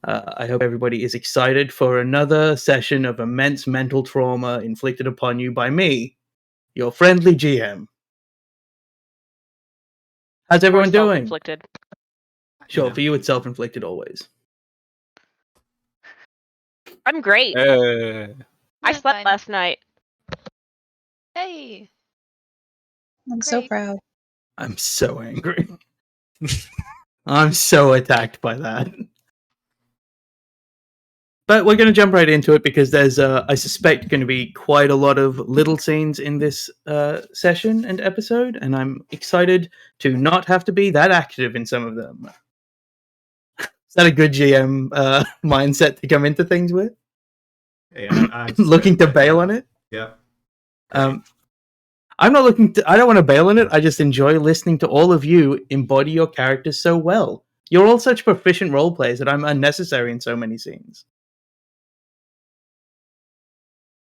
I hope everybody is excited for another session of immense mental trauma inflicted upon you by me, your friendly GM. How's everyone doing? Self-inflicted. Sure, Yeah. for you it's self-inflicted always. I'm great. Uh, I Yeah, slept fine. last night. Hey. I'm so Great. proud. I'm so angry. I'm so attacked by that. But we're going to jump right into it because there's, I suspect, going to be quite a lot of little scenes in this session and episode, and I'm excited to not have to be that active in some of them. Is that a good GM mindset to come into things with? hey, I just Looking to that, bail yeah. on it? Yeah. I'm not looking to. I don't want to bail on it. I just enjoy listening to all of you embody your characters so well. You're all such proficient role players that I'm unnecessary in so many scenes.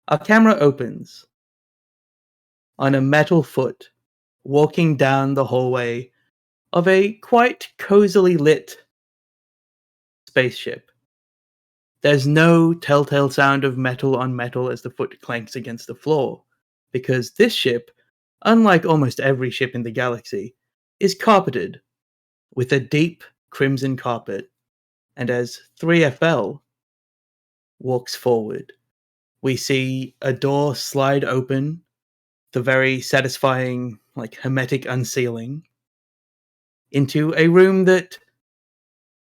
Our camera opens on a metal foot walking down the hallway of a quite cozily lit spaceship. There's no telltale sound of metal on metal as the foot clanks against the floor, because this ship, unlike almost every ship in the galaxy, is carpeted with a deep crimson carpet, and as 3FL walks forward, we see a door slide open, the very satisfying, hermetic unsealing, into a room that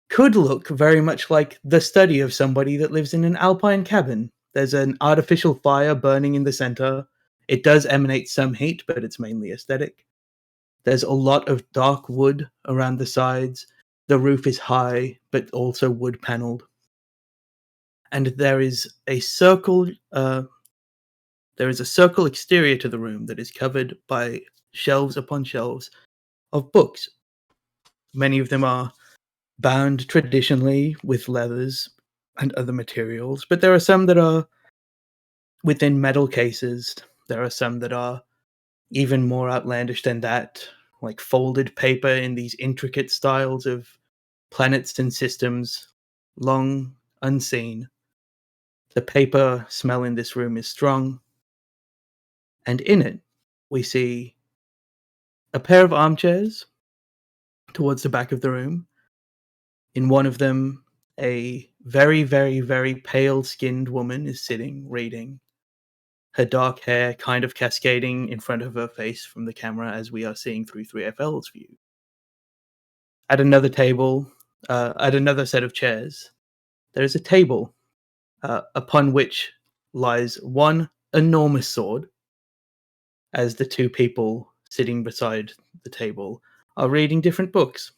could look very much like the study of somebody that lives in an alpine cabin. There's an artificial fire burning in the center. It does emanate some heat, but it's mainly aesthetic. There's a lot of dark wood around the sides. The roof is high, but also wood paneled. And there is a circle. There is a circle exterior to the room that is covered by shelves upon shelves of books. Many of them are bound traditionally with leathers and other materials, but there are some that are within metal cases. There are some that are even more outlandish than that, like folded paper in these intricate styles of planets and systems, long unseen. The paper smell in this room is strong, and in it we see a pair of armchairs towards the back of the room. In one of them, a very, very, very pale-skinned woman is sitting, reading, her dark hair kind of cascading in front of her face from the camera as we are seeing through 3FL's view. At another table, at another set of chairs, there is a table upon which lies one enormous sword, as the two people sitting beside the table are reading different books.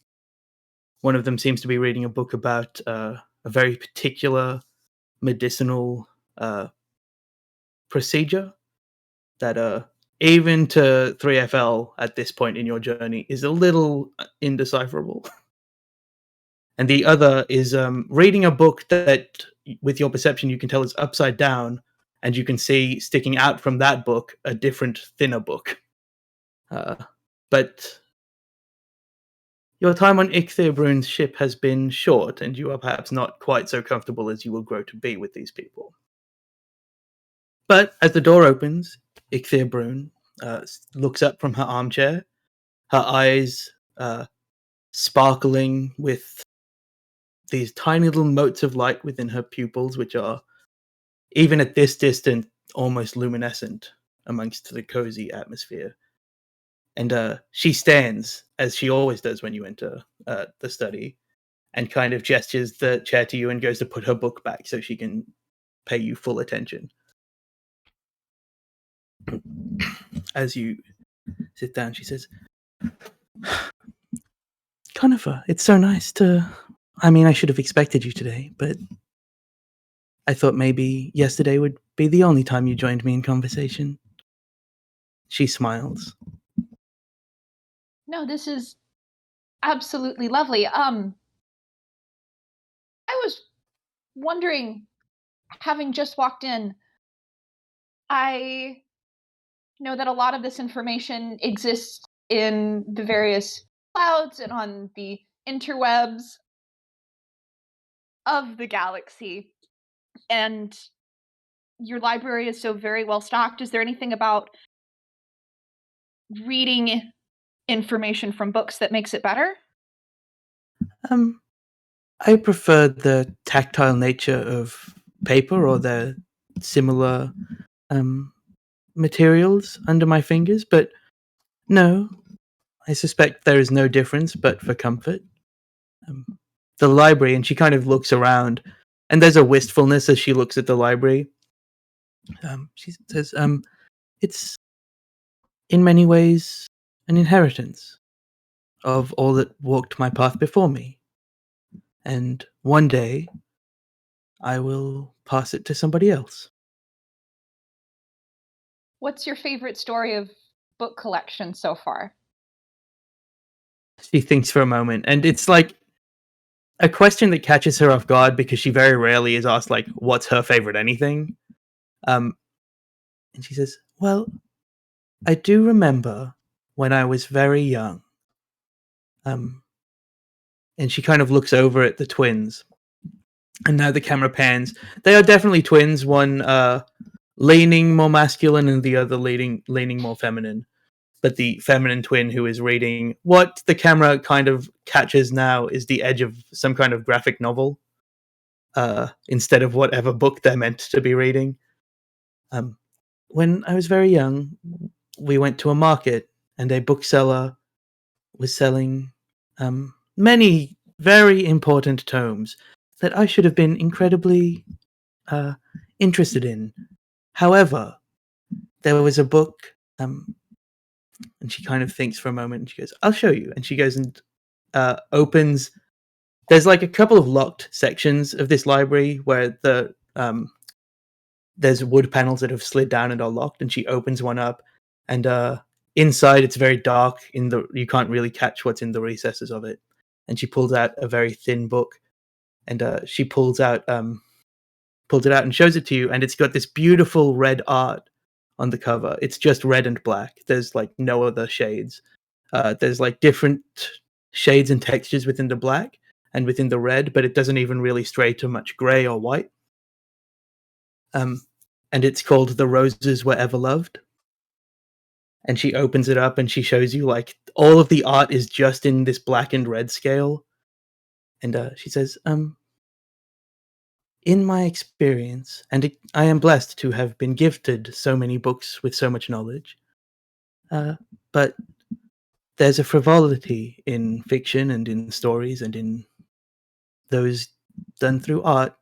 One of them seems to be reading a book about a very particular medicinal procedure that even to 3FL at this point in your journey is a little indecipherable. And the other is reading a book that, with your perception, you can tell is upside down, and you can see sticking out from that book a different, thinner book. But your time on Ichthyorbrun's ship has been short, and you are perhaps not quite so comfortable as you will grow to be with these people. But as the door opens, Ichthyorbrun looks up from her armchair, her eyes sparkling with these tiny little motes of light within her pupils, which are, even at this distance, almost luminescent amongst the cozy atmosphere. And she stands, as she always does when you enter the study, and kind of gestures the chair to you and goes to put her book back so she can pay you full attention. As you sit down, she says, Conifer, it's so nice to... I mean, I should have expected you today, but I thought maybe yesterday would be the only time you joined me in conversation. She smiles. No, this is absolutely lovely. I was wondering, having just walked in, I know that a lot of this information exists in the various clouds and on the interwebs. of the galaxy, and your library is so very well stocked. Is there anything about reading information from books that makes it better? I prefer the tactile nature of paper or the similar materials under my fingers, but no, I suspect there is no difference but for comfort. The library, and she kind of looks around, and there's a wistfulness as she looks at the library. She says, it's in many ways an inheritance of all that walked my path before me. And one day, I will pass it to somebody else. What's your favorite story of book collection so far? She thinks for a moment, and it's like a question that catches her off guard because she very rarely is asked, like, what's her favorite anything? And she says, well, I do remember when I was very young. And she kind of looks over at the twins. And now the camera pans. They are definitely twins, one leaning more masculine and the other leaning more feminine. But the feminine twin who is reading what the camera kind of catches now is the edge of some kind of graphic novel instead of whatever book they're meant to be reading. When I was very young, we went to a market and a bookseller was selling many very important tomes that I should have been incredibly interested in. However, there was a book, and she kind of thinks for a moment, and she goes, I'll show you. And she goes and opens. There's like a couple of locked sections of this library where there's wood panels that have slid down and are locked, and she opens one up, and inside it's very dark. You can't really catch what's in the recesses of it. And she pulls out a very thin book, and she pulls it out and shows it to you, and it's got this beautiful red art on the cover. It's just red and black. There's like no other shades. There's like different shades and textures within the black and within the red, but it doesn't even really stray to much gray or white. And it's called The Roses Were Ever Loved. And she opens it up and she shows you like all of the art is just in this black and red scale. And she says, in my experience, and I am blessed to have been gifted so many books with so much knowledge, but there's a frivolity in fiction and in stories and in those done through art.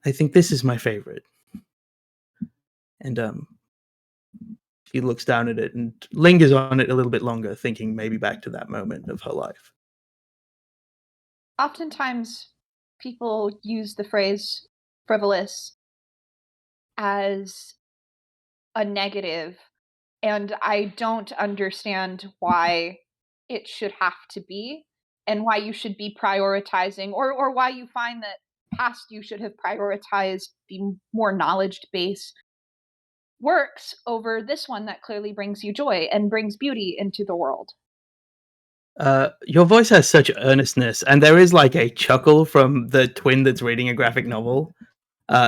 I think this is my favorite. And she looks down at it and lingers on it a little bit longer, thinking maybe back to that moment of her life. Oftentimes, people use the phrase frivolous as a negative, and I don't understand why it should have to be, and why you should be prioritizing, or why you find that past you should have prioritized the more knowledge-based works over this one that clearly brings you joy and brings beauty into the world. Your voice has such earnestness, and there is like a chuckle from the twin that's reading a graphic novel.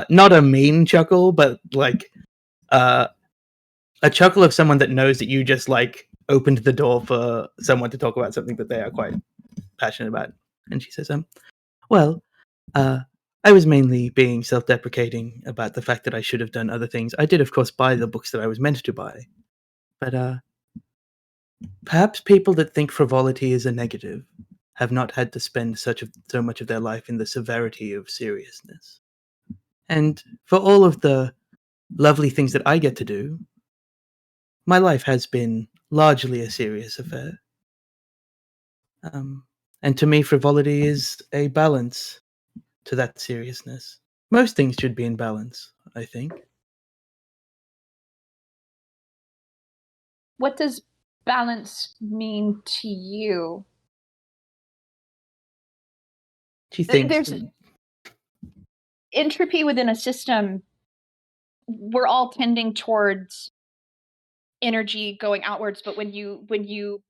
Not a mean chuckle, but like a chuckle of someone that knows that you just like opened the door for someone to talk about something that they are quite passionate about. And she says, well, I was mainly being self-deprecating about the fact that I should have done other things. I did, of course, buy the books that I was meant to buy. But perhaps people that think frivolity is a negative have not had to spend so much of their life in the severity of seriousness. And for all of the lovely things that I get to do, my life has been largely a serious affair. And to me, frivolity is a balance to that seriousness. Most things should be in balance, I think. What does balance mean to you? She thinks. There's entropy within a system. We're all tending towards energy going outwards, but when you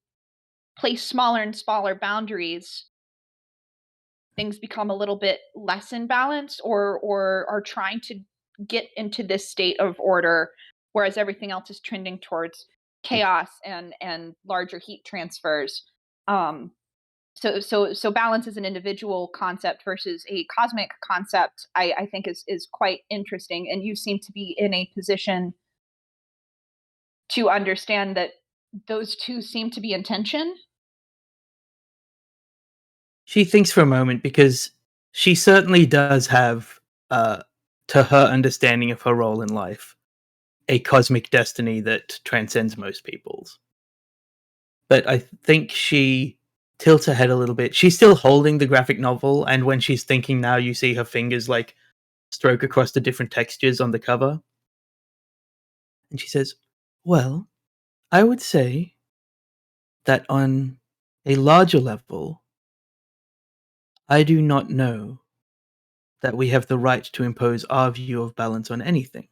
place smaller and smaller boundaries, things become a little bit less in balance or are trying to get into this state of order, whereas everything else is trending towards chaos and larger heat transfers. So balance as an individual concept versus a cosmic concept, I think is quite interesting. And you seem to be in a position to understand that those two seem to be in tension. She thinks for a moment because she certainly does have, to her understanding of her role in life, a cosmic destiny that transcends most people's. But I think she tilts her head a little bit. She's still holding the graphic novel, and when she's thinking now, you see her fingers like stroke across the different textures on the cover. And she says, "Well, I would say that on a larger level, I do not know that we have the right to impose our view of balance on anything.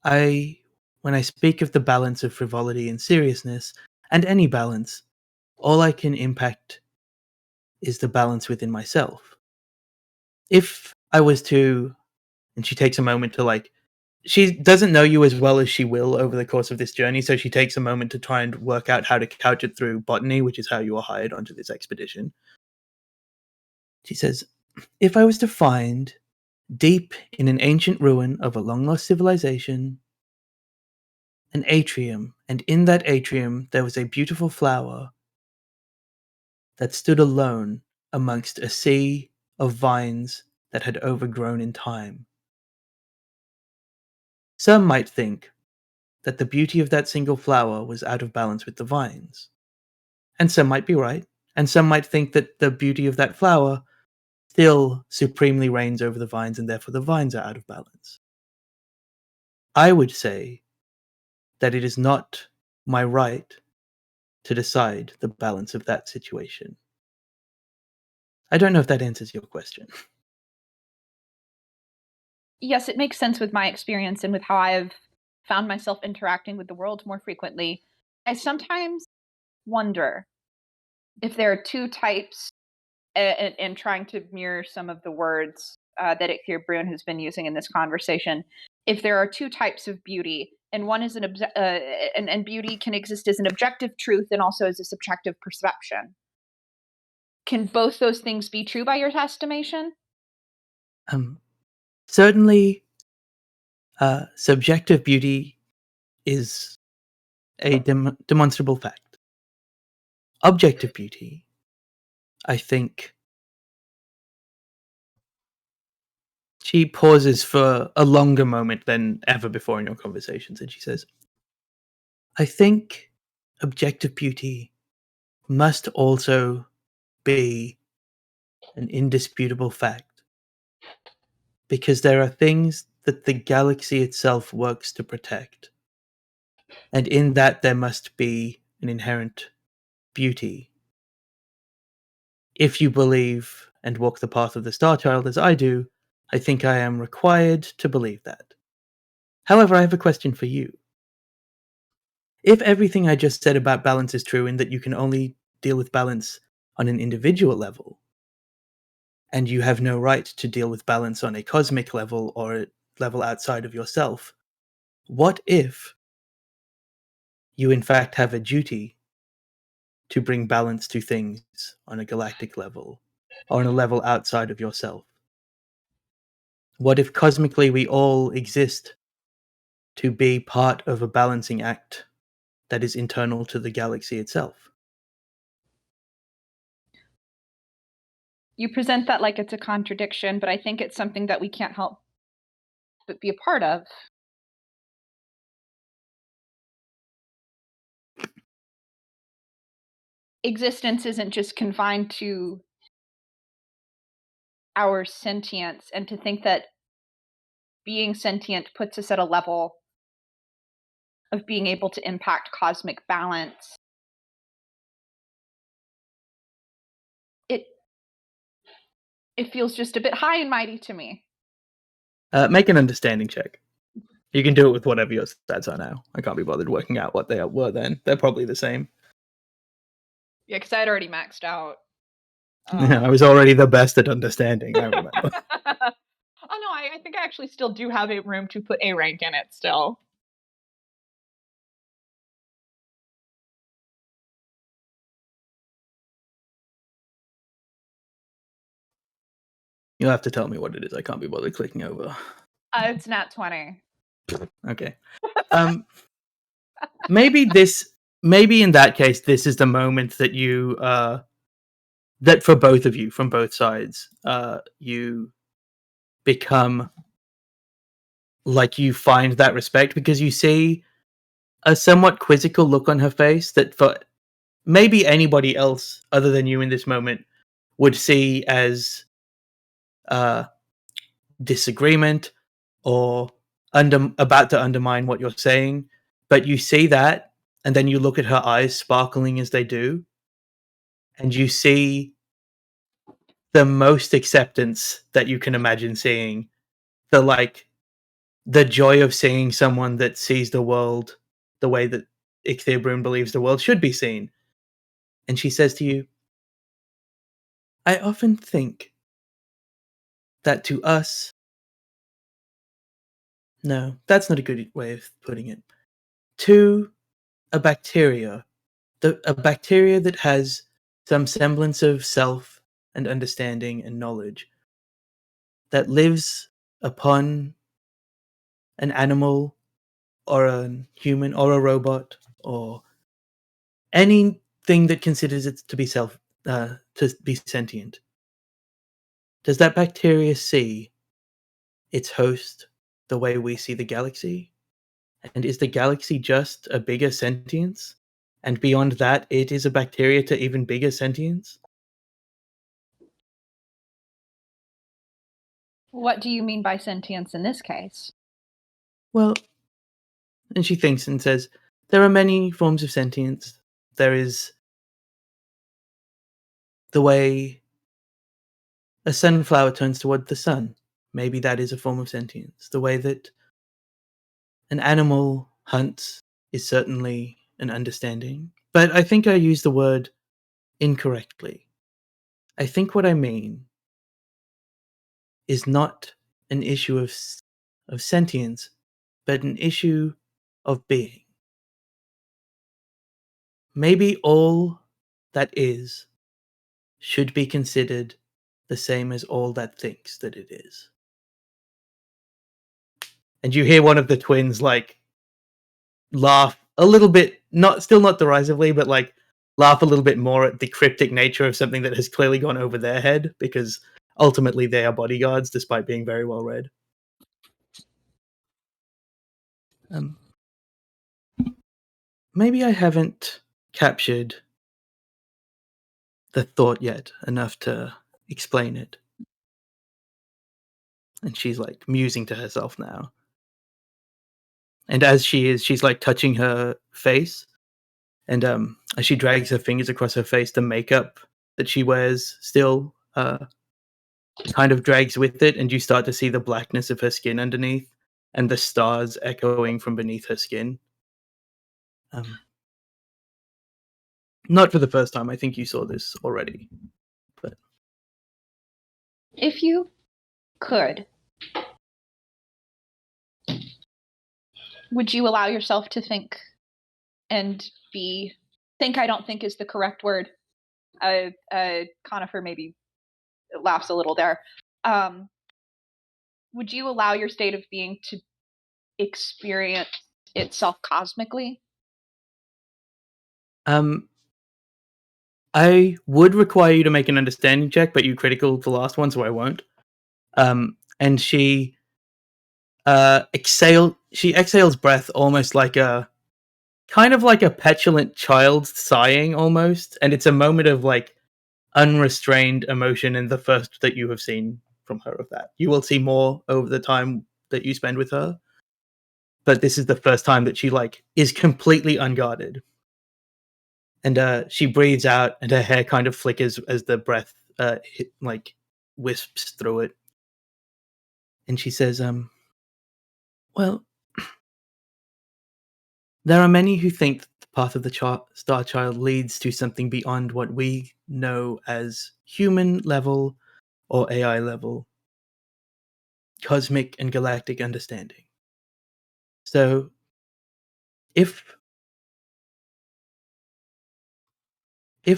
When I speak of the balance of frivolity and seriousness, and any balance, all I can impact is the balance within myself. If I was to," and she takes a moment to she doesn't know you as well as she will over the course of this journey, so she takes a moment to try and work out how to couch it through botany, which is how you were hired onto this expedition. She says, "If I was to find, deep in an ancient ruin of a long lost civilization, an atrium, and in that atrium there was a beautiful flower that stood alone amongst a sea of vines that had overgrown in time. Some might think that the beauty of that single flower was out of balance with the vines. And some might be right, and some might think that the beauty of that flower still supremely reigns over the vines, and therefore the vines are out of balance. I would say that it is not my right to decide the balance of that situation." I don't know if that answers your question. Yes, it makes sense with my experience and with how I've found myself interacting with the world more frequently. I sometimes wonder if there are two types, and trying to mirror some of the words that Ichthir Brun has been using in this conversation. If there are two types of beauty, and one is and beauty can exist as an objective truth and also as a subjective perception. Can both those things be true by your estimation? Certainly, subjective beauty is a demonstrable fact. Objective beauty, I think. She pauses for a longer moment than ever before in your conversations, and she says, "I think objective beauty must also be an indisputable fact, because there are things that the galaxy itself works to protect, and in that there must be an inherent beauty. If you believe and walk the path of the Star Child as I do, I think I am required to believe that. However, I have a question for you. If everything I just said about balance is true, and that you can only deal with balance on an individual level, and you have no right to deal with balance on a cosmic level or a level outside of yourself, what if you in fact have a duty to bring balance to things on a galactic level, or on a level outside of yourself? What if cosmically we all exist to be part of a balancing act that is internal to the galaxy itself?" You present that like it's a contradiction, but I think it's something that we can't help but be a part of. Existence isn't just confined to our sentience, and to think that being sentient puts us at a level of being able to impact cosmic balance. It it feels just a bit high and mighty to me. Make an understanding check. You can do it with whatever your stats are now. I can't be bothered working out what they were then. They're probably the same. Yeah, because I had already maxed out. I was already the best at understanding, I remember. Oh no, I think I actually still do have a room to put a rank in it still. You'll have to tell me what it is. I can't be bothered clicking over. It's nat 20. Okay. Maybe in that case, this is the moment that you that for both of you from both sides, you become like you find that respect because you see a somewhat quizzical look on her face that for maybe anybody else other than you in this moment would see as disagreement or about to undermine what you're saying, but you see that and then you look at her eyes sparkling as they do and you see the most acceptance that you can imagine seeing, the joy of seeing someone that sees the world the way that Ichthyr believes the world should be seen. And she says to you, I often think that to us, no, that's not a good way of putting it. To a bacteria, a bacteria that has some semblance of self and understanding and knowledge, that lives upon an animal or a human or a robot or anything that considers it to be to be sentient. Does that bacteria see its host the way we see the galaxy? And is the galaxy just a bigger sentience? And beyond that, it is a bacteria to even bigger sentience? What do you mean by sentience in this case? Well, and she thinks and says, there are many forms of sentience. There is the way a sunflower turns toward the sun. Maybe that is a form of sentience. The way that an animal hunts is certainly an understanding. But I think I used the word incorrectly. I think what I mean is not an issue of sentience, but an issue of being. Maybe all that is should be considered the same as all that thinks that it is. And you hear one of the twins laugh a little bit, not derisively, but laugh a little bit more at the cryptic nature of something that has clearly gone over their head, because ultimately they are bodyguards despite being very well read. Maybe I haven't captured the thought yet enough to explain it. And she's musing to herself now. And as she's touching her face, and as she drags her fingers across her face, the makeup that she wears still kind of drags with it, and you start to see the blackness of her skin underneath, and the stars echoing from beneath her skin. Not for the first time. I think you saw this already, but If you could, would you allow yourself to think and be think? I don't think is the correct word. Conifer maybe laughs a little there. Would you allow your state of being to experience itself cosmically? I would require you to make an understanding check, but you critical the last one, so I won't. And she exhales breath almost like a kind of like a petulant child sighing almost, and it's a moment of unrestrained emotion, and the first that you have seen from her of that. You will see more over the time that you spend with her, but this is the first time that she is completely unguarded. And she breathes out, and her hair kind of flickers as the breath wisps through it. And she says, well, There are many who think that the path of the Star Child leads to something beyond what we know as human level or AI level, cosmic and galactic understanding. So, if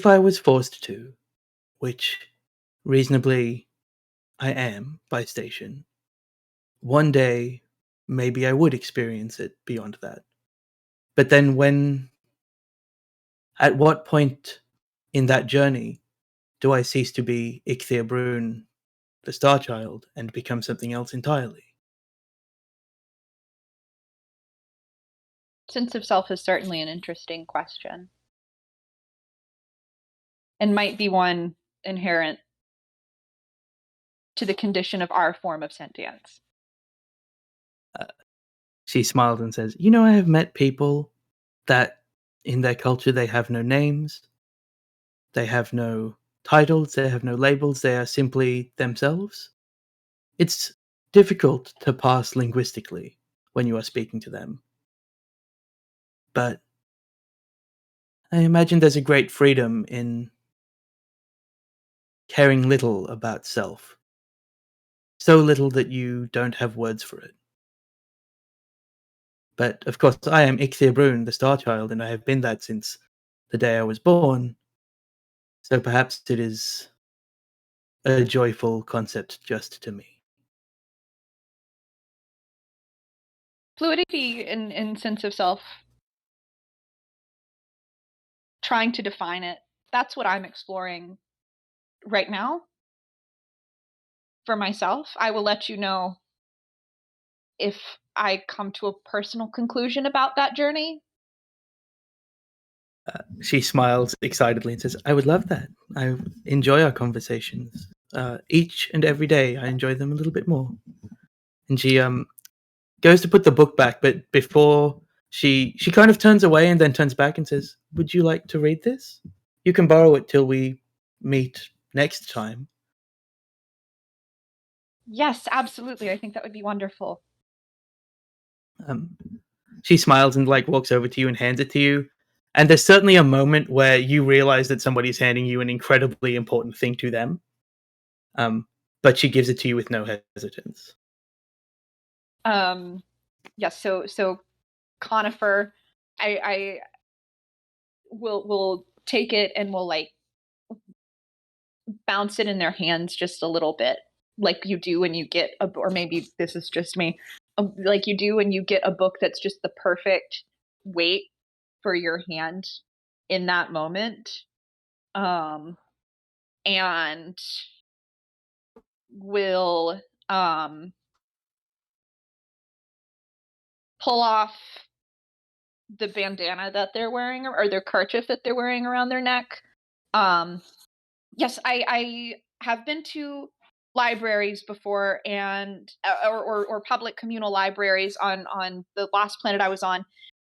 I was forced to, which reasonably I am by station, one day maybe I would experience it beyond that. But then at what point in that journey do I cease to be Brun, the Star Child, and become something else entirely? Sense of self is certainly an interesting question, and might be one inherent to the condition of our form of sentience. She smiled and says, I have met people that in their culture they have no names, they have no titles, they have no labels, they are simply themselves. It's difficult to pass linguistically when you are speaking to them. But I imagine there's a great freedom in caring little about self. So little that you don't have words for it. But of course, I am Brun, the Star Child, and I have been that since the day I was born. So perhaps it is a joyful concept just to me. Fluidity in sense of self, trying to define it, that's what I'm exploring right now for myself. I will let you know if I come to a personal conclusion about that journey. She smiles excitedly and says, I would love that. I enjoy our conversations. Each and every day, I enjoy them a little bit more. And she goes to put the book back, but before she kind of turns away and then turns back and says, would you like to read this? You can borrow it till we meet next time. Yes, absolutely. I think that would be wonderful. She smiles and walks over to you and hands it to you. And there's certainly a moment where you realize that somebody's handing you an incredibly important thing to them. But she gives it to you with no hesitance. Yes, so Conifer, I will take it and will bounce it in their hands just a little bit, like you do when you get or maybe this is just me, like you do when you get a book that's just the perfect weight for your hand in that moment, and will pull off the bandana that they're wearing or their kerchief that they're wearing around their neck. Yes, I have been to libraries before, and or public communal libraries on the last planet I was on,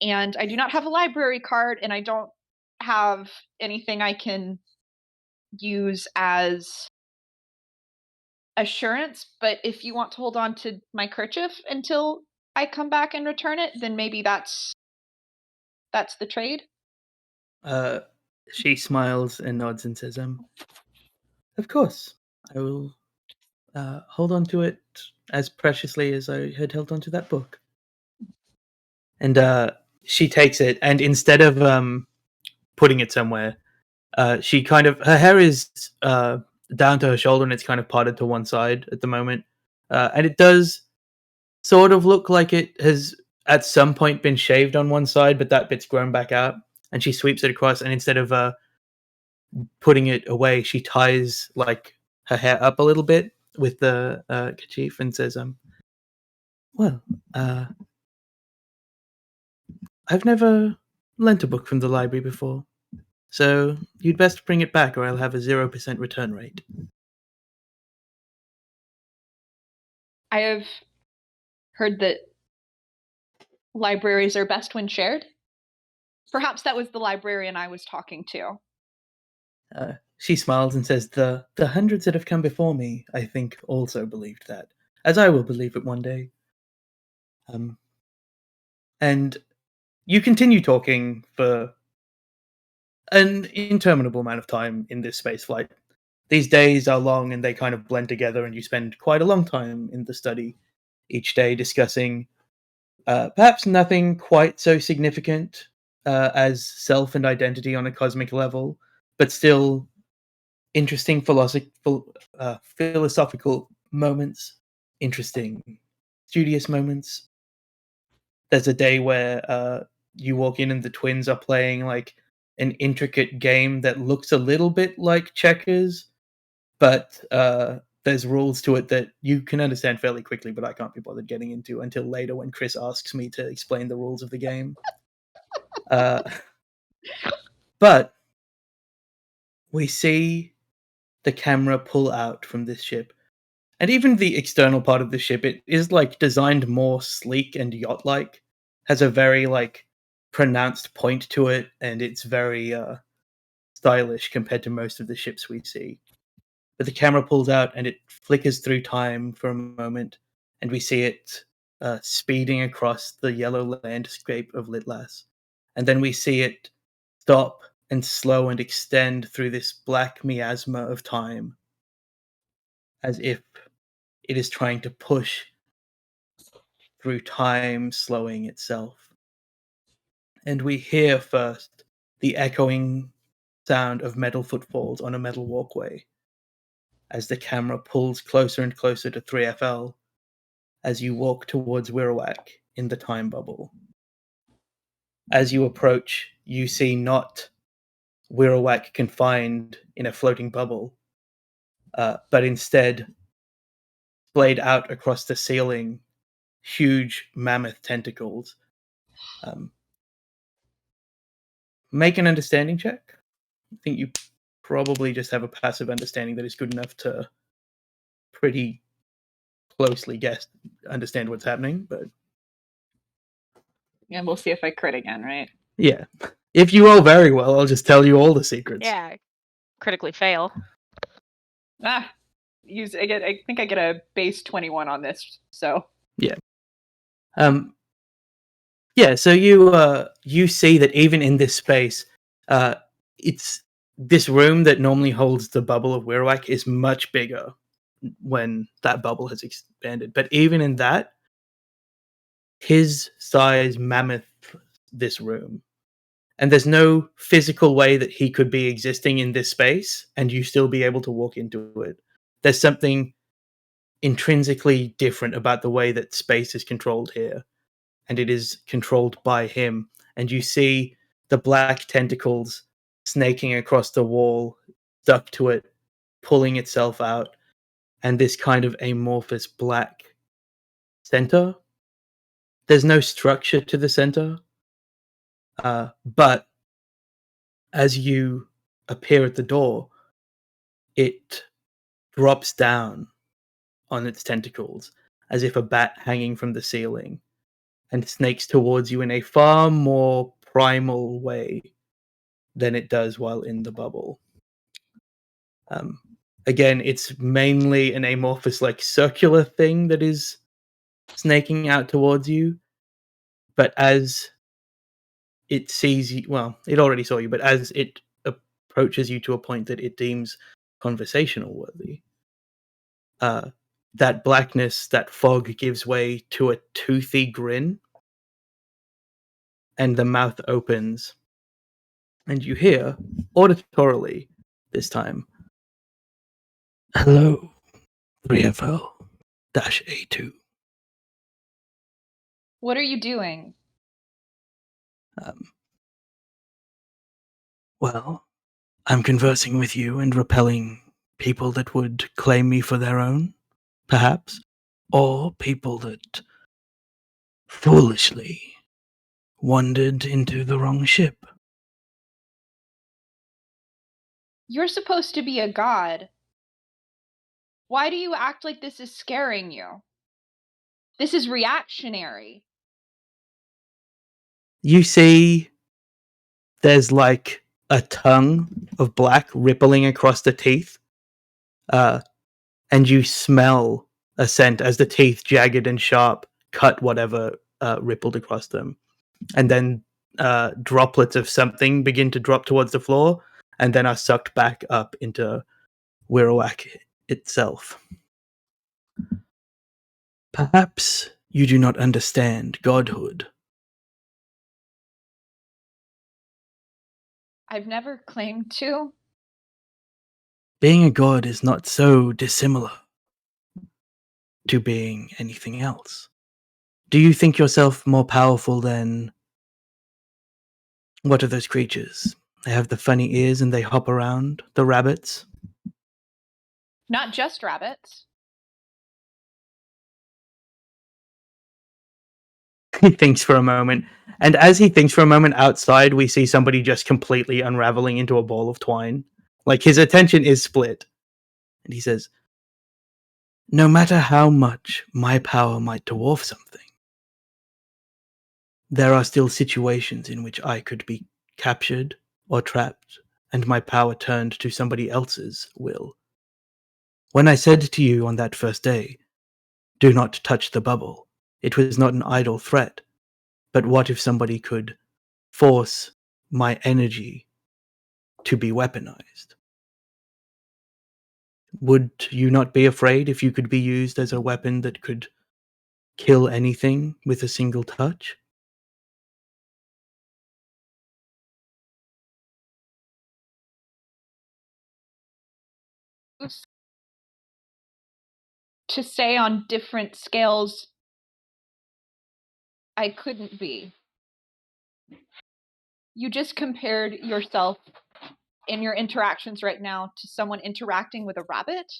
and I do not have a library card, and I don't have anything I can use as assurance. But if you want to hold on to my kerchief until I come back and return it, then maybe that's the trade. She smiles and nods and says, of course, I will hold on to it as preciously as I had held on to that book. And she takes it, and instead of putting it somewhere, she kind of, her hair is down to her shoulder and it's kind of parted to one side at the moment. And it does sort of look like it has at some point been shaved on one side, but that bit's grown back out. And she sweeps it across, and instead of putting it away, she ties her hair up a little bit with the kerchief and says, well, I've never lent a book from the library before, so you'd best bring it back or I'll have a 0% return rate. I have heard that libraries are best when shared. Perhaps that was the librarian I was talking to. She smiles and says, the hundreds that have come before me, I think, also believed that, as I will believe it one day. And you continue talking for an interminable amount of time in this space flight. These days are long and they kind of blend together, and you spend quite a long time in the study each day discussing perhaps nothing quite so significant as self and identity on a cosmic level, but still interesting philosophical moments, interesting studious moments. There's a day where you walk in and the twins are playing like an intricate game that looks a little bit like checkers, but there's rules to it that you can understand fairly quickly, but I can't be bothered getting into until later when Chris asks me to explain the rules of the game. But we see the camera pull out from this ship. And even the external part of the ship, it is like designed more sleek and yacht-like. Has a very like pronounced point to it, and it's very stylish compared to most of the ships we see. But the camera pulls out and it flickers through time for a moment, and we see it speeding across the yellow landscape of Litlas. And then we see it stop and slow and extend through this black miasma of time, as if it is trying to push through time, slowing itself. And we hear first the echoing sound of metal footfalls on a metal walkway as the camera pulls closer and closer to 3FL as you walk towards Wirrawak in the time bubble. As you approach, you see not Wirrawak confined in a floating bubble, but instead splayed out across the ceiling, huge mammoth tentacles. Make an understanding check. I think you probably just have a passive understanding that is good enough to pretty closely understand what's happening, but Yeah, we'll see if I crit again, right? yeah. If you roll very well, I'll just tell you all the secrets. Yeah, critically fail. I think I get a base 21 on this, so. Yeah. Yeah, so you see that even in this space, it's this room that normally holds the bubble of Wirrawak is much bigger when that bubble has expanded. But even in that, his size mammoth this room. And there's no physical way that he could be existing in this space and you still be able to walk into it. There's something intrinsically different about the way that space is controlled here. And it is controlled by him. And you see the black tentacles snaking across the wall, stuck to it, pulling itself out, and this kind of amorphous black center. There's no structure to the center, but as you appear at the door, it drops down on its tentacles as if a bat hanging from the ceiling and snakes towards you in a far more primal way than it does while in the bubble. Again, it's mainly an amorphous, like, circular thing that is snaking out towards you, but as it sees you, well, it already saw you, but as it approaches you to a point that it deems conversational worthy, that blackness, that fog gives way to a toothy grin, and the mouth opens, and you hear, auditorily this time, "Hello, 3FL-A2. What are you doing? Well, I'm conversing with you and repelling people that would claim me for their own, perhaps, or people that foolishly wandered into the wrong ship." You're supposed to be a god. Why do you act like this is scaring you? This is reactionary. You see there's like a tongue of black rippling across the teeth, and you smell a scent as the teeth, jagged and sharp, cut whatever rippled across them. And then droplets of something begin to drop towards the floor and then are sucked back up into Wirrawak itself. Perhaps you do not understand godhood. I've never claimed to. Being a god is not so dissimilar to being anything else. Do you think yourself more powerful than... What are those creatures? They have the funny ears and they hop around, the rabbits. Not just rabbits. He thinks for a moment, and as he thinks for a moment outside, we see somebody just completely unraveling into a ball of twine. Like, his attention is split. And he says, no matter how much my power might dwarf something, there are still situations in which I could be captured or trapped, and my power turned to somebody else's will. When I said to you on that first day, do not touch the bubble, it was not an idle threat. But what if somebody could force my energy to be weaponized? Would you not be afraid if you could be used as a weapon that could kill anything with a single touch? To say on different scales, I couldn't be. You just compared yourself in your interactions right now to someone interacting with a rabbit?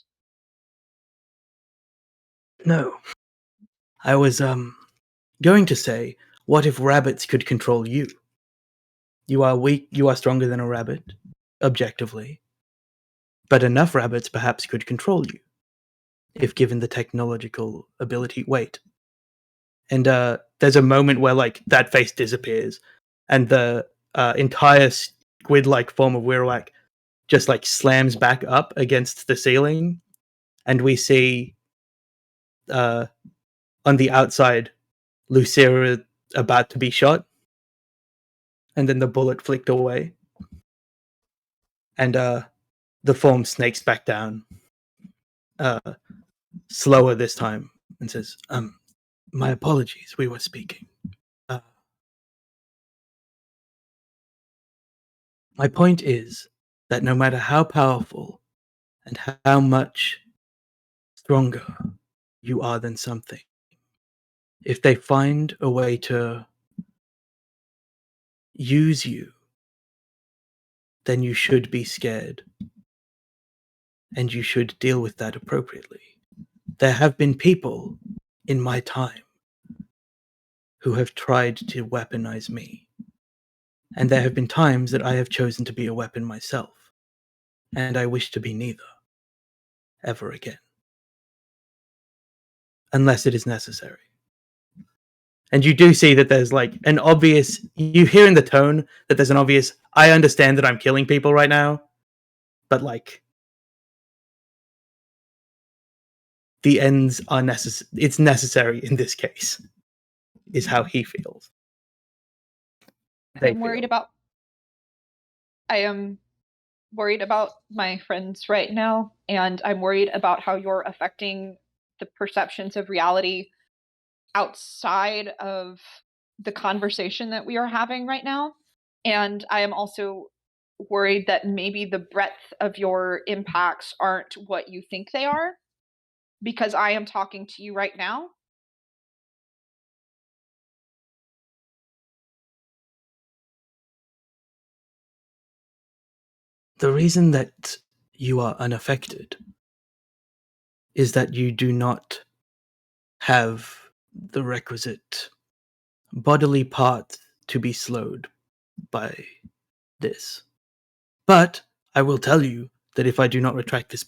No. I was, going to say, what if rabbits could control you? You are weak, you are stronger than a rabbit, objectively. But enough rabbits perhaps could control you, if given the technological ability. Wait. And there's a moment where, like, that face disappears, and the entire squid-like form of Wirrawak just, like, slams back up against the ceiling, and we see, on the outside, Lucera about to be shot, and then the bullet flicked away, and the form snakes back down, slower this time, and says, my apologies, we were speaking. My point is that no matter how powerful and how much stronger you are than something, if they find a way to use you, then you should be scared. And you should deal with that appropriately. There have been people in my time who have tried to weaponize me. And there have been times that I have chosen to be a weapon myself. And I wish to be neither. Ever again. Unless it is necessary. And you do see that there's like an obvious, you hear in the tone that there's an obvious, I understand that I'm killing people right now, but like, the ends are necessary. It's necessary in this case, is how he feels. I am worried about my friends right now, and I'm worried about how you're affecting the perceptions of reality outside of the conversation that we are having right now. And I am also worried that maybe the breadth of your impacts aren't what you think they are, because I am talking to you right now. The reason that you are unaffected is that you do not have the requisite bodily parts to be slowed by this. But I will tell you that if I do not retract this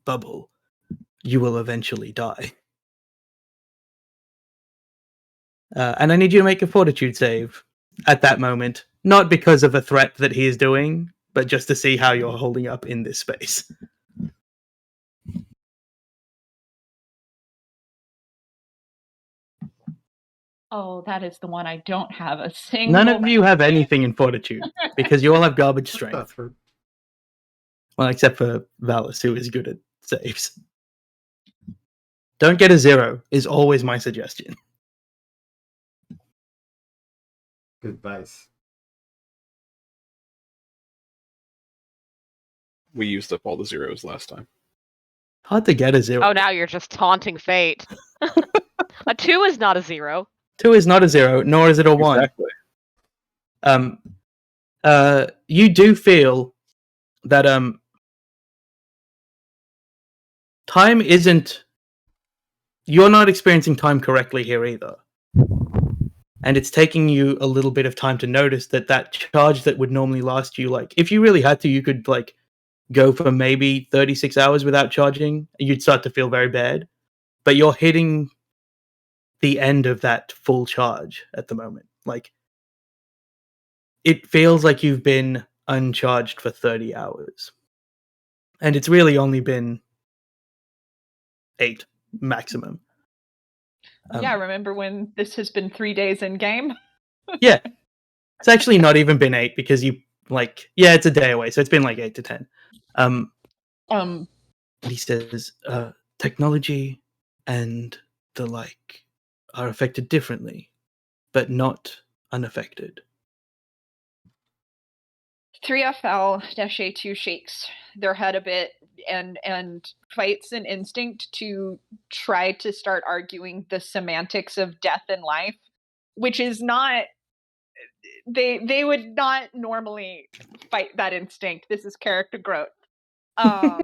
bubble, you will eventually die. And I need you to make a fortitude save at that moment, not because of a threat that he is doing, but just to see how you're holding up in this space. Oh, that is the one I don't have a single. None of you have anything in fortitude because you all have garbage strength. That's for Well, except for Valis, who is good at saves. Don't get a 0 is always my suggestion. good advice. We used up all the zeros last time. Hard to get a 0. Oh, now you're just taunting fate. A 2 is not a 0. 2 is not a 0, nor is it a 1. Exactly. You do feel that time isn't. You're not experiencing time correctly here either. And it's taking you a little bit of time to notice that charge that would normally last you, like, if you really had to, you could, like, go for maybe 36 hours without charging. You'd start to feel very bad. But you're hitting the end of that full charge at the moment. Like, it feels like you've been uncharged for 30 hours. And it's really only been 8 maximum. Yeah, remember when this has been 3 days in game? Yeah. It's actually not even been 8 because you, like, yeah, it's a day away, so it's been like 8 to 10. He says, technology and the like are affected differently, but not unaffected. 3FL-A2 shakes their head a bit and fights an instinct to try to start arguing the semantics of death and life, which is not. They would not normally fight that instinct. This is character growth. I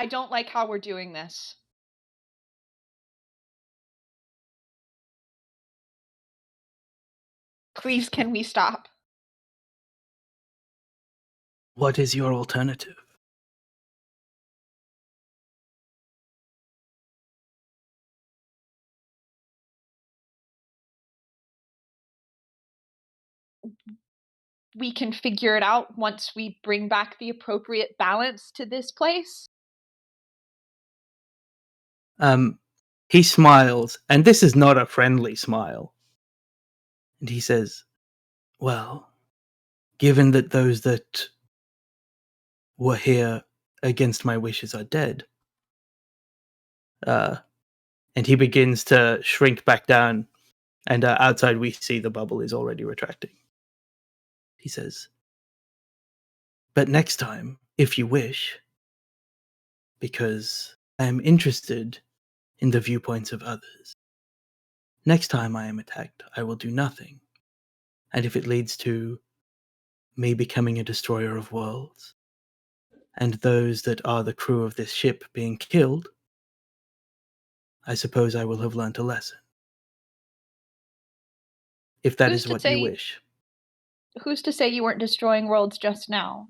don't like how we're doing this. Please, can we stop? What is your alternative? We can figure it out once we bring back the appropriate balance to this place. He smiles, and this is not a friendly smile. And he says, well, given that those that were here against my wishes are dead, and he begins to shrink back down, and outside we see the bubble is already retracting. He says, but next time, if you wish, because I am interested in the viewpoints of others, next time I am attacked, I will do nothing. And if it leads to me becoming a destroyer of worlds, and those that are the crew of this ship being killed, I suppose I will have learnt a lesson. If that is what you wish. Who's to say you weren't destroying worlds just now?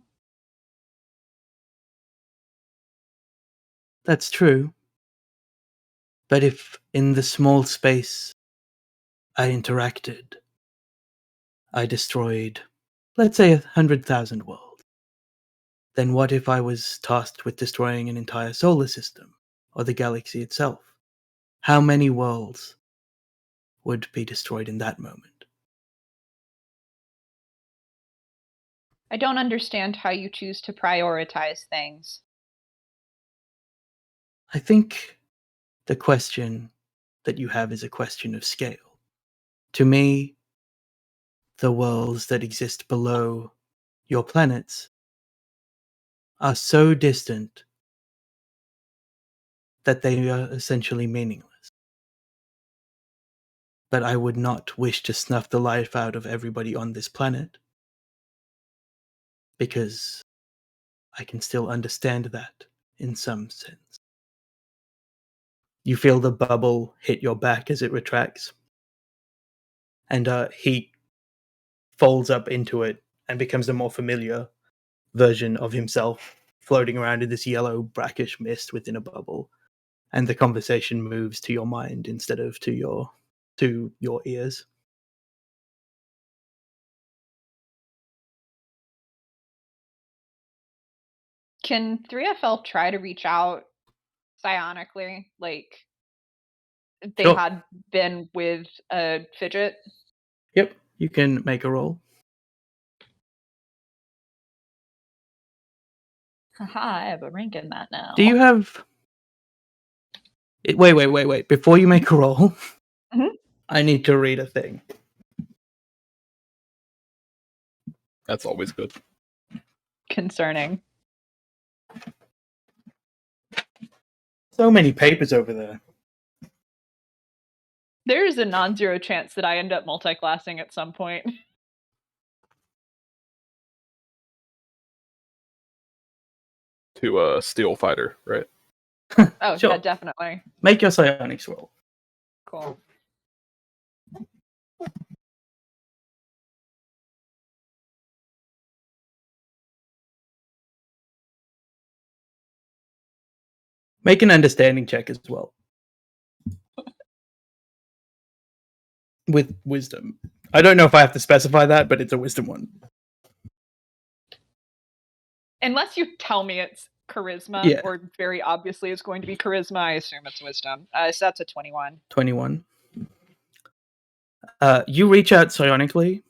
That's true. But if in the small space I interacted, I destroyed, let's say, 100,000 worlds, then what if I was tasked with destroying an entire solar system, or the galaxy itself? How many worlds would be destroyed in that moment? I don't understand how you choose to prioritize things. I think the question that you have is a question of scale. To me, the worlds that exist below your planets are so distant that they are essentially meaningless. But I would not wish to snuff the life out of everybody on this planet, because I can still understand that in some sense. You feel the bubble hit your back as it retracts, and he folds up into it and becomes a more familiar version of himself, floating around in this yellow brackish mist within a bubble, and the conversation moves to your mind instead of to your ears. Can 3FL try to reach out psionically? Like, they Sure. had been with a fidget. Yep, you can make a roll. Haha, I have a rank in that now. Do you have... Wait. Before you make a roll, Mhm. I need to read a thing. That's always good. Concerning. So many papers over there. There is a non-zero chance that I end up multi-classing at some point. To Steel Fighter, right? Oh, Sure. yeah, definitely. Make your psionics roll. Cool. Make an understanding check as well. With wisdom. I don't know if I have to specify that, but it's a wisdom one. Unless you tell me it's charisma, Yeah. or very obviously it's going to be charisma, I assume it's wisdom. So that's a 21. 21. You reach out psionically.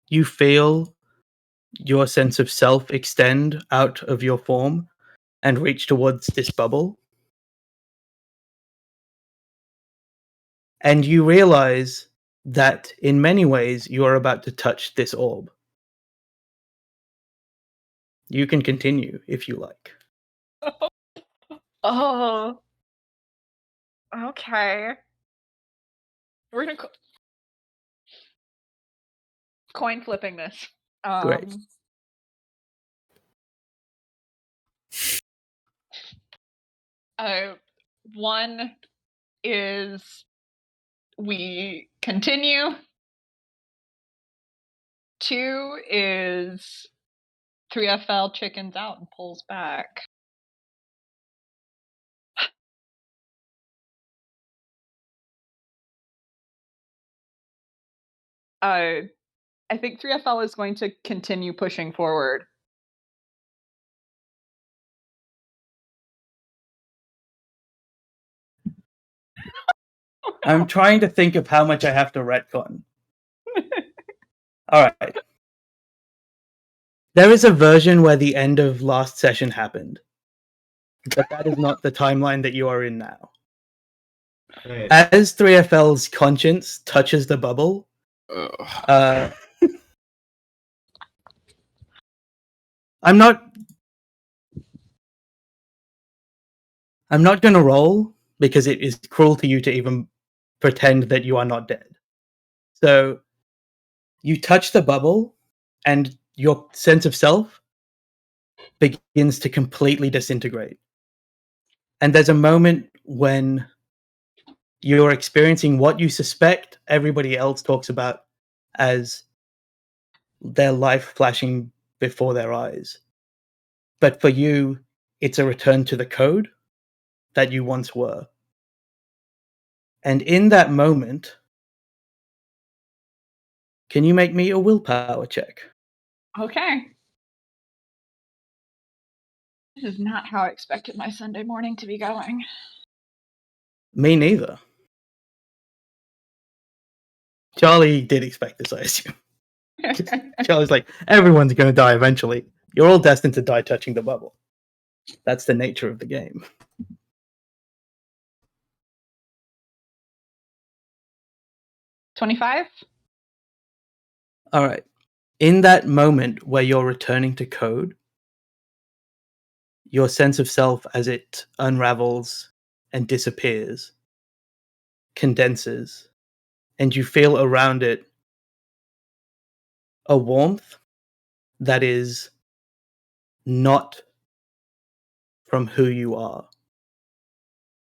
You feel your sense of self extend out of your form and reach towards this bubble. And you realize that in many ways you are about to touch this orb. You can continue if you like. Oh. Okay. We're gonna coin flipping this. Great. One is we continue. 2 is 3FL chickens out and pulls back. I think 3FL is going to continue pushing forward. I'm trying to think of how much I have to retcon. Alright. There is a version where the end of last session happened. But that is not the timeline that you are in now. Right. As 3FL's conscience touches the bubble, Ugh. I'm not going to roll because it is cruel to you to even pretend that you are not dead. So you touch the bubble and your sense of self begins to completely disintegrate. And there's a moment when you're experiencing what you suspect everybody else talks about as their life flashing before their eyes. But for you, it's a return to the code that you once were. And in that moment, can you make me a willpower check? Okay. This is not how I expected my Sunday morning to be going. Me neither. Charlie did expect this, I assume. Charlie's like, everyone's going to die eventually. You're all destined to die touching the bubble. That's the nature of the game. $25? All right. In that moment where you're returning to code, your sense of self as it unravels and disappears, condenses, and you feel around it a warmth that is not from who you are.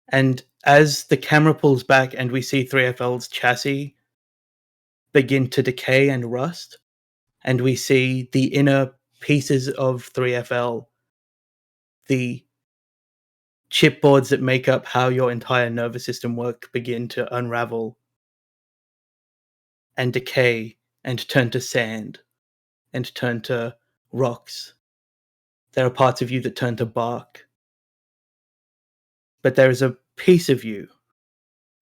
And as the camera pulls back and we see 3FL's chassis begin to decay and rust, and we see the inner pieces of 3FL, the chipboards that make up how your entire nervous system work, begin to unravel and decay and turn to sand and turn to rocks. There are parts of you that turn to bark. but there is a piece of you,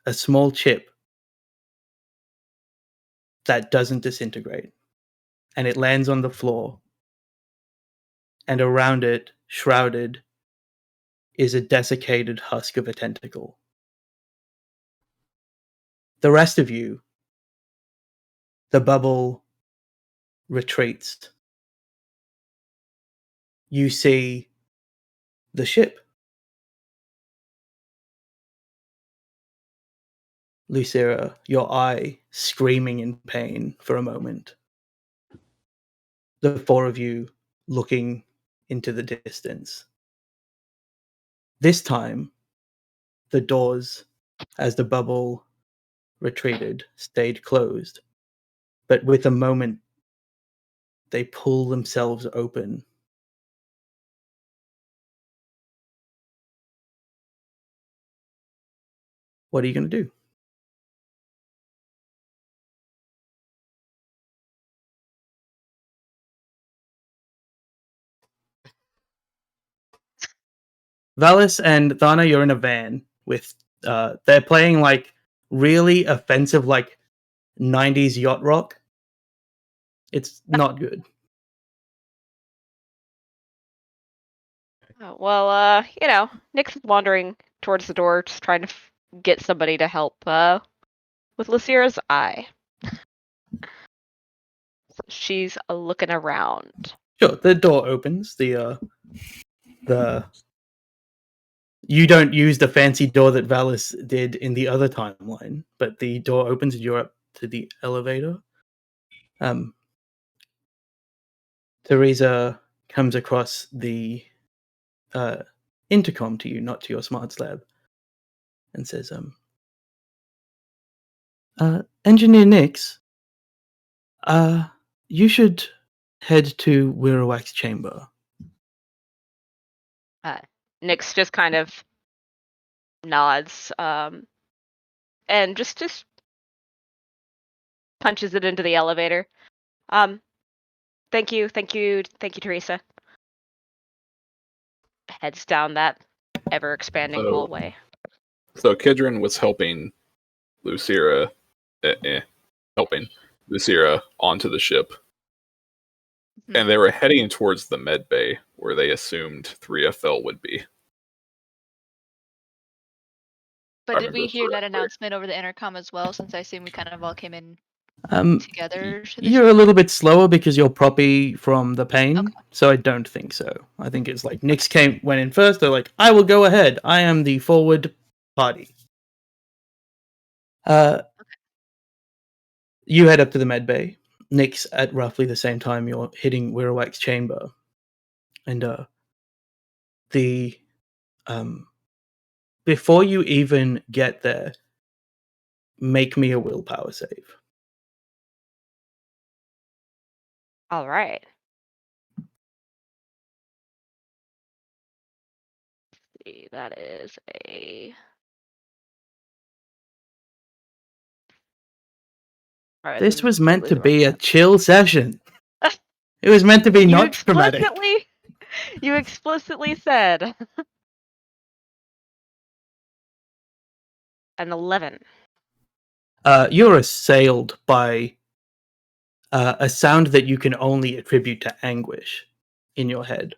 a small chip, that doesn't disintegrate, and it lands on the floor, and around it, shrouded, is a desiccated husk of a tentacle. The rest of you, the bubble retreats. You see the ship. Lucera, your eye screaming in pain for a moment. The four of you looking into the distance. This time, the doors, as the bubble retreated, stayed closed. But with a moment, they pull themselves open. What are you going to do? Valis and Thana, you're in a van with they're playing like really offensive like 90s yacht rock. It's not good. Oh, well, Nyx is wandering towards the door, just trying to get somebody to help with Lucera's eye. So she's looking around. Sure, the door opens. The you don't use the fancy door that Valis did in the other timeline, but the door opens and you're up to the elevator. Teresa comes across the intercom to you, not to your smarts lab, and says, Engineer Nyx, you should head to Wirrawak's chamber. Nyx just kind of nods, and just punches it into the elevator. Thank you, Teresa. Heads down that ever-expanding hallway. So Kidron was helping Lucera, helping Lucera onto the ship. Mhm. And they were heading towards the med bay, where they assumed 3FL would be. But I did we remember hear that correctly. announcement over the intercom as well, since I assume we kind of all came in together to the You're a ship? little bit slower because you're proppy from the pain, Okay. so I don't think so. I think it's like Nyx went in first. They're like, I will go ahead. I am the forward party. You head up to the med bay. Nyx, at roughly the same time, you're hitting Wirrawak's chamber. And before you even get there, make me a willpower save. All right. See, that is a... All right, This was meant to completely be a chill session. It was meant to be not dramatic. You explicitly said an 11. You're assailed by a sound that you can only attribute to anguish in your head.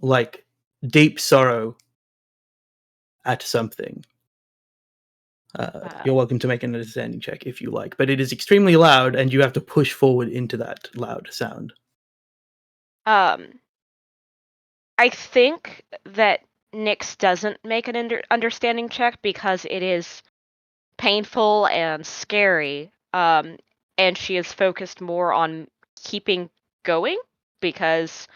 Like deep sorrow at something. You're welcome to make an understanding check if you like, but it is extremely loud and you have to push forward into that loud sound. I think that Nyx doesn't make an understanding check because it is painful and scary, and she is focused more on keeping going because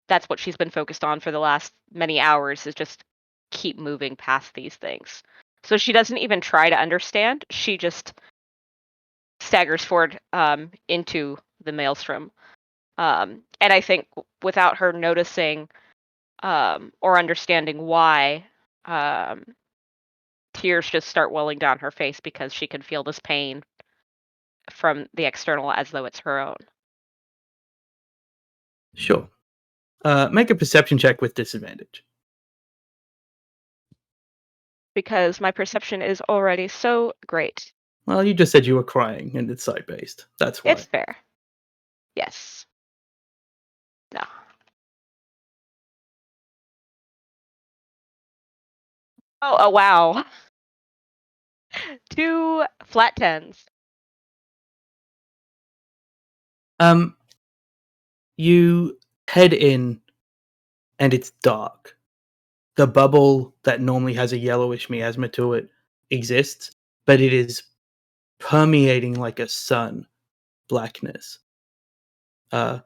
that's what she's been focused on for the last many hours, is just keep moving past these things. So she doesn't even try to understand. She just staggers forward into the maelstrom. And I think without her noticing or understanding why, tears just start welling down her face because she can feel this pain from the external as though it's her own. Sure. Make a perception check with disadvantage. because my perception is already so great. Well, you just said you were crying, and it's sight-based. That's why. It's fair. Yes. No. Oh, wow. 2 flat 10s. You head in, and it's dark. The bubble that normally has a yellowish miasma to it exists, but it is permeating like a sun blackness. And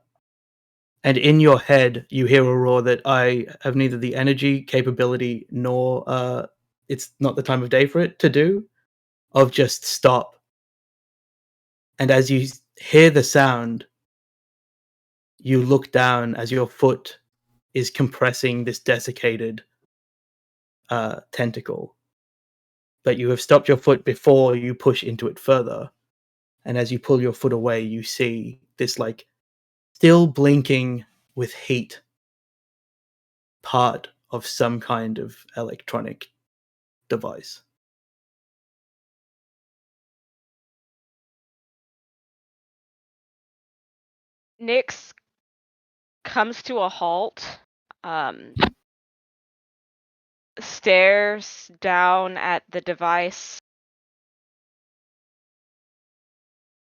in your head, you hear a roar that I have neither the energy, capability, nor it's not the time of day for it to do, of just stop. And as you hear the sound, you look down as your foot is compressing this desiccated tentacle. But you have stopped your foot before you push into it further. And as you pull your foot away, you see this, like, still blinking with heat part of some kind of electronic device. Nyx comes to a halt, stares down at the device,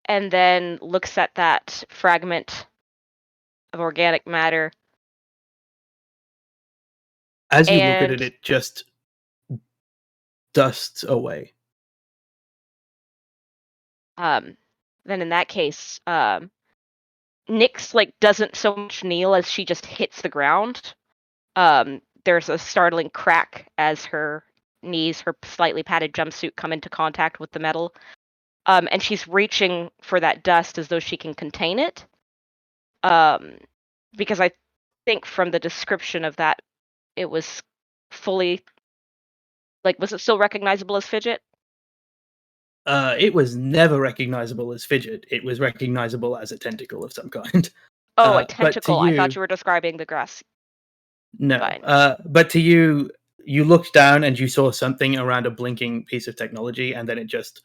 and then looks at that fragment of organic matter. As you look at it, it just dusts away. Then in that case, Nyx, like, doesn't so much kneel as she just hits the ground. There's a startling crack as her knees, her slightly padded jumpsuit, come into contact with the metal. And she's reaching for that dust as though she can contain it. Because I think from the description of that, it was fully, like, was it still recognizable as fidget? It was never recognizable as fidget. It was recognizable as a tentacle of some kind. Oh, a But to tentacle. I thought you- you were describing the grass. No. Fine. But to you, you looked down and you saw something around a blinking piece of technology, and then it just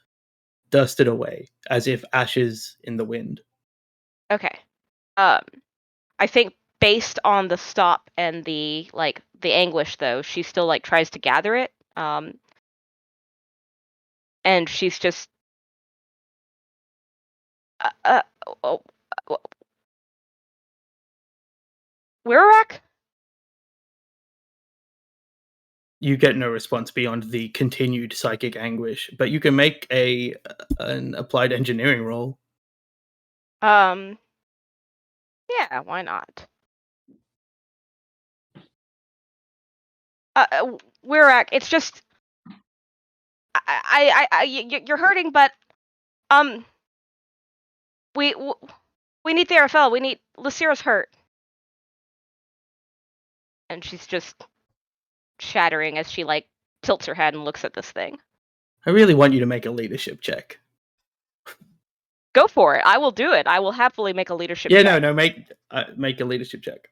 dusted away as if ashes in the wind. Okay. I think based on the stop and the anguish, though, she still, like, tries to gather it. And she's just Wirac? You get no response beyond the continued psychic anguish, but you can make an applied engineering roll. Yeah, why not? Wirac, it's just you're hurting, but we need Therafel. We need Lysira's hurt, and she's just shattering as she, like, tilts her head and looks at this thing. I really want you to make a leadership check. Go for it. I will do it. I will happily make a leadership check. check. No, make a leadership check.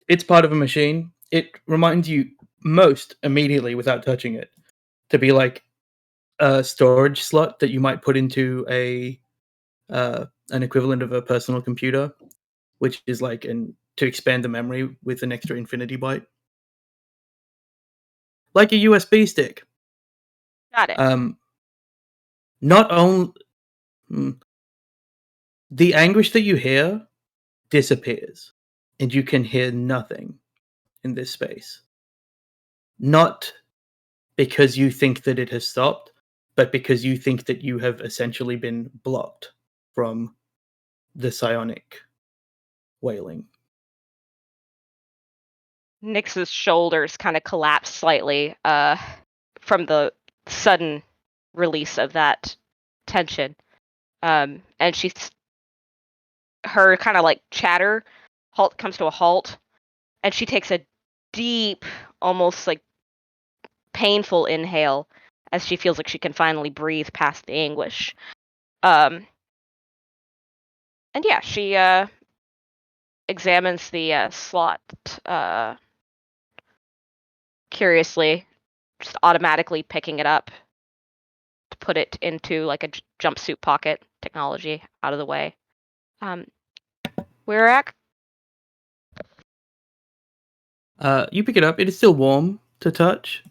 It's part of a machine. It reminds you most immediately, without touching it, to be like a storage slot that you might put into an equivalent of a personal computer, which is like to expand the memory with an extra infinity byte, like a USB stick. Got it. Not only the anguish that you hear disappears, and you can hear nothing in this space. Not because you think that it has stopped, but because you think that you have essentially been blocked from the psionic wailing. Nyx's shoulders kind of collapse slightly from the sudden release of that tension. And her kind of, like, chatter comes to a halt, and she takes a deep, almost, like, painful inhale as she feels like she can finally breathe past the anguish. And yeah, she examines the slot curiously, just automatically picking it up to put it into like a jumpsuit pocket technology out of the way. Wirak? You pick it up. It is still warm to touch,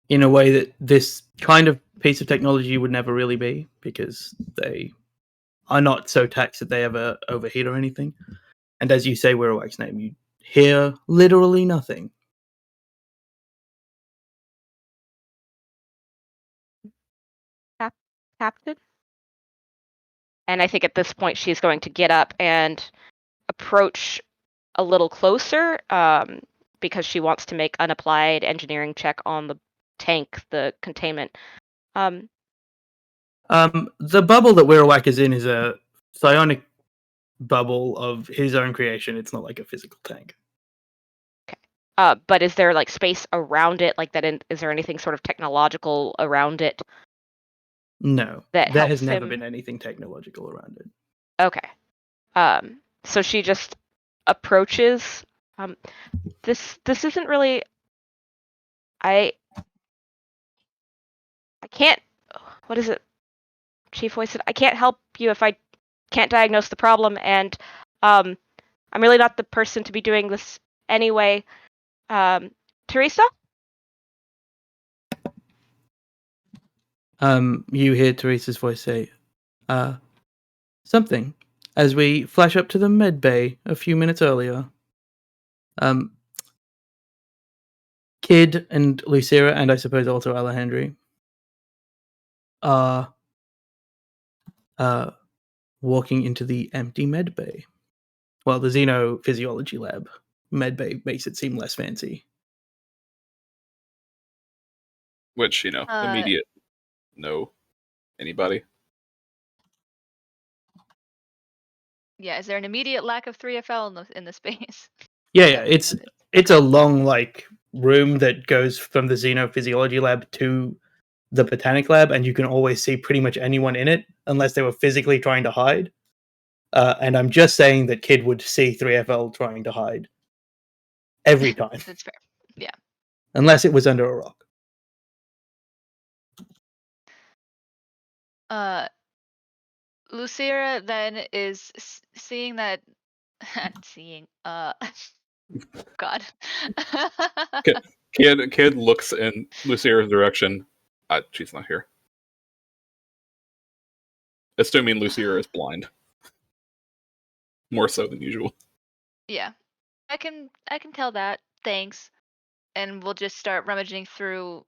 in a way that this kind of piece of technology would never really be, because they are not so taxed that they ever overheat or anything. And as you say Wirawak's name, you hear literally nothing. Captain? And I think at this point she's going to get up and approach a little closer, because she wants to make an applied engineering check on the tank, the containment. The bubble that Wirawak is in is a psionic bubble of his own creation. It's not like a physical tank. But is there like space around it, like that? Is there anything sort of technological around it? No, That there helps has never him? been anything technological around it. Okay. So she just approaches. This isn't really. I can't. What is it? Chief voice said, I can't help you if I can't diagnose the problem, and I'm really not the person to be doing this anyway. Teresa? You hear Teresa's voice say, something, as we flash up to the med bay a few minutes earlier. Kid and Lucira, and I suppose also Alejandri, are walking into the empty med bay. Well, the xenophysiology lab. Med bay makes it seem less fancy. Which, immediate. No. Anybody? Yeah, is there an immediate lack of 3FL in the space? Yeah, it's a long room that goes from the xenophysiology lab to the botanic lab, and you can always see pretty much anyone in it unless they were physically trying to hide. And I'm just saying that Kid would see 3FL trying to hide every time. That's fair. Yeah. Unless it was under a rock. Lucira then is seeing that God. Kid looks in Lucira's direction. She's not here. Assuming Lucira is blind. More so than usual. Yeah. I can tell that. Thanks. And we'll just start rummaging through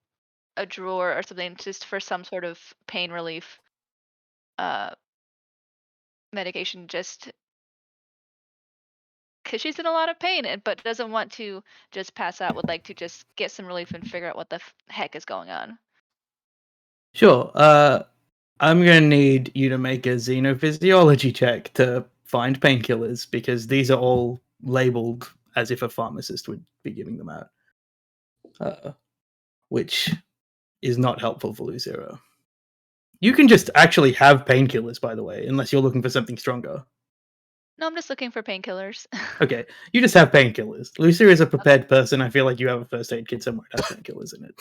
a drawer or something just for some sort of pain relief medication, just because she's in a lot of pain but doesn't want to just pass out, would like to just get some relief and figure out what the heck is going on. Sure. I'm going to need you to make a xenophysiology check to find painkillers, because these are all labeled as if a pharmacist would be giving them out. Which is not helpful for Lucira. You can just actually have painkillers, by the way, unless you're looking for something stronger. No, I'm just looking for painkillers. Okay, you just have painkillers. Lucira is a prepared person. I feel like you have a first aid kit somewhere that has painkillers in it.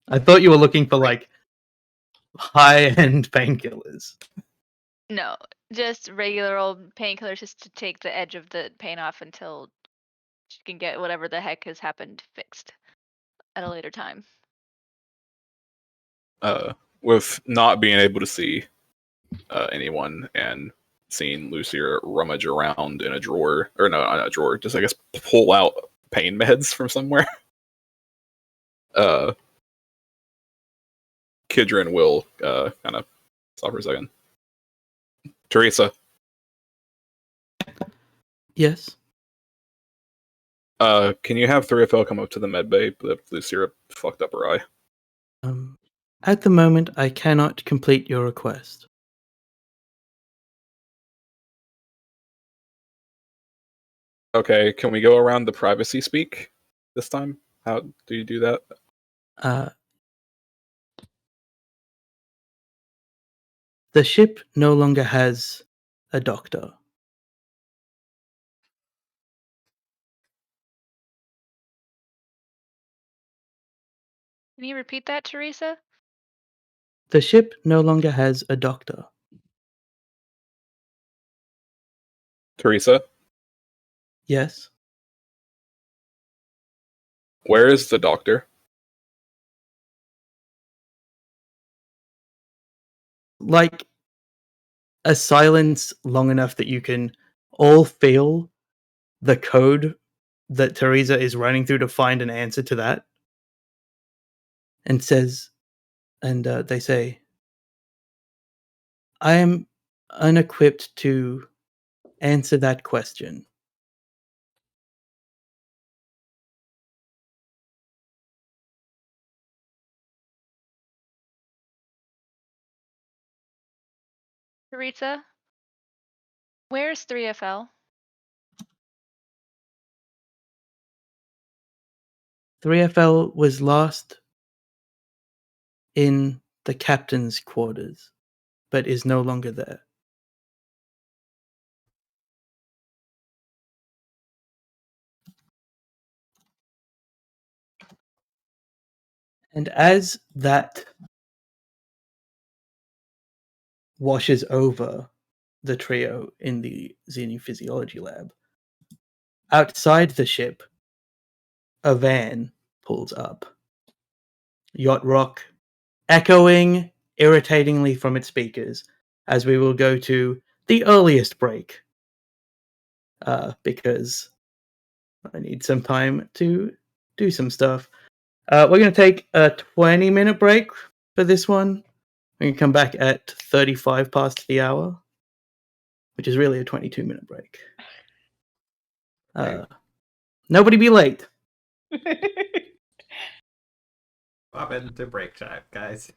I thought you were looking for high-end painkillers. No, just regular old painkillers just to take the edge of the pain off until she can get whatever the heck has happened fixed at a later time. With not being able to see anyone and seeing Lucira rummage around in a drawer, or no, not a drawer, just I guess pull out pain meds from somewhere. Kidron will kind of stop for a second. Teresa. Yes. Can you have 3FL come up to the med bay? Lucira fucked up her eye. At the moment, I cannot complete your request. Okay, can we go around the privacy speak this time? How do you do that? The ship no longer has a doctor. Can you repeat that, Teresa? The ship no longer has a doctor. Teresa, Yes? where is the doctor? Like a silence long enough that you can all feel the code that Teresa is running through to find an answer to that. And says, and they say, I am unequipped to answer that question. Teresa, where's 3FL? 3FL was lost in the captain's quarters, but is no longer there. And as that washes over the trio in the xenophysiology lab, outside the ship, a van pulls up. Yacht rock echoing irritatingly from its speakers as we will go to the earliest break. Because I need some time to do some stuff. We're going to take a 20-minute break for this one. We're going to come back at 35 past the hour, which is really a 22-minute break. Nobody be late. Pop into break time, guys.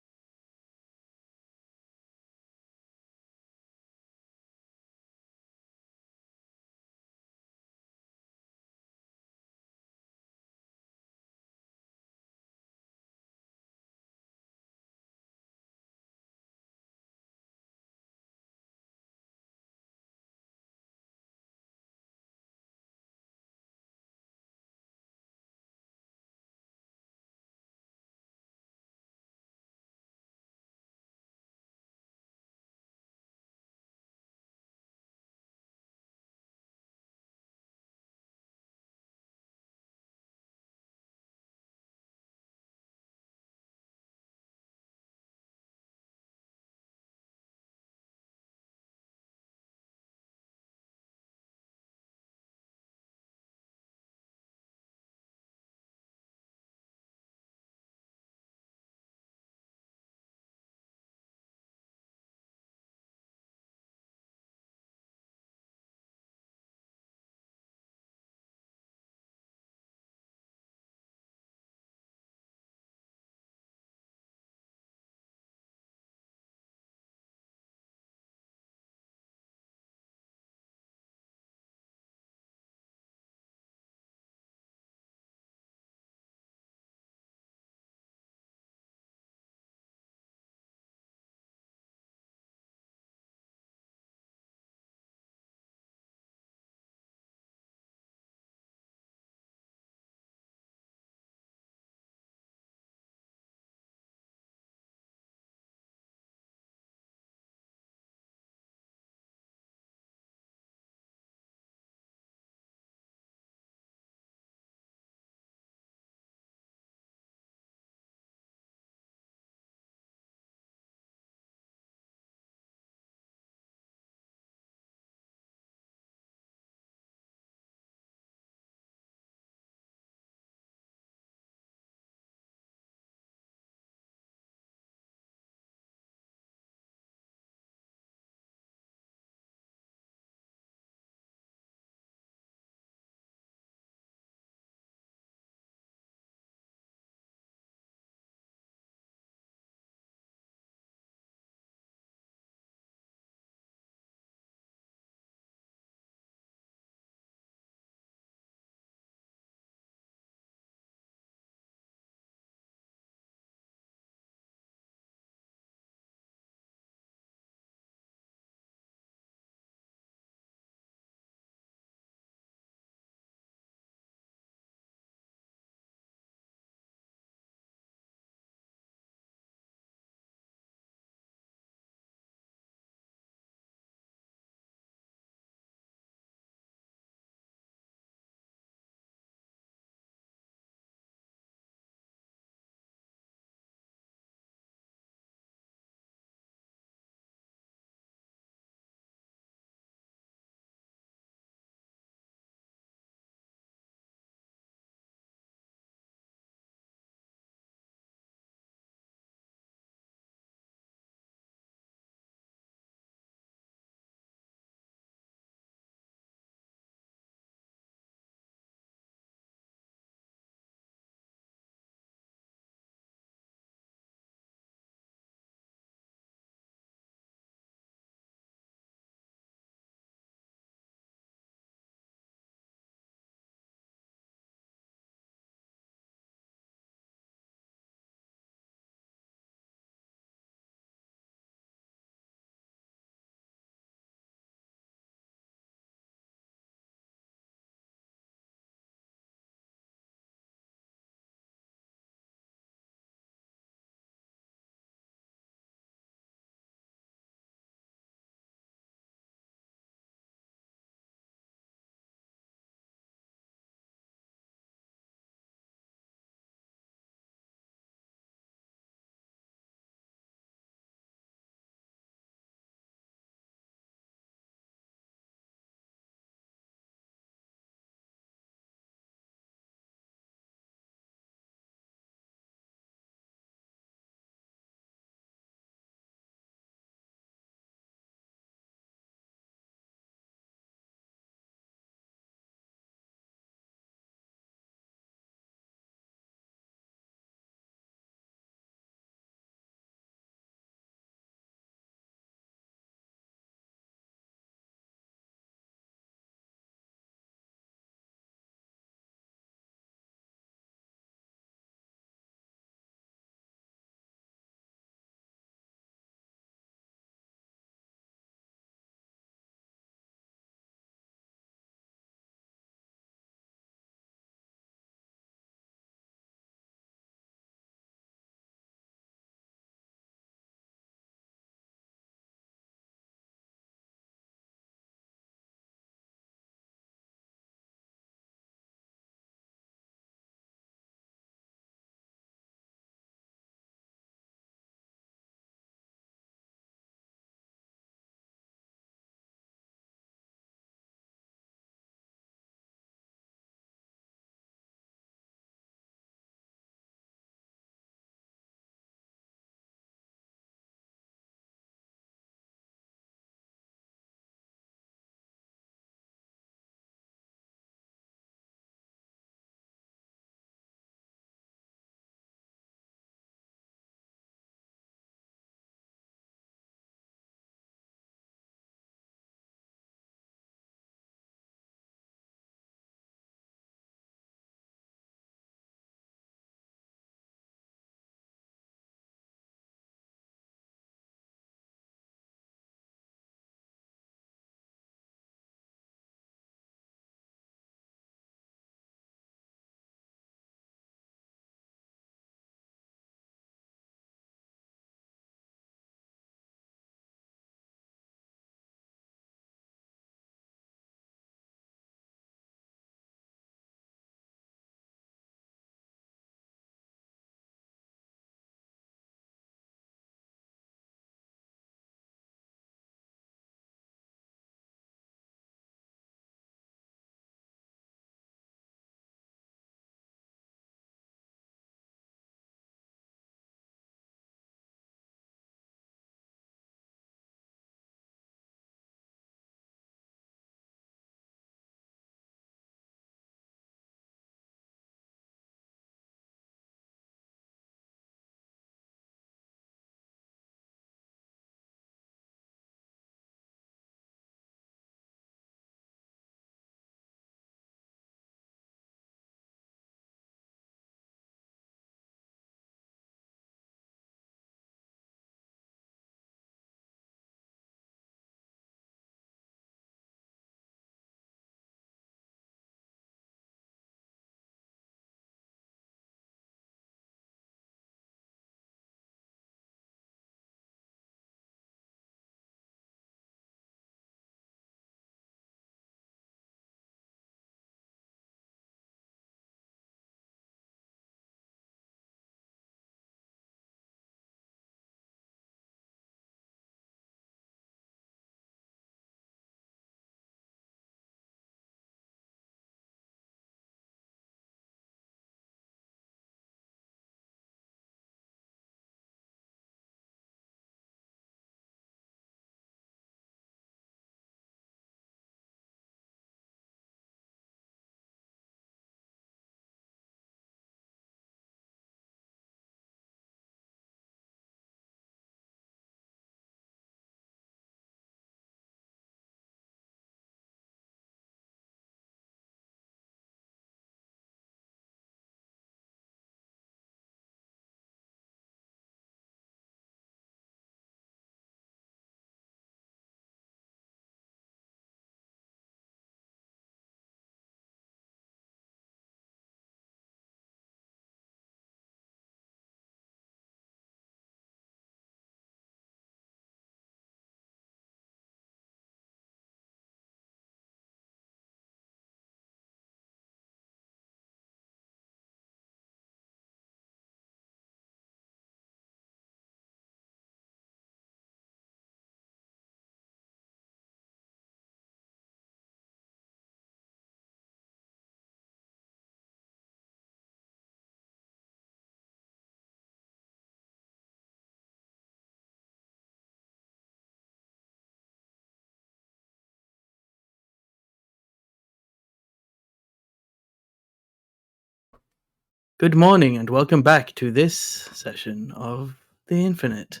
Good morning and welcome back to this session of The Infinite.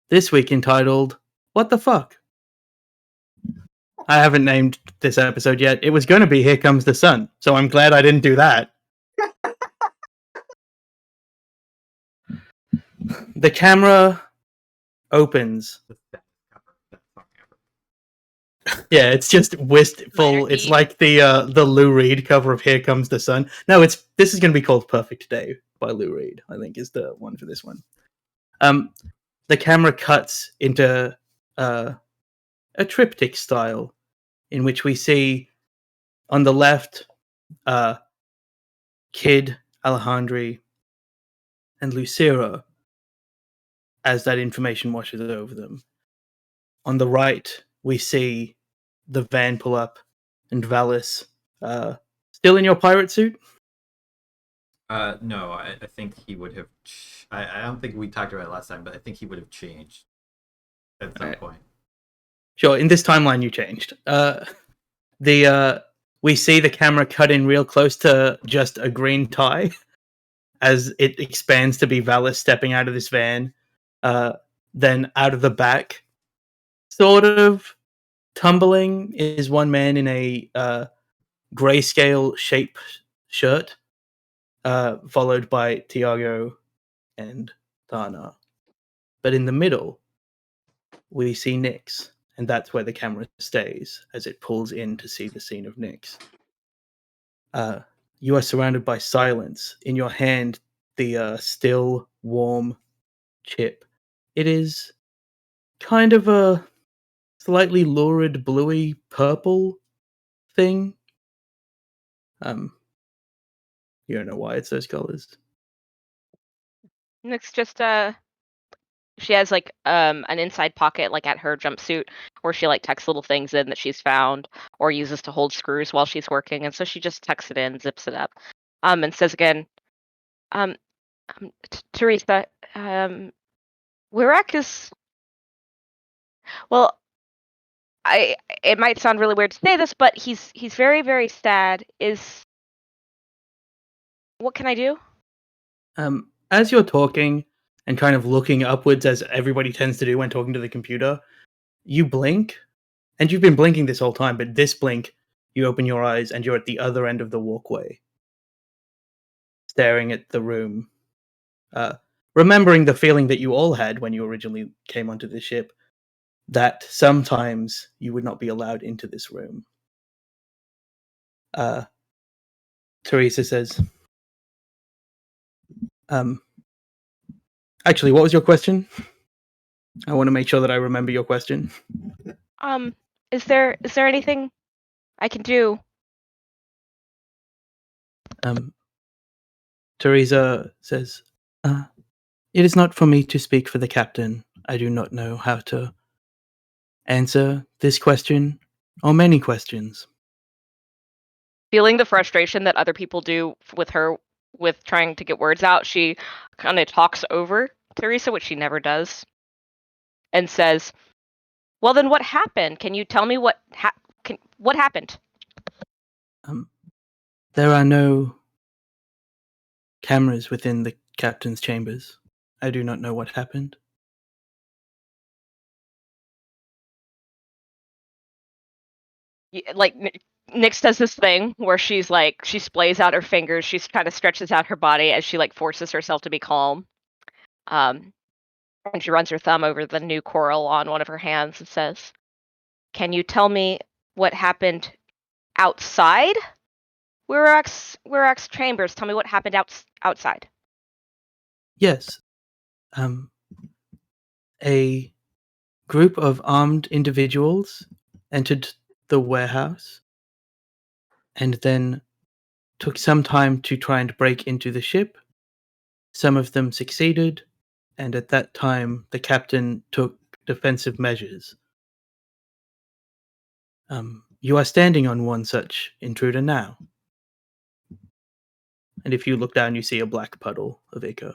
This week entitled, What the Fuck? I haven't named this episode yet. It was going to be Here Comes the Sun, so I'm glad I didn't do that. The camera opens. Yeah, it's just wistful. It's like the Lou Reed cover of Here Comes the Sun. No, this is going to be called Perfect Day by Lou Reed, I think is the one for this one. The camera cuts into a triptych style in which we see on the left Kid, Alejandri, and Lucira as that information washes over them. On the right, we see the van pull up and Valis still in your pirate suit? No, I think he would have. I don't think we talked about it last time, but I think he would have changed at some point. Sure, in this timeline you changed. We see the camera cut in real close to just a green tie as it expands to be Valis stepping out of this van. Then out of the back, sort of tumbling, is one man in a grayscale shape shirt, followed by Tiago and Tana. But in the middle, we see Nyx, and that's where the camera stays as it pulls in to see the scene of Nyx. You are surrounded by silence. In your hand, the still, warm chip. It is kind of a slightly lurid, bluey purple thing. You don't know why it's those colors. It's just she has like an inside pocket like at her jumpsuit where she like tucks little things in that she's found or uses to hold screws while she's working, and so she just tucks it in, zips it up, and says again, Teresa, Wirek is, well, it might sound really weird to say this, but he's very, very sad. What can I do? As you're talking and kind of looking upwards, as everybody tends to do when talking to the computer, you blink, and you've been blinking this whole time, but this blink, you open your eyes and you're at the other end of the walkway, staring at the room, remembering the feeling that you all had when you originally came onto the ship, that sometimes you would not be allowed into this room. Teresa says, actually, what was your question? I want to make sure that I remember your question. Is there anything I can do? Teresa says, it is not for me to speak for the captain. I do not know how to answer this question or many questions. Feeling the frustration that other people do with her with trying to get words out, she kind of talks over Teresa, which she never does, and says, well, then what happened? Can you tell me what happened? There are no cameras within the captain's chambers. I do not know what happened. Like, Nyx does this thing where she's like, she splays out her fingers, she kind of stretches out her body as she like forces herself to be calm. And she runs her thumb over the new coral on one of her hands and says, can you tell me what happened outside Wirak's chambers? Tell me what happened outside. Yes. A group of armed individuals entered the warehouse and then took some time to try and break into the ship. Some of them succeeded, and at that time the captain took defensive measures. You are standing on one such intruder now. And if you look down, you see a black puddle of ichor.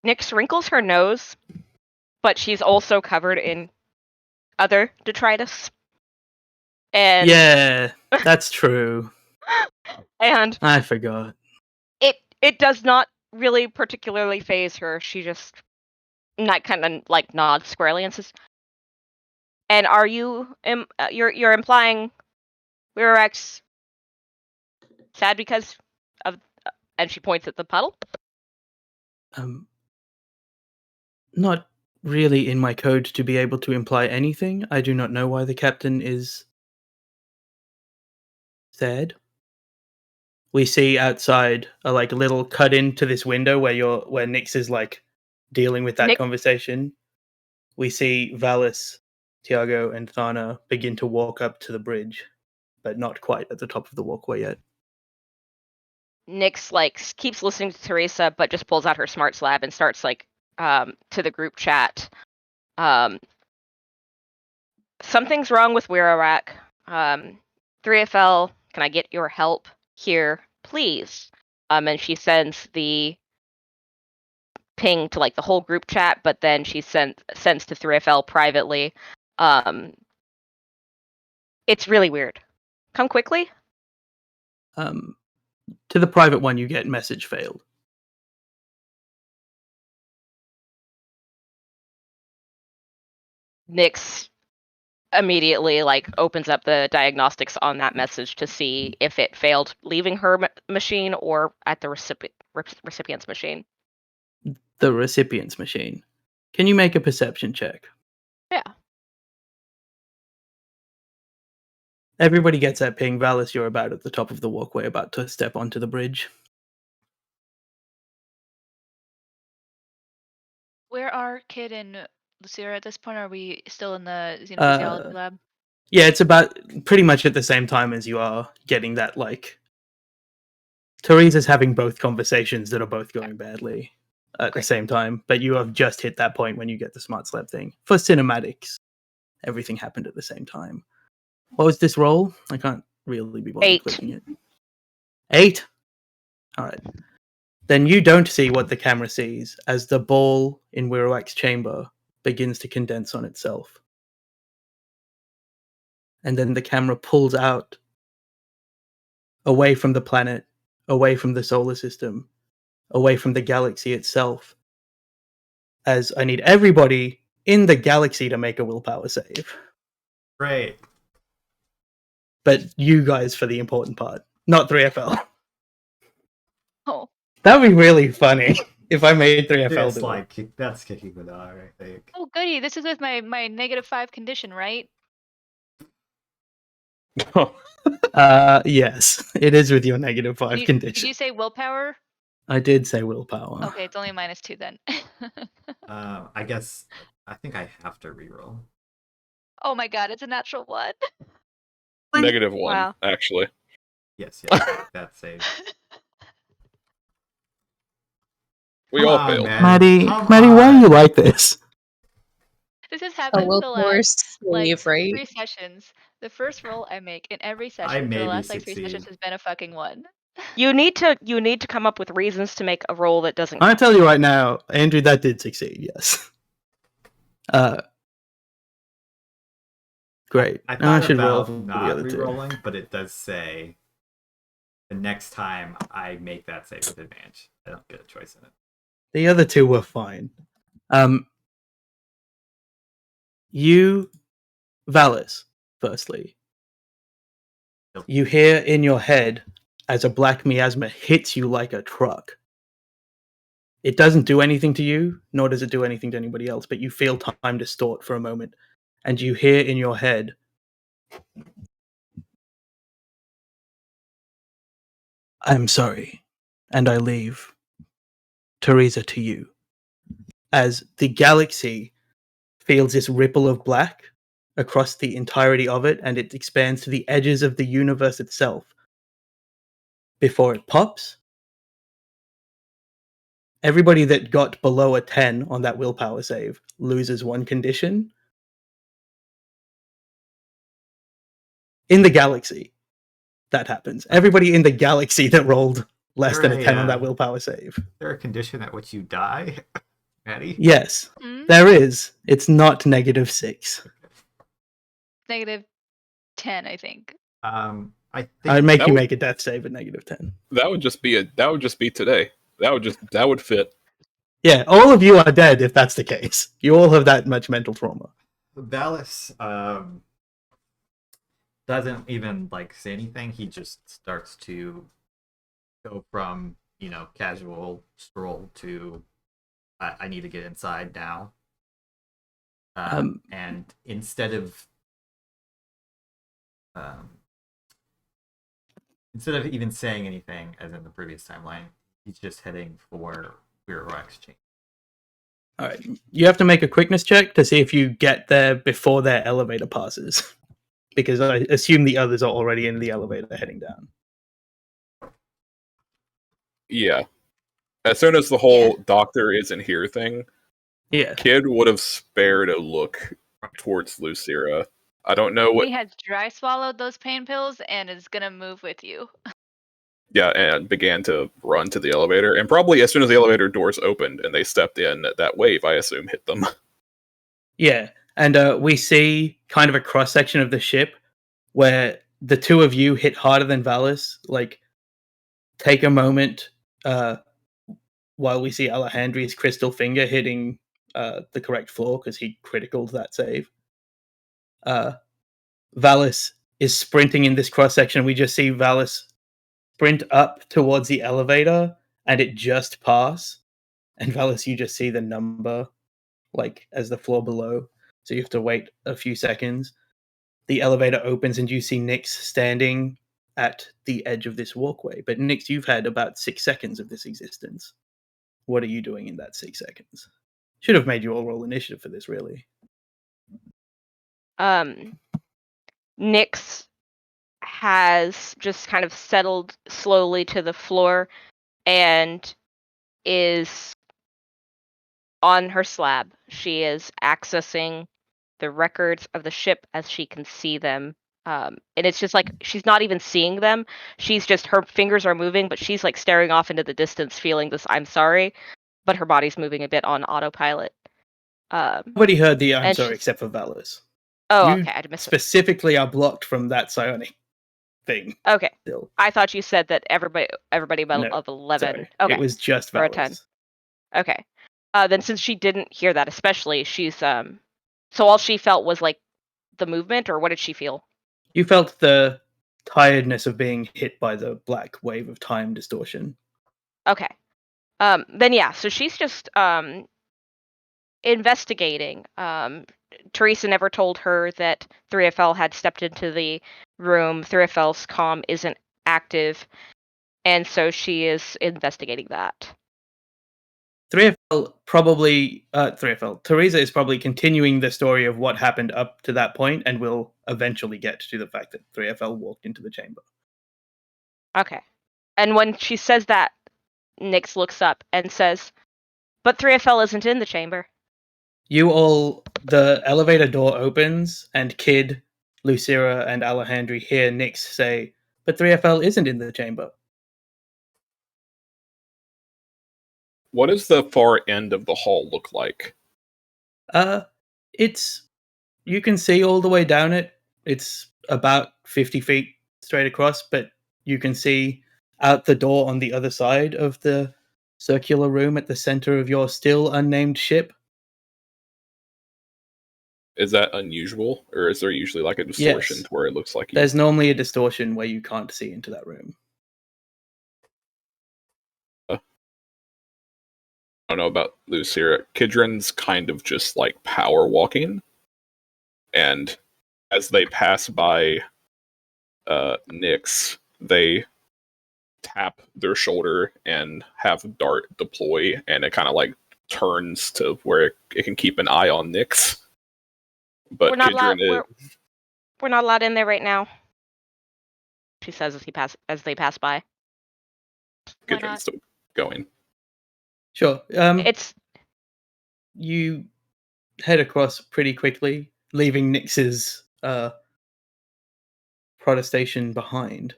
Nyx wrinkles her nose, but she's also covered in other detritus. And yeah, that's true. And I forgot. it does not really particularly phase her. She just kind of like nods squarely and says, "And are you you're implying Rex sad because of?" And she points at the puddle. Not really in my code to be able to imply anything. I do not know why the captain is sad. We see outside a like little cut into this window where Nyx is like dealing with that Nick- conversation. We see Valis, Tiago, and Thana begin to walk up to the bridge, but not quite at the top of the walkway yet. Nyx like keeps listening to Teresa, but just pulls out her smart slab and starts like to the group chat. Something's wrong with Wirawak. 3FL, can I get your help here, please? And she sends the ping to like the whole group chat, but then she sends to 3FL privately. It's really weird. Come quickly. To the private one, you get message failed. Nyx immediately like opens up the diagnostics on that message to see if it failed leaving her machine or at the recipient's machine. The recipient's machine. Can you make a perception check? Yeah. Everybody gets that ping. Valis, you're about at the top of the walkway, about to step onto the bridge. Where are Kid and Lucira at this point? Are we still in the xenophysiology lab? Yeah, it's about pretty much at the same time as you are getting that, like... Teresa's having both conversations that are both going badly at the same time, but you have just hit that point when you get the smart slab thing. For cinematics, everything happened at the same time. What was this roll? I can't really be bothered 8. clicking it. 8? Alright. Then you don't see what the camera sees as the ball in Wirawak's chamber begins to condense on itself. And then the camera pulls out away from the planet, away from the solar system, away from the galaxy itself. As I need everybody in the galaxy to make a willpower save. Great. But you guys for the important part, not 3FL. Oh, That'd be really funny if I made 3FL It's do it. like that's kicking the dog, I think. oh, goody! This is with my -5 condition, right? Yes, it is with your -5 Did condition. you say willpower? I did say willpower. Okay, it's only -2 then. I guess I think I have to reroll. Oh my god, it's a natural 1. -1, Wow. actually. Yes, that saves. We Come all on, failed. man. Maddie, Come why are on. you like this? This has A happened the willpower last slave, right? 3 sessions. The first roll I make in every I session for the maybe last 3 sessions succeed. has been a fucking 1. You need to come up with reasons to make a roll that doesn't I count. tell you right now, Andrew, that did succeed. Yes. Great. I Now thought should roll about for the not other two. re-rolling, but it does say the next time I make that save with advantage. I don't get a choice in it. The other two were fine. You, Valis, firstly. You hear in your head as a black miasma hits you like a truck. It doesn't do anything to you, nor does it do anything to anybody else, but you feel time distort for a moment, and you hear in your head, "I'm sorry, and I leave Teresa to you." As the galaxy feels this ripple of black across the entirety of it, and it expands to the edges of the universe itself before it pops. Everybody that got below a 10 on that willpower save loses 1 condition. In the galaxy, that happens. Everybody in the galaxy that rolled less than a 10 on that willpower save. Is there a condition at which you die, Maddie? Yes, Hmm? there is. It's not -6. -10, I think. I think I'd make That you would- make a death save at -10. That would just be today. That would fit. Yeah, all of you are dead if that's the case. You all have that much mental trauma. Valis doesn't even like say anything. He just starts to go from casual stroll to I need to get inside now. And instead of even saying anything, as in the previous timeline, he's just heading for Weird Exchange. All right, you have to make a quickness check to see if you get there before their elevator passes, because I assume the others are already in the elevator heading down. Yeah. As soon as the whole doctor isn't here thing, Yeah, Kid would have spared a look towards Lucira. I don't know what. He has dry swallowed those pain pills and is gonna move with you. Yeah, and began to run to the elevator. And probably as soon as the elevator doors opened and they stepped in, that wave, I assume, hit them. yeah, and we see kind of a cross section of the ship where the two of you hit harder than Valis. Like, take a moment while we see Alejandri's crystal finger hitting the correct floor because he criticaled that save. Valis is sprinting in this cross section. We just see Valis sprint up towards the elevator and it just pass. And Valis, you just see the number like as the floor below. So you have to wait a few seconds. The elevator opens and you see Nyx standing at the edge of this walkway. But Nyx, you've had about 6 seconds of this existence. What are you doing in that 6 seconds? Should have made you all roll initiative for this, really. Nyx has just kind of settled slowly to the floor and is on her slab. She is accessing the records of the ship as she can see them. And it's just like she's not even seeing them. She's just, her fingers are moving, but she's like staring off into the distance, feeling this I'm sorry, but her body's moving a bit on autopilot. Nobody heard the I'm and sorry she's- except for Valis. Oh, You okay. I missed it. specifically are blocked from that psionic thing. Okay. Still. I thought you said that everybody No, of 11. Sorry. Okay. It was just For a 10. Valis. Okay. Then since she didn't hear that, especially, she's so all she felt was like the movement, or what did she feel? You felt the tiredness of being hit by the black wave of time distortion. Okay. Then yeah, so she's just investigating. Teresa never told her that 3FL had stepped into the room. 3FL's comm isn't active, and so she is investigating that. 3FL probably 3FL. Teresa is probably continuing the story of what happened up to that point and will eventually get to the fact that 3FL walked into the chamber. Okay. And when she says that, Nyx looks up and says, "But 3FL isn't in the chamber." The elevator door opens and Kid, Lucira, and Alejandri hear Nyx say, "But 3FL isn't in the chamber." What does the far end of the hall look like? It's you can see all the way down it. It's about 50 feet straight across, but you can see out the door on the other side of the circular room at the center of your still unnamed ship. Is that unusual, or is there usually like a distortion Yes. to where it looks like There's normally a distortion where you can't see into that room. I don't know about Lucira. Kidron's kind of just like power walking, and as they pass by Nyx, they tap their shoulder and have Dart deploy, and it kind of like turns to where it can keep an eye on Nyx. But We're not allowed. Kidron We're not allowed in there right now. She says as they pass by. Why Kidron's not? still going. Sure. It's You head across pretty quickly, leaving Nyx's protestation behind.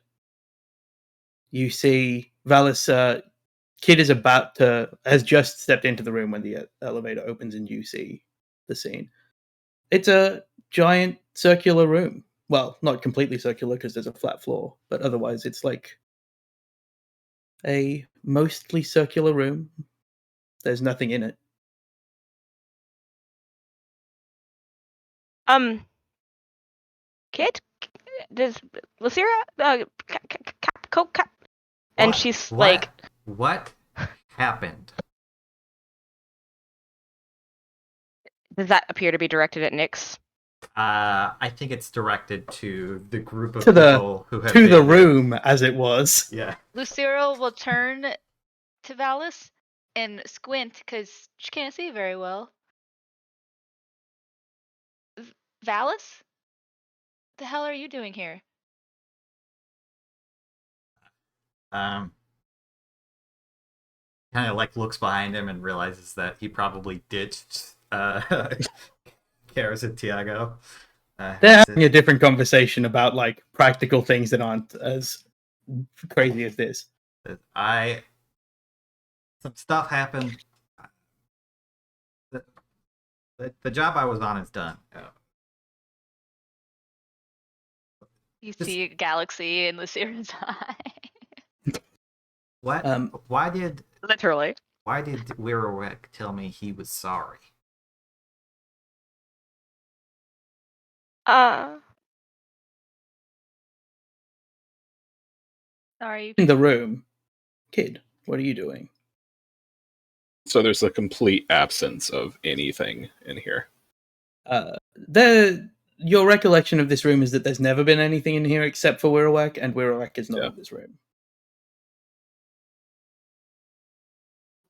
You see Valis, Kid has just stepped into the room when the elevator opens and you see the scene. It's a giant circular room. well, not completely circular because there's a flat floor, but otherwise it's like a mostly circular room. There's nothing in it. Kid, does Lucira, and What? she's What? like, What happened? does that appear to be directed at Nyx? I think it's directed to the group of To the- people who have To the been here. room, as it was. Yeah. Lucero will turn to Valis and squint because she can't see very well. Valis? The hell are you doing here? Kind of like looks behind him and realizes that he probably ditched Karis and Tiago. They're having a different conversation about like practical things that aren't as crazy as this. Some stuff happened. The job I was on is done. You see a galaxy in Lucera's eye. What? Why did Literally. Wirowek tell me he was sorry? Sorry. In the room, kid, what are you doing? So there's a complete absence of anything in here. Your recollection of this room is that there's never been anything in here except for Wirowek, and Wirowek is not in this room.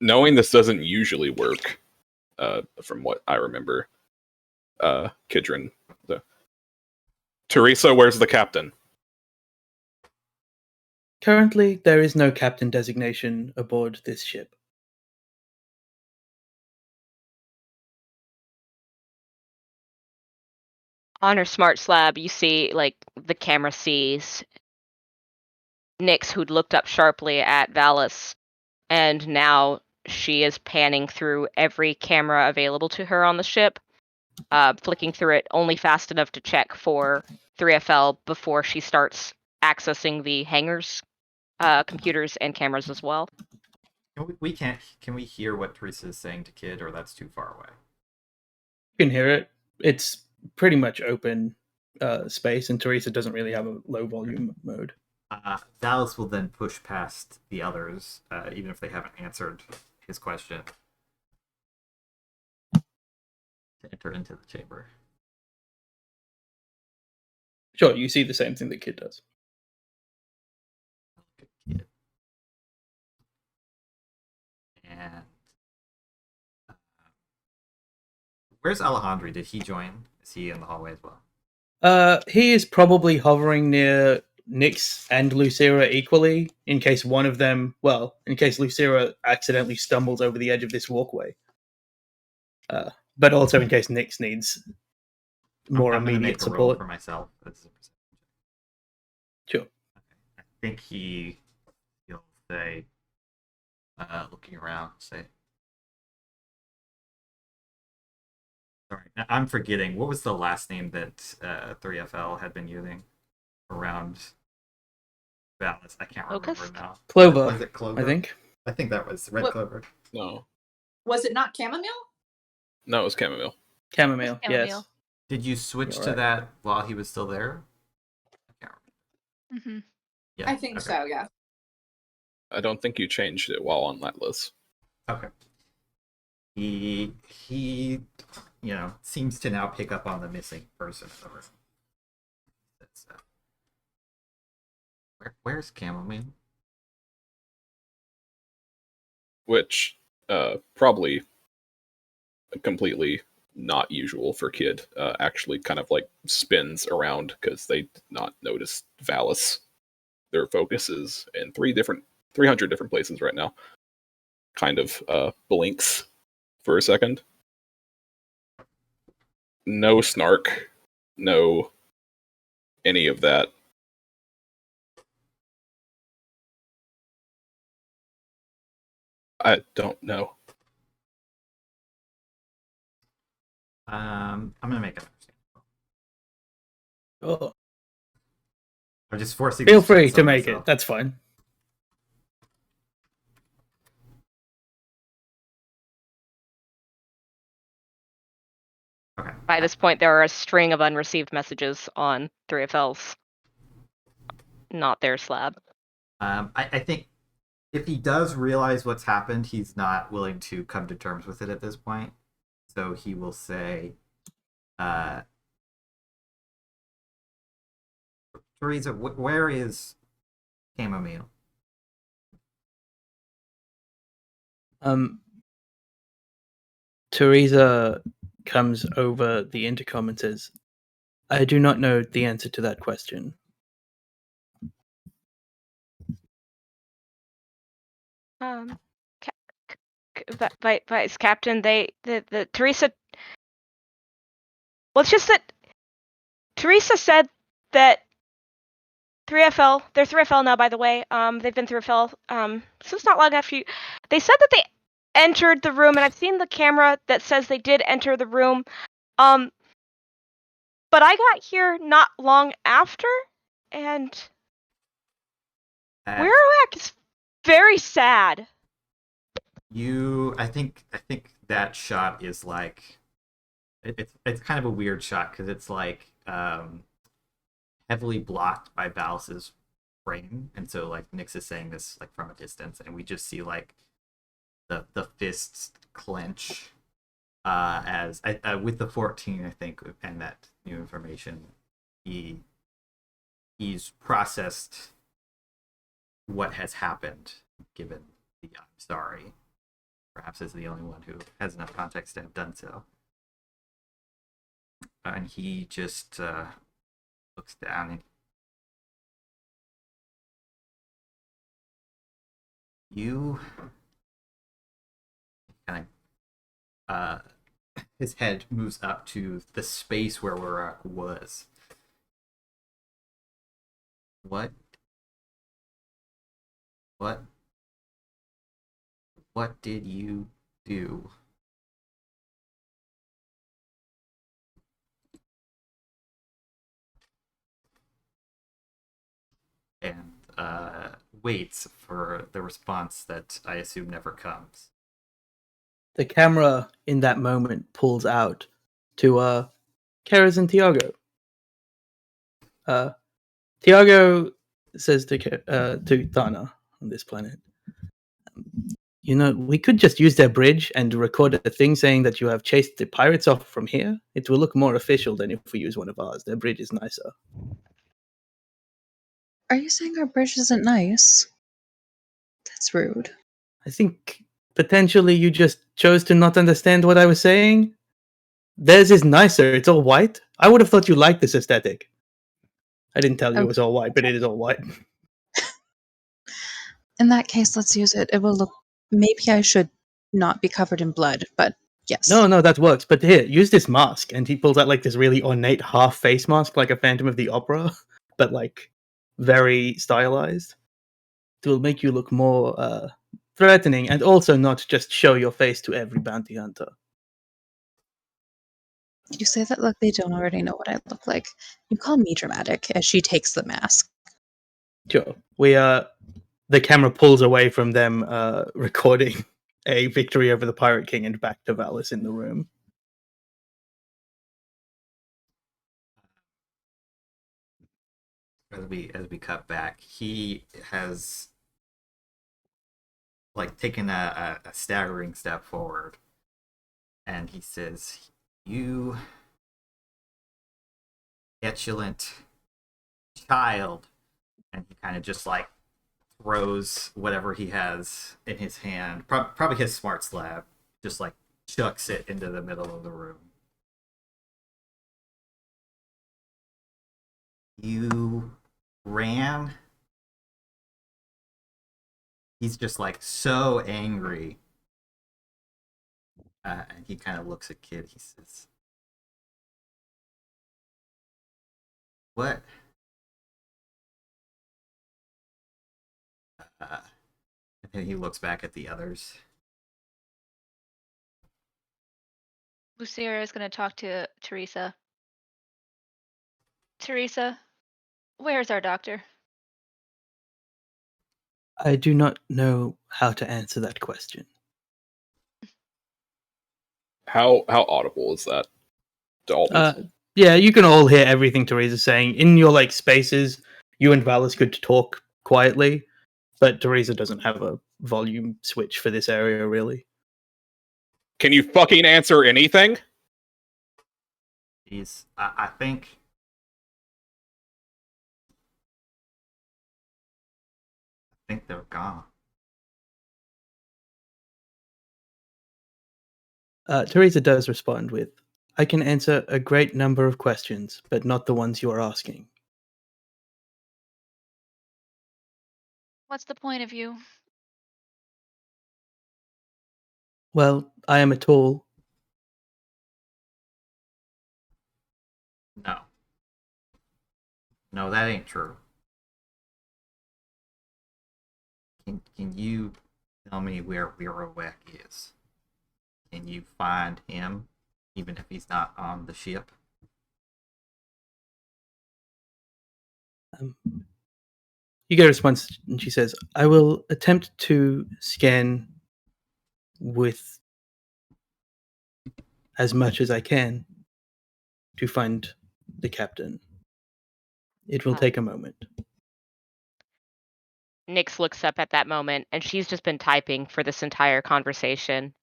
Knowing this doesn't usually work, from what I remember, Kidron, Teresa, where's the captain? Currently, there is no captain designation aboard this ship. On her smart slab, you see, like, the camera sees Nyx, who'd looked up sharply at Valis, and now she is panning through every camera available to her on the ship, flicking through it only fast enough to check for 3FL before she starts accessing the hangars, computers, and cameras as well. Can we hear what Teresa is saying to Kid, or that's too far away? You can hear it. It's pretty much open space, and Teresa doesn't really have a low volume mode. Dallas will then push past the others, even if they haven't answered his question, to enter into the chamber. Sure, you see the same thing that Kid does. Kid. And where's Alejandro? Did he join? Is he in the hallway as well? He is probably hovering near Nyx and Lucira equally, in case one of them, well, in case Lucira accidentally stumbles over the edge of this walkway. But also in case Nyx needs more I'm immediate make a roll support. for myself. This is a perception check. Sure. Okay. I think he'll say, looking around, say, sorry, I'm forgetting. What was the last name that 3FL had been using around Valis? I can't remember Locust? now. Clover, Was it Clover? I think. I think that was Red What- Clover. No. Was it not chamomile? No, it was chamomile. Chamomile, Chamomile. yes. Did you switch You're to right. that while he was still there? I can't remember. Mm-hmm. Yeah, I think okay. so, yeah. I don't think you changed it while on that list. Okay. He seems to now pick up on the missing person in the room. That's, where's Chamomile? Which, probably completely not usual for Kid. Actually kind of like spins around because they did not notice Valis. Their focus is in 300 different places right now. Kind of blinks for a second. No snark, no any of that. I don't know. I'm gonna make it. Oh, I'm just forcing. Feel these free checks to on make myself. it. That's fine. Okay. By this point, there are a string of unreceived messages on 3FL's, not their slab. I think if he does realize what's happened, he's not willing to come to terms with it at this point. So he will say, Teresa, where is Chamomile? Teresa comes over the intercom and says, I do not know the answer to that question. Vice Captain, the Teresa. Well, it's just that Teresa said that 3FL, they're 3FL now, by the way. They've been 3FL since not long after you. They said that they entered the room, and I've seen the camera that says they did enter the room. But I got here not long after, and Weroak is very sad. I think that shot is like, it's kind of a weird shot because it's like heavily blocked by Valis's frame, and so like Nyx is saying this like from a distance, and we just see like the fists clench as with the 14, I think, and that new information, he's processed what has happened, given the I'm sorry. Perhaps is the only one who has enough context to have done so. And he just looks down and you kind of his head moves up to the space where Weroak was. What did you do? And waits for the response that I assume never comes. The camera in that moment pulls out to Karas and Tiago. Tiago says to Thana on this planet, you know, we could just use their bridge and record a thing saying that you have chased the pirates off from here. It will look more official than if we use one of ours. Their bridge is nicer. Are you saying our bridge isn't nice? That's rude. I think potentially you just chose to not understand what I was saying. Theirs is nicer. It's all white. I would have thought you liked this aesthetic. I didn't tell you it was all white, but it is all white. In that case, let's use it. It will look... Maybe I should not be covered in blood, but yes. No, that works. But here, use this mask. And he pulls out like this really ornate half face mask, like a Phantom of the Opera, but like very stylized. It will make you look more threatening and also not just show your face to every bounty hunter. You say that like they don't already know what I look like. You call me dramatic as she takes the mask. Sure. The camera pulls away from them recording a victory over the Pirate King and back to Valis in the room. As we cut back, he has like taken a staggering step forward, and he says, "You petulant child," and he kind of just like throws whatever he has in his hand, probably his smart slab, just like chucks it into the middle of the room. You ran. He's just like so angry. And he kind of looks at Kid. He says, "What?" And then he looks back at the others. Lucira is going to talk to Teresa. Teresa, Where's our doctor? I do not know how to answer that question. How audible is that to all these? Yeah, you can all hear everything Teresa's saying. In your like spaces, you and Valis could talk quietly, but Teresa doesn't have a volume switch for this area, really. Can you fucking answer anything? I think they're gone. Teresa does respond with, I can answer a great number of questions, but not the ones you are asking. What's the point of you? Well, I am a tall. No. No, that ain't true. Can you tell me where Wirowek is? Can you find him, even if he's not on the ship? You get a response, and she says, I will attempt to scan with as much as I can to find the captain. It will take a moment. Nyx looks up at that moment, and she's just been typing for this entire conversation,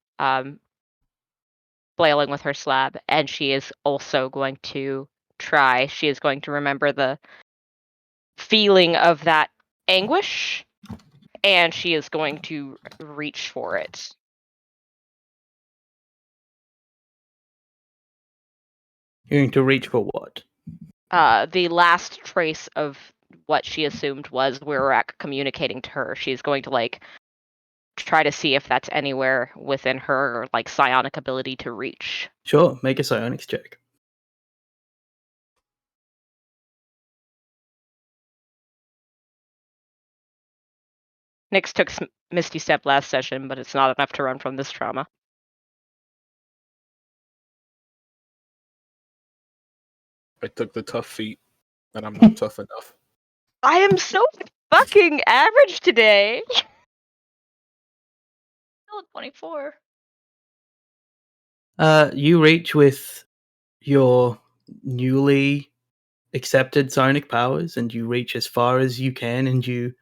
flailing with her slab, and she is also going to try. She is going to remember the feeling of that anguish, and she is going to reach for it. You're going to reach for what? The last trace of what she assumed was Wirowek communicating to her. She's going to like try to see if that's anywhere within her like psionic ability to reach. Sure, make a psionics check. Nyx took Misty Step last session, but it's not enough to run from this trauma. I took the tough feat, and I'm not tough enough. I am so fucking average today. Still at 24. You reach with your newly accepted psionic powers, and you reach as far as you can, and you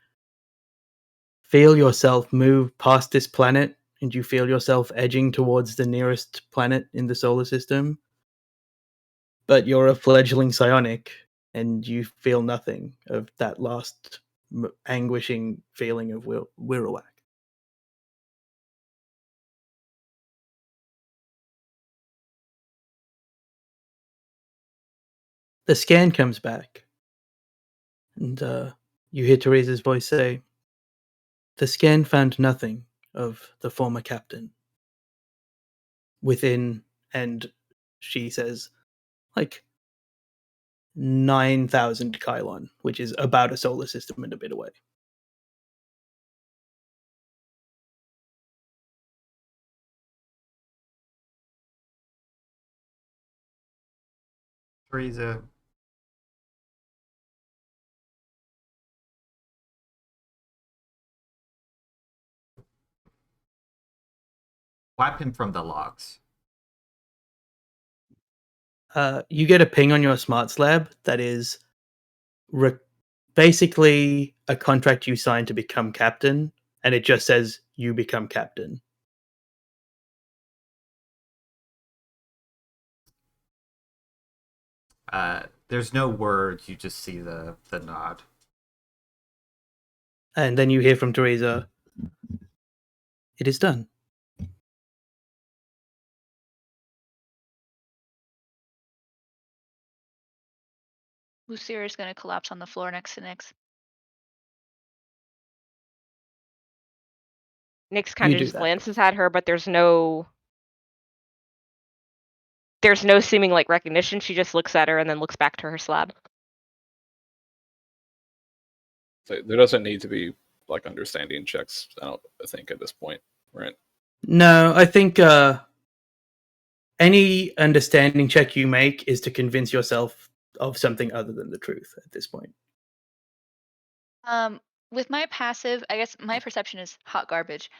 feel yourself move past this planet, and you feel yourself edging towards the nearest planet in the solar system. But you're a fledgling psionic, and you feel nothing of that last anguishing feeling of Wirowak. The scan comes back, and you hear Teresa's voice say, the scan found nothing of the former captain. Within, and she says, like 9,000 Kylon, which is about a solar system and a bit away. Teresa. Wipe him from the logs. You get a ping on your smarts lab that is basically a contract you signed to become captain, and it just says you become captain. There's no words, you just see the nod. And then you hear from Teresa, it is done. Lucira is going to collapse on the floor next to Nyx. Nyx kind You of do just that. glances at her, but there's no seeming like recognition. She just looks at her and then looks back to her slab. So there doesn't need to be like understanding checks, I think at this point, right? No, I think any understanding check you make is to convince yourself of something other than the truth at this point. With my passive, I guess my perception is hot garbage,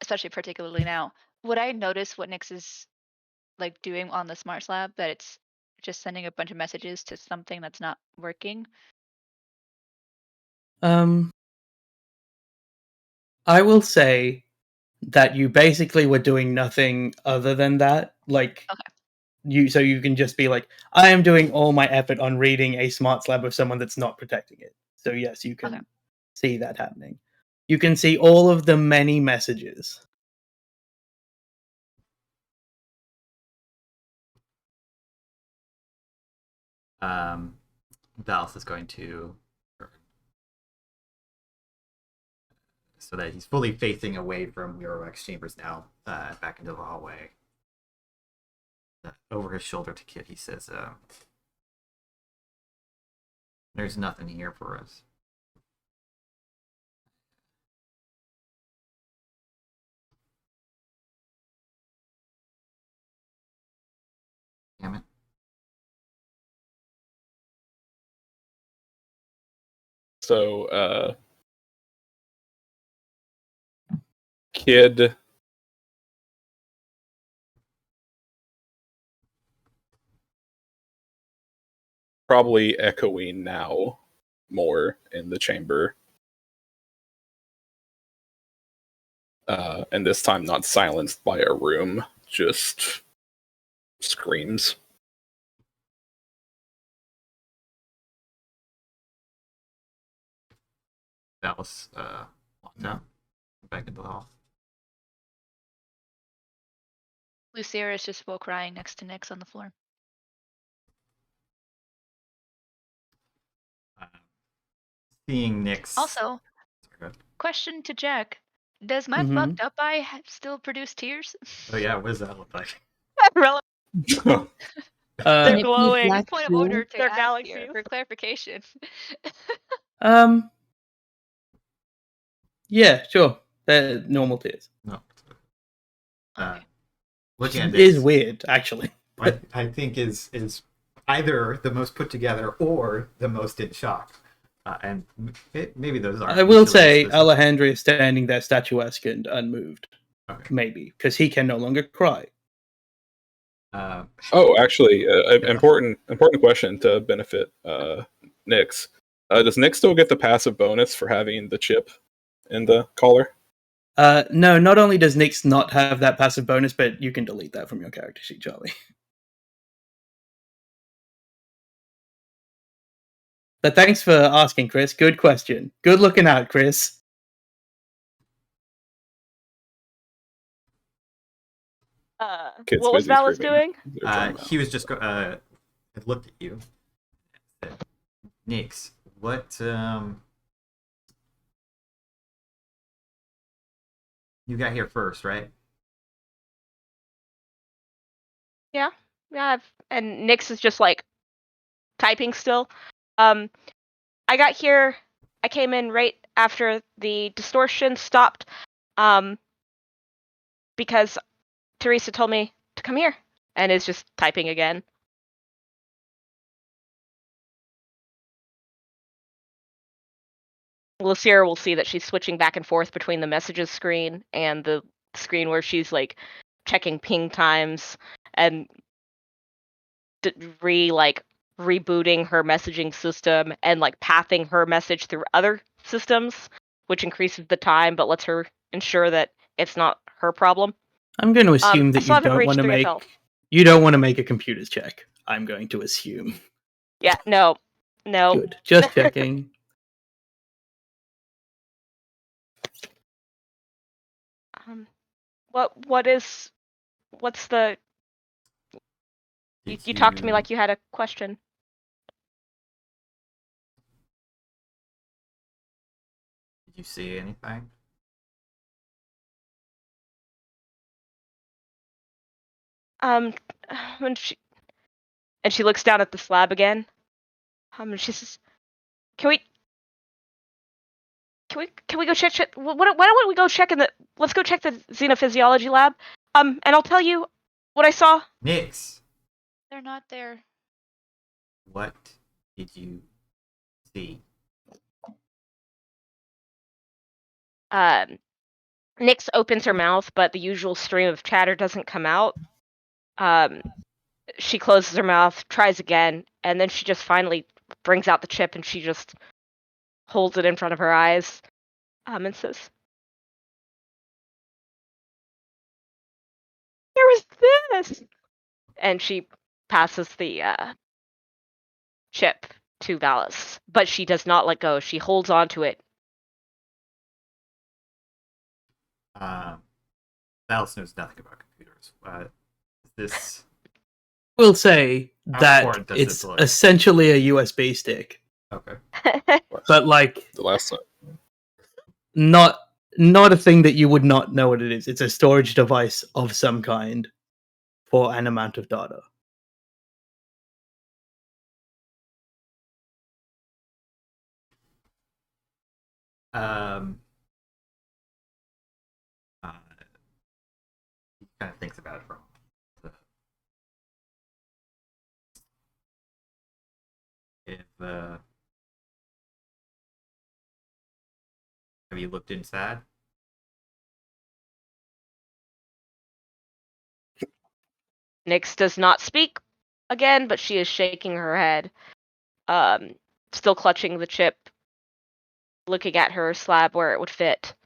especially particularly now. Would I notice what Nyx is like doing on the smart slab? That it's just sending a bunch of messages to something that's not working. I will say that you basically were doing nothing other than that. Like, Okay. so you can just be like, I am doing all my effort on reading a smart slab of someone that's not protecting it. So yes, you can Okay. see that happening. You can see all of the many messages. Dallas is going to, so that he's fully facing away from Eurowex Chambers now, back into the hallway. Over his shoulder to Kit, he says, "There's nothing here for us." Damn it. So, Kid probably echoing now more in the chamber. And this time not silenced by a room, just screams. Dallas walked out back into the hall. Lucera is just full crying next to Nyx on the floor. Seeing Nyx. Also, question to Jack: does my fucked up eye still produce tears? Oh yeah, what does that look like? They're glowing. black Point of too? order to They're ask galaxies. here for clarification. Yeah, sure. They're normal tears. No. Okay. Looking at It is this, weird, actually. I think is either the most put together or the most in shock. And maybe those are. I will say Alejandro is standing there statuesque and unmoved. Okay. Maybe, because he can no longer cry. Oh, actually, important question to benefit Nyx. Does Nyx still get the passive bonus for having the chip in the collar? No, not only does Nyx not have that passive bonus, but you can delete that from your character sheet, Charlie. But thanks for asking, Chris. Good question. Good looking out, Chris. What was Valis doing? He was just looked at you. Said, Nyx, what you got here first, right? Yeah. And Nyx is just like typing still. I got here. I came in right after the distortion stopped. Because Teresa told me to come here, and is just typing again. Lucera will see that she's switching back and forth between the messages screen and the screen where she's like checking ping times and rebooting her messaging system and like pathing her message through other systems, which increases the time but lets her ensure that it's not her problem. I'm going to assume that I you don't want to make a computer's check. I'm going to assume. Yeah, no. Good. Just checking. What's the... You talked to me like you had a question. Did you see anything? When she looks down at the slab again. And she says, "Can we go check? Why don't we go check let's go check the xenophysiology lab. And I'll tell you what I saw." Nyx, They're not there. what did you see? Nyx opens her mouth, but the usual stream of chatter doesn't come out. She closes her mouth, tries again, and then she just finally brings out the chip and she just holds it in front of her eyes, and says, "There was this," and she passes the chip to Valis, but she does not let go. She holds on to it. Valis knows nothing about computers. This We'll say How that important does it's this look? essentially a USB stick, okay. but like The last not a thing that you would not know what it is. It's a storage device of some kind for an amount of data. He kind of thinks about it for a moment. If have you looked inside? Nyx does not speak again, but she is shaking her head, still clutching the chip, looking at her slab where it would fit.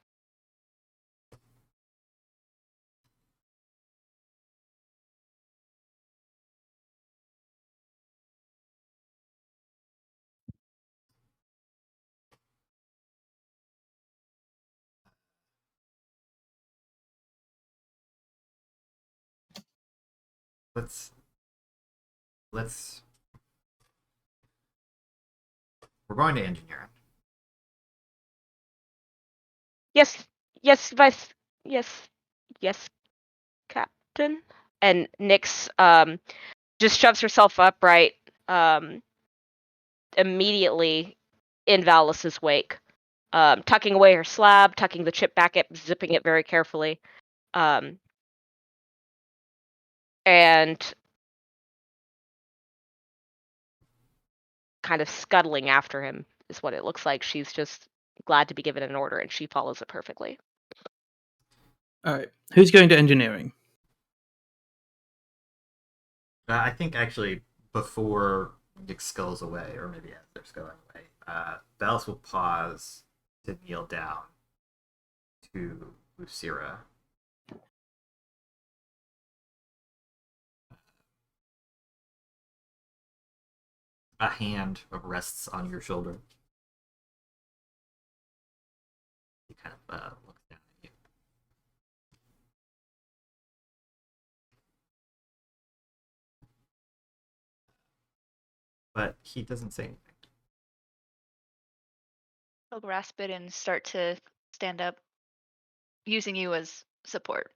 Let's we're going to engineering. Yes, yes, Captain. And Nyx just shoves herself upright, immediately in Valis's wake, tucking away her slab, tucking the chip back up, zipping it very carefully, and kind of scuttling after him is what it looks like. She's just glad to be given an order, and she follows it perfectly. All right, who's going to engineering? I think actually before Nick skulls away, or maybe as they're sculling away, Valis will pause to kneel down to Lucira. A hand rests on your shoulder. He kind of looks down at you. But he doesn't say anything. He'll grasp it and start to stand up, using you as support.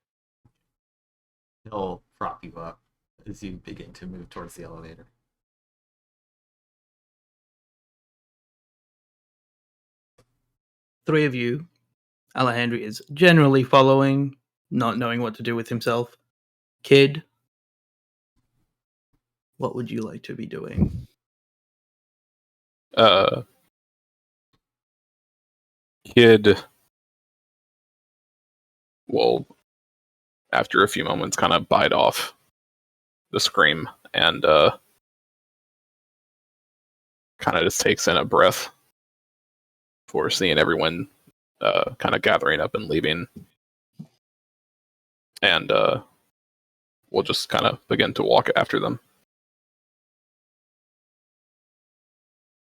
He'll prop you up as you begin to move towards the elevator. Three of you. Alejandro is generally following, not knowing what to do with himself. Kid, what would you like to be doing? Kid will, after a few moments, kind of bite off the scream and kind of just takes in a breath before seeing everyone kind of gathering up and leaving. And we'll just kind of begin to walk after them.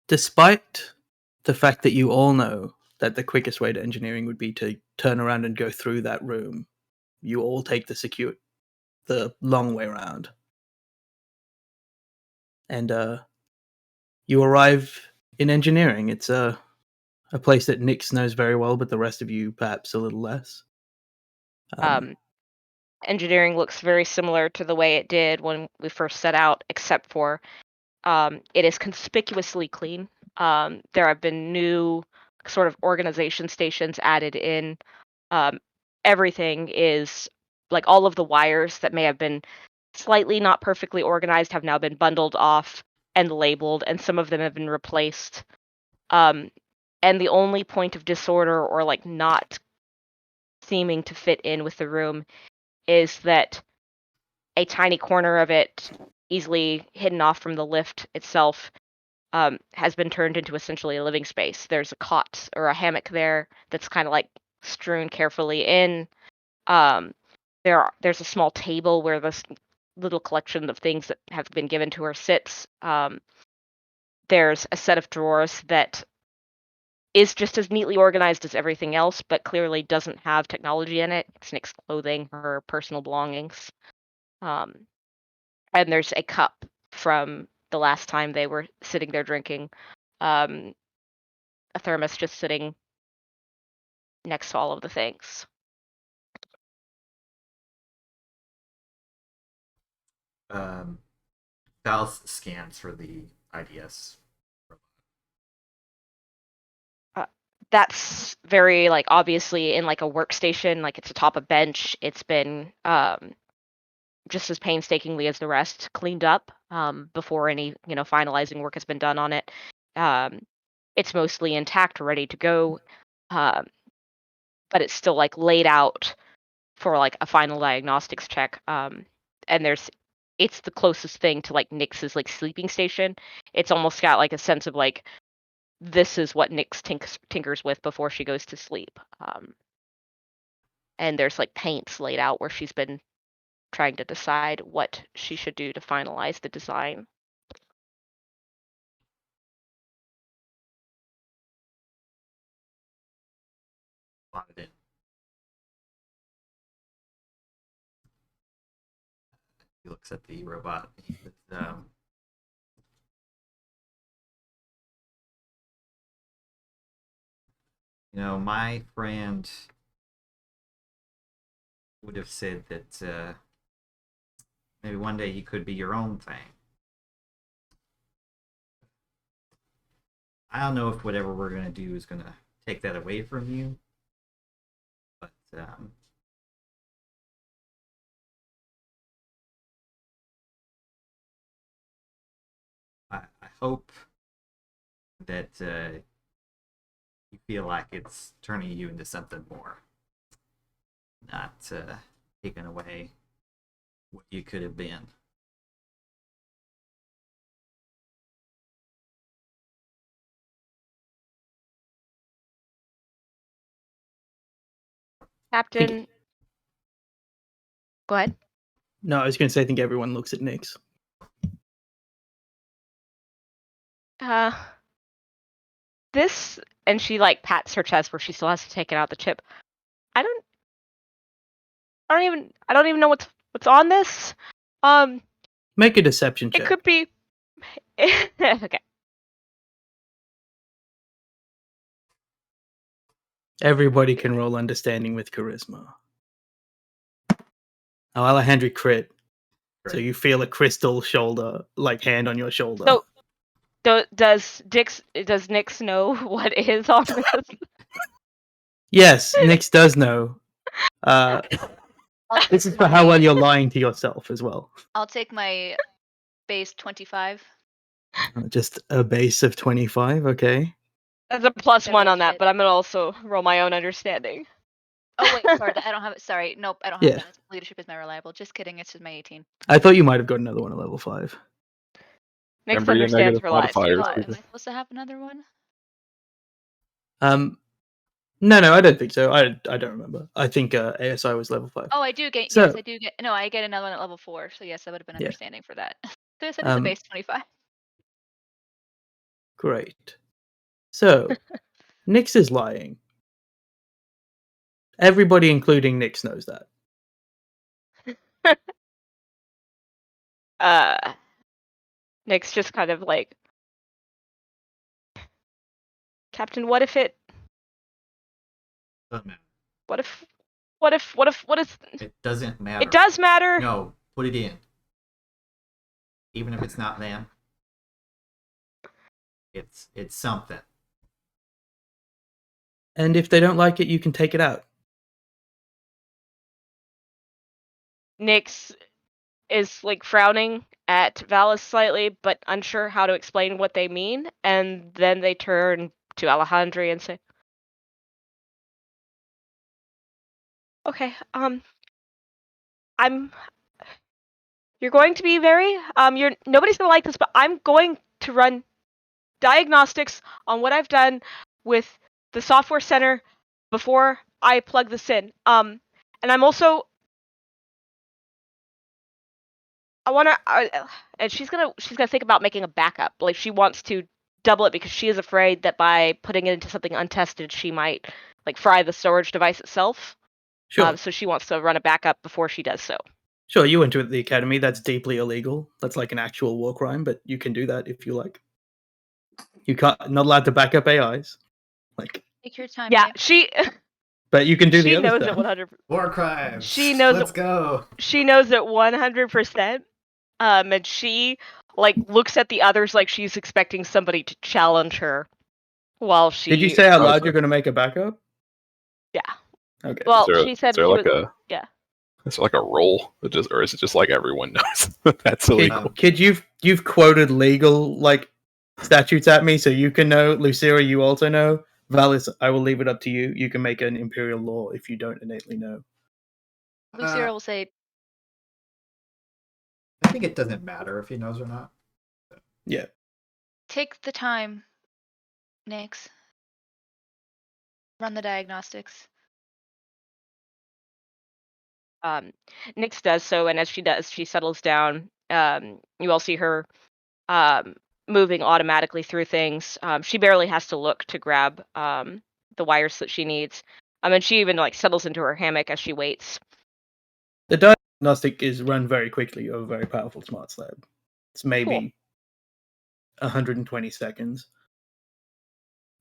Despite the fact that you all know that the quickest way to engineering would be to turn around and go through that room, you all take the long way around. And you arrive in engineering. It's a place that Nyx knows very well, but the rest of you perhaps a little less. Engineering looks very similar to the way it did when we first set out, except for it is conspicuously clean. There have been new sort of organization stations added in. Everything is like all of the wires that may have been slightly not perfectly organized have now been bundled off and labeled, and some of them have been replaced. And the only point of disorder or like not seeming to fit in with the room is that a tiny corner of it, easily hidden off from the lift itself, has been turned into essentially a living space. There's a cot or a hammock there that's kind of like strewn carefully in. There's a small table where this little collection of things that have been given to her sits. There's a set of drawers that is just as neatly organized as everything else, but clearly doesn't have technology in it. It's Nick's clothing, her personal belongings. And there's a cup from the last time they were sitting there drinking. A thermos just sitting next to all of the things. Val's scans for the IDS. That's very like obviously in like a workstation, like it's atop a bench. It's been just as painstakingly as the rest cleaned up before any finalizing work has been done on it. It's mostly intact, ready to go, but it's still like laid out for like a final diagnostics check. And it's the closest thing to like Nyx's like sleeping station. It's almost got like a sense of like this is what Nyx tinkers with before she goes to sleep. And there's like paints laid out where she's been trying to decide what she should do to finalize the design. He looks at the robot. He says, my friend would have said that maybe one day you could be your own thing. I don't know if whatever we're going to do is going to take that away from you, but I hope that you feel like it's turning you into something more, not taking away what you could have been. Captain, go ahead. No, I was going to say I think everyone looks at Nyx. This, and she like pats her chest where she still has to take it out the chip. I don't even know what's on this. Make a deception check. It could be okay. Everybody can roll understanding with charisma. Oh, Alejandro crit. So you feel a crystal shoulder, like hand on your shoulder. So, does Nyx know what is on this? Yes, Nyx does know. This is for how well you're lying to yourself as well. I'll take my base 25. Just a base of 25, okay. That's a +1 Double on that, shit. but I'm gonna also roll my own understanding. Oh wait, sorry, I don't have it. Sorry, nope, I don't have that. Leadership is my reliable. Just kidding. It's just my 18. I thought you might have got another one at level 5. Nyx Remember your understands negative her lies. modifiers. Oh, am I supposed to have another one? No, I don't think so. I don't remember. I think ASI was level 5. Oh, I do get. So- yes, I do get. No, I get another one at level 4. So yes, that would have been Yeah. understanding for that. So I said it's a base 25. Great. So, Nyx is lying. Everybody, including Nyx, knows that. Nyx just kind of like, Captain, what if it? Doesn't matter. What if? It doesn't matter. It does matter. No, put it in. Even if it's not them, it's something. And if they don't like it, you can take it out. Nyx is like frowning at Valis slightly, but unsure how to explain what they mean, and then they turn to Alejandro and say, Okay. I'm. You're going to be very. Nobody's gonna like this, but I'm going to run diagnostics on what I've done with the software center before I plug this in. And I'm also. I wanna. And she's gonna think about making a backup. Like she wants to double it because she is afraid that by putting it into something untested, she might like fry the storage device itself. Sure. So she wants to run a backup before she does so. Sure, you went to the academy. That's deeply illegal. That's like an actual war crime, but you can do that if you like. You can't. Not allowed to back up AIs. Like, Take your time. Yeah, babe. she but you can do the she other knows it stuff. 100. War crimes. She knows Let's it. go. She knows it 100%. And she like looks at the others like she's expecting somebody to challenge her. While she. Did you say out Oh, loud sorry. you're going to make a backup? Yeah. Okay. Well, Is there- she said is there she like was. a Yeah. is there like a rule, or is it just like everyone knows that's illegal? Kid, you've quoted legal like statutes at me, so you can know. Lucira, you also know. Valis, I will leave it up to you. You can make an imperial law if you don't innately know. Lucira will say, I think it doesn't matter if he knows or not. Yeah. take the time, Nix. Run the diagnostics. Nyx does so, and as she does, she settles down. You all see her moving automatically through things. She barely has to look to grab the wires that she needs. And she even like settles into her hammock as she waits. The diagnostic is run very quickly over a very powerful smart slab. It's maybe 120 seconds.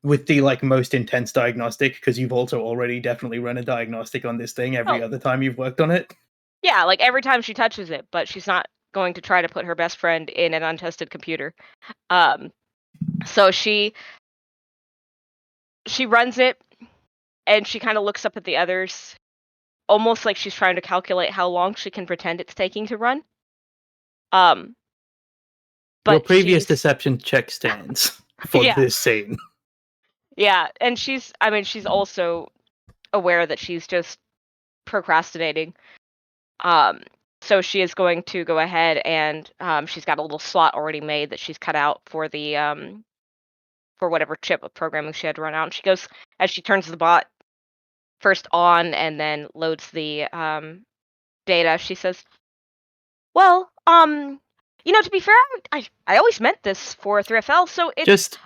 With the like most intense diagnostic, because you've also already definitely run a diagnostic on this thing every other time you've worked on it. Yeah, like every time she touches it, but she's not going to try to put her best friend in an untested computer. So she runs it, and she kind of looks up at the others, almost like she's trying to calculate how long she can pretend it's taking to run. But your previous deception check stands for this scene. Yeah, and she's also aware that she's just procrastinating. So she is going to go ahead and she's got a little slot already made that she's cut out for the for whatever chip of programming she had to run out. And she goes, as she turns the bot first on and then loads the data, she says, well, to be fair, I always meant this for 3FL, so it's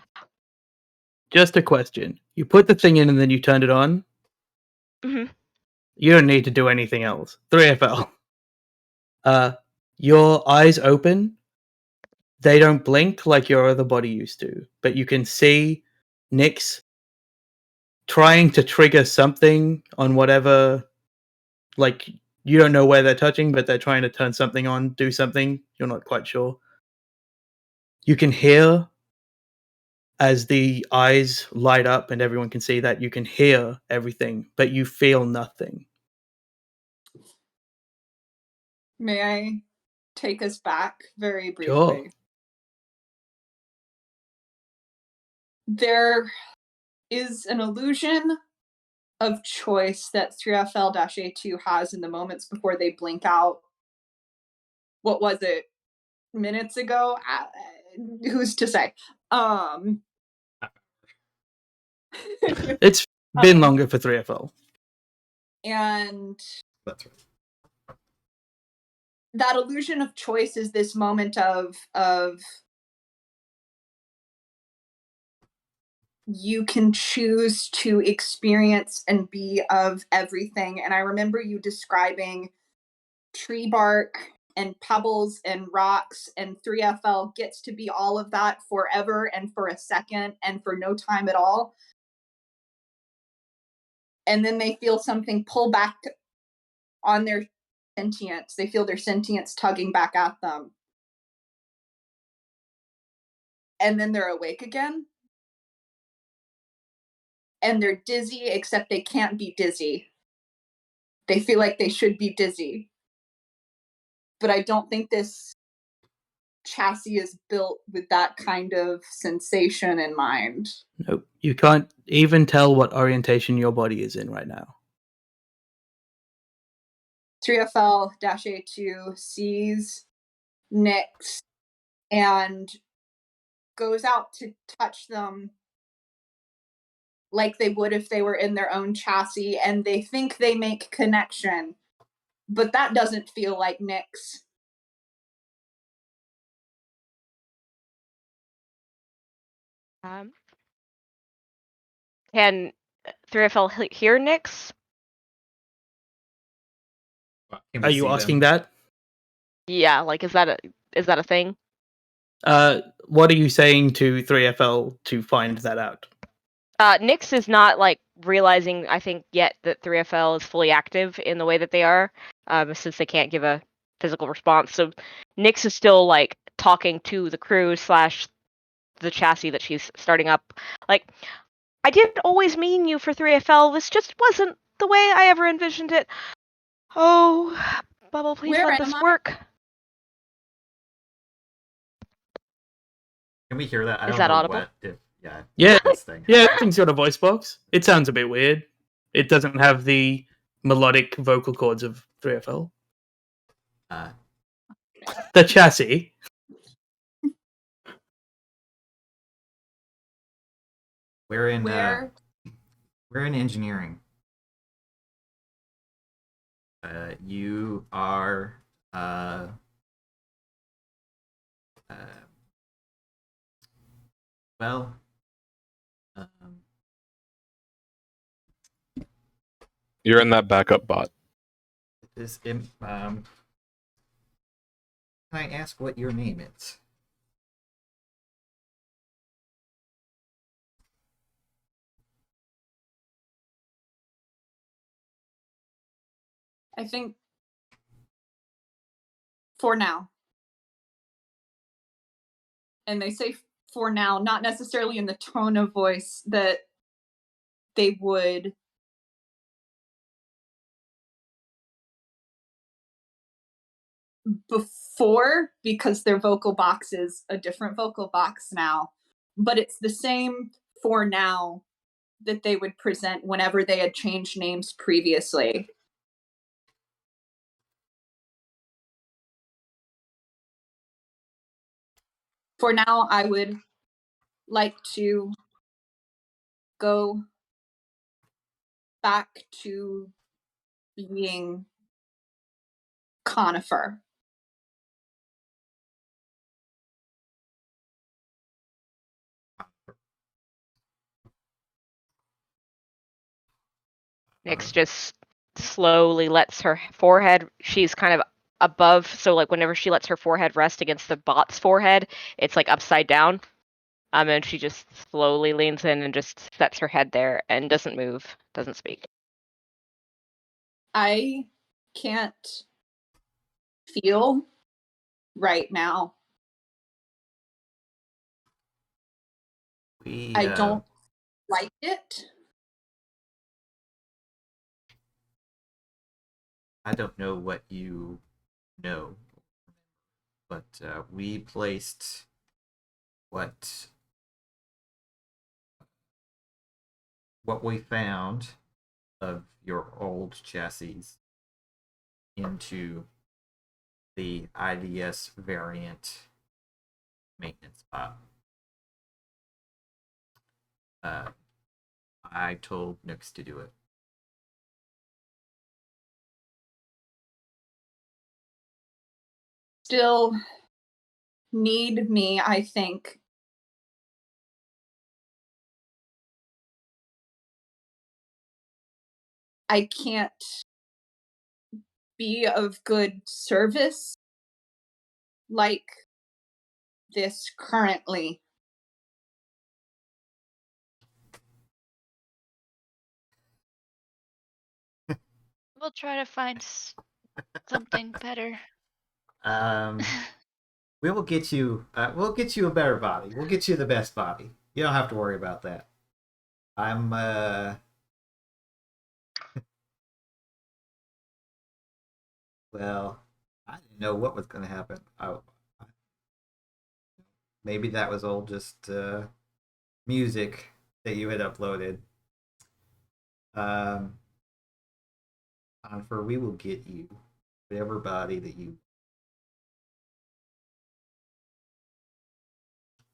just a question. You put the thing in and then you turned it on? Mm-hmm. You don't need to do anything else. 3FL. Your eyes open. They don't blink like your other body used to, but you can see Nyx trying to trigger something on whatever, like, you don't know where they're touching, but they're trying to turn something on, do something. You're not quite sure. You can hear as the eyes light up and everyone can see that. You can hear everything, but you feel nothing. May I take us back very briefly? Sure. There is an illusion of choice that 3FL-A2 has in the moments before they blink out. What was it? Minutes ago? Who's to say? It's been longer for 3FL. And That's right. that illusion of choice is this moment of you can choose to experience and be of everything. And I remember you describing tree bark and pebbles and rocks, and 3FL gets to be all of that forever and for a second and for no time at all. And then they feel something pull back on their sentience. They feel their sentience tugging back at them. And then they're awake again. And they're dizzy, except they can't be dizzy. They feel like they should be dizzy. But I don't think this chassis is built with that kind of sensation in mind. Nope. You can't even tell what orientation your body is in right now. 3FL-A2 sees Nyx and goes out to touch them like they would if they were in their own chassis, and they think they make connection, but that doesn't feel like Nyx. Can 3FL hear Nyx? Can we Are you see asking them? that? Yeah, like is that a thing? What are you saying to 3FL to find that out? Nyx is not like realizing, I think, yet that 3FL is fully active in the way that they are, since they can't give a physical response. So Nyx is still like talking to the crew / the chassis that she's starting up. Like, I didn't always mean you for 3FL. This just wasn't the way I ever envisioned it. Oh, Bubble, please Where let am this I? work. Can we hear that? I Is don't that know audible? what if Yeah, this thing. yeah, everything's got a voice box. It sounds a bit weird. It doesn't have the melodic vocal cords of 3FL. Uh, The chassis. we're in Where? we're in engineering. You are well. You're in that backup bot. Can I ask what your name is? I think for now. And they say for now, not necessarily in the tone of voice that they would before, because their vocal box is a different vocal box now. But it's the same for now that they would present whenever they had changed names previously. For now, I would like to go back to being conifer. Nyx just slowly lets her forehead, she's kind of above, so like whenever she lets her forehead rest against the bot's forehead, it's like upside down. And she just slowly leans in and just sets her head there and doesn't move, doesn't speak. I can't feel right now. I don't like it. I don't know what you know, but we placed what we found of your old chassis into the IDS variant maintenance spot. I told Nyx to do it. Still need me, I think. I can't be of good service like this currently. We'll try to find something better. We will get you. We'll get you a better body. We'll get you the best body. You don't have to worry about that. I'm. Well, I didn't know what was going to happen. Maybe that was all just music that you had uploaded. For we will get you everybody that you.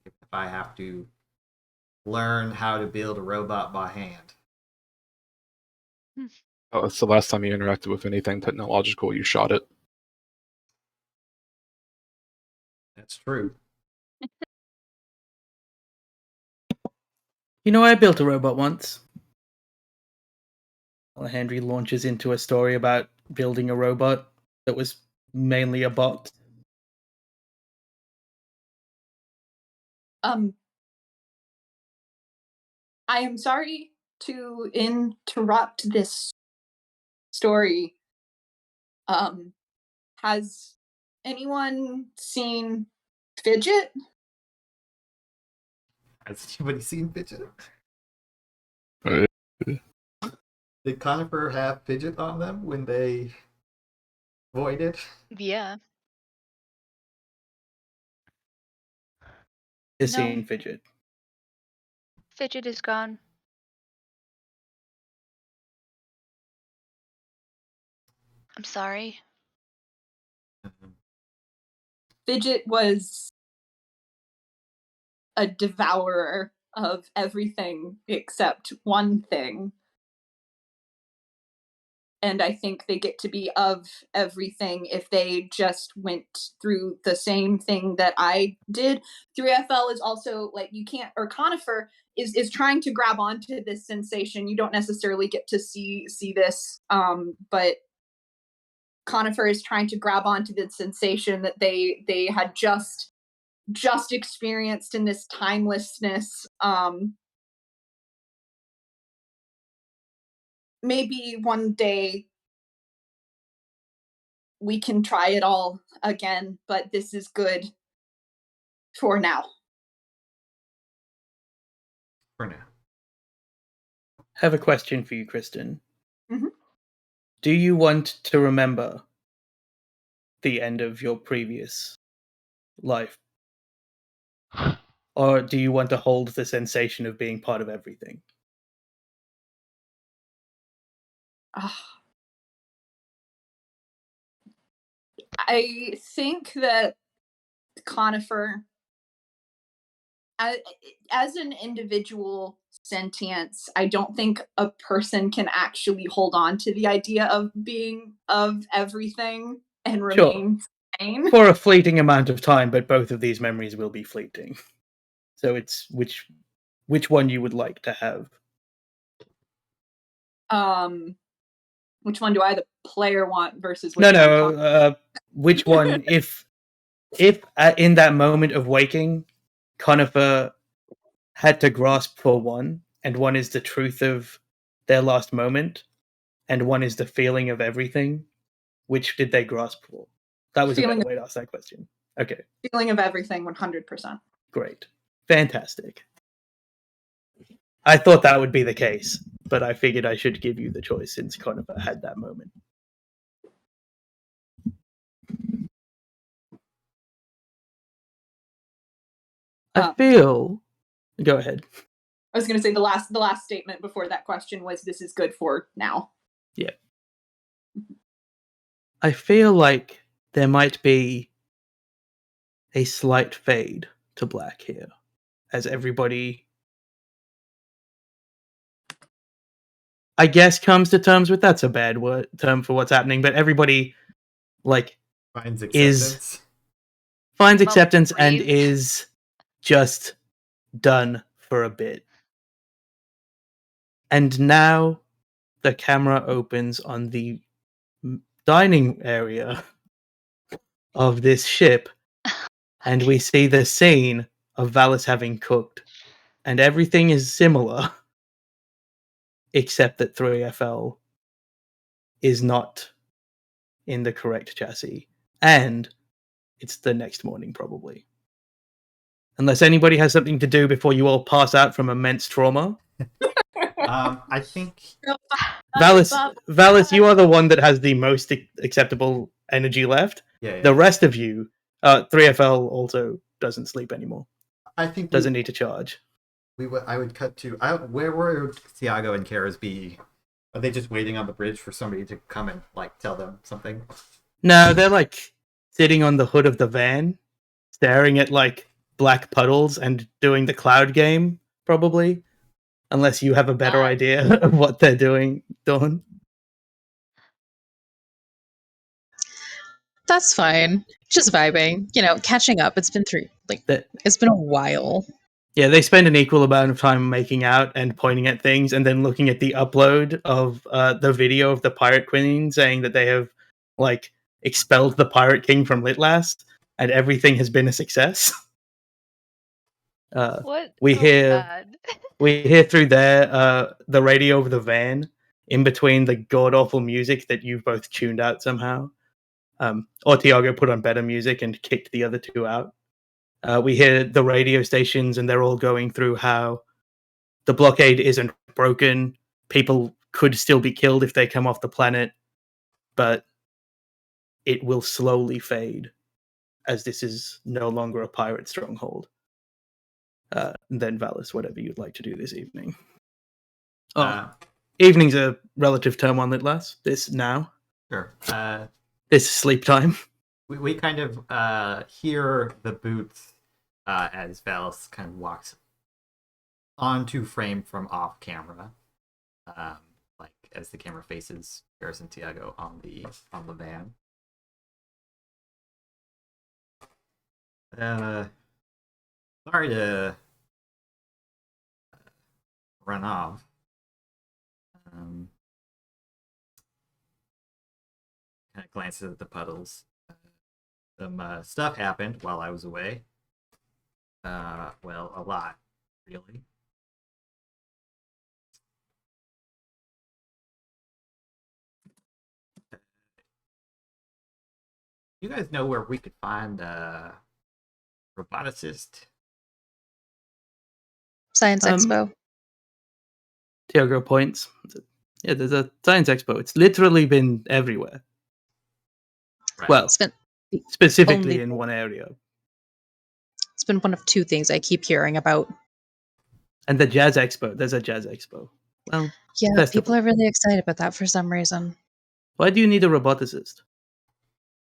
If I have to learn how to build a robot by hand. Oh, it's the last time you interacted with anything technological, you shot it. That's true. You know, I built a robot once. Alejandro launches into a story about building a robot that was mainly a bot. I am sorry to interrupt this story. Has anyone seen Fidget? Has anybody seen Fidget? Uh, Did Conifer have Fidget on them when they voided? Yeah. Is No. seeing Fidget. Fidget is gone. I'm sorry. Fidget was a devourer of everything except one thing. And I think they get to be of everything if they just went through the same thing that I did. 3FL is also like you can't, or Conifer is trying to grab onto this sensation. You don't necessarily get to see this, but Conifer is trying to grab onto the sensation that they had just experienced in this timelessness. Maybe one day we can try it all again, but this is good for now. For now. I have a question for you, Kristen. Mhm. Do you want to remember the end of your previous life? Or do you want to hold the sensation of being part of everything? I think that Conifer, as an individual sentience, I don't think a person can actually hold on to the idea of being of everything and remain sane. For a fleeting amount of time, but both of these memories will be fleeting. So it's which one you would like to have. Which one do I, the player, want versus which No, which one? If in that moment of waking, Conifer had to grasp for one, and one is the truth of their last moment, and one is the feeling of everything, which did they grasp for? That was a better way to ask that question. Okay. Feeling of everything, 100%. Great. Fantastic. I thought that would be the case, but I figured I should give you the choice since Conifer had that moment. I feel... Go ahead. I was going to say the last statement before that question was, this is good for now. Yeah. I feel like there might be a slight fade to black here, as everybody, I guess, comes to terms with, that's a bad term for what's happening, but everybody finds acceptance. Finds acceptance and is just done for a bit. And now the camera opens on the dining area of this ship, and we see the scene of Valis having cooked, and everything is similar, except that 3FL is not in the correct chassis, and it's the next morning probably. Unless anybody has something to do before you all pass out from immense trauma. I think Valis, you are the one that has the most acceptable energy left. Yeah. The rest of you, 3FL also doesn't sleep anymore. I think doesn't need to charge. I would cut to where would Thiago and Karas be? Are they just waiting on the bridge for somebody to come and tell them something? No, they're like sitting on the hood of the van, staring at like black puddles and doing the cloud game, probably. Unless you have a better idea of what they're doing, Dawn. That's fine. Just vibing. Catching up. It's been it's been a while. Yeah, they spend an equal amount of time making out and pointing at things, and then looking at the upload of the video of the Pirate Queen saying that they have like expelled the Pirate King from Litlast, and everything has been a success. What? We Oh, hear God. we hear through there the radio of the van in between the god awful music that you've both tuned out somehow. Or Tiago put on better music and kicked the other two out. We hear the radio stations, and they're all going through how the blockade isn't broken. People could still be killed if they come off the planet, but it will slowly fade as this is no longer a pirate stronghold. Then Valis, whatever you'd like to do this evening. Evening's a relative term on Litlast. This now. Sure. This is sleep time. We kind of hear the boots as Valis kind of walks onto frame from off camera, like as the camera faces Paris and Tiago on the van. Sorry to run off. Kind of glances at the puddles. Some stuff happened while I was away. Well, a lot, really. You guys know where we could find a roboticist? Science Expo. Tiago points. Yeah, there's a science expo. It's literally been everywhere. Right. Well, specifically in one area. It's been one of two things I keep hearing about. And the jazz expo. There's a jazz expo. Well, yeah, festival. People are really excited about that for some reason. Why do you need a roboticist?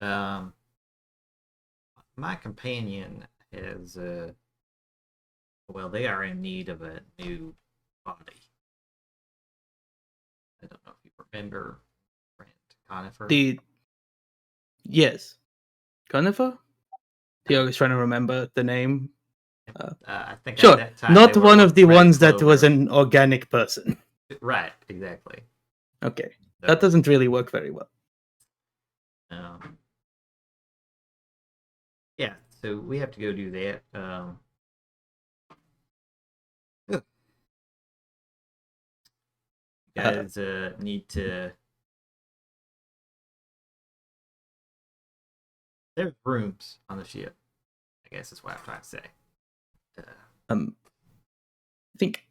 My companion is well, they are in need of a new body. I don't know if you remember Brent Conifer. Yes. Conifer? Tiago's trying to remember the name. I think sure, at that time not one of the Red ones that Clover. was an organic person. Right, exactly. Okay, So, that doesn't really work very well. Yeah, so we have to go do that. You guys need to. There's rooms on the ship, I guess is what I'm trying to say. I think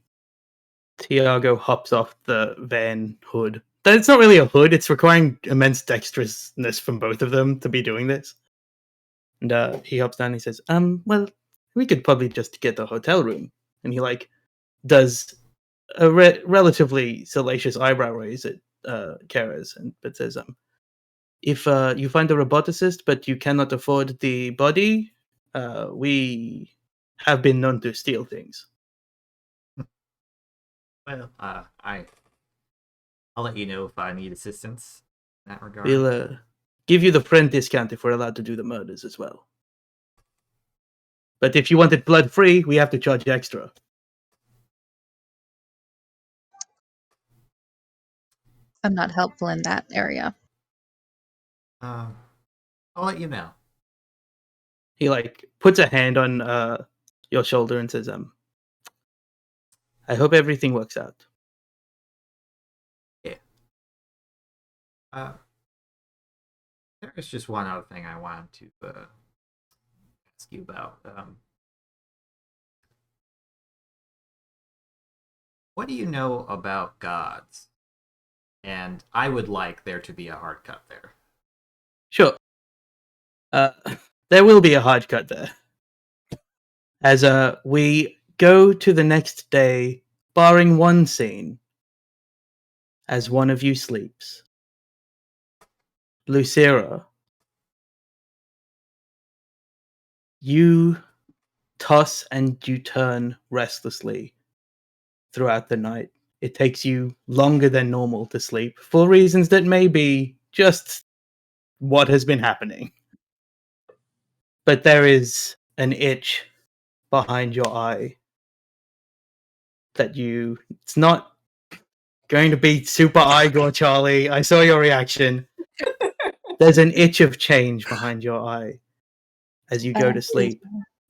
Tiago hops off the van hood. It's not really a hood. It's requiring immense dexterousness from both of them to be doing this. And he hops down and he says, well, we could probably just get the hotel room. And he, does a relatively salacious eyebrow raise at Kara's, but says, if you find a roboticist but you cannot afford the body, we have been known to steal things. Well, I'll let you know if I need assistance in that regard. We'll give you the friend discount if we're allowed to do the murders as well. But if you want it blood-free, we have to charge extra. I'm not helpful in that area. I'll let you know. He puts a hand on your shoulder and says, I hope everything works out. Yeah. There's just one other thing I wanted to ask you about. What do you know about gods? And I would like there to be a hard cut there. Sure. There will be a hard cut there. As we go to the next day, barring one scene, as one of you sleeps. Lucira you toss and you turn restlessly throughout the night. It takes you longer than normal to sleep for reasons that may be just what has been happening. But there is an itch behind your eye that it's not going to be super Igor, Charlie. I saw your reaction. There's an itch of change behind your eye as you go to sleep.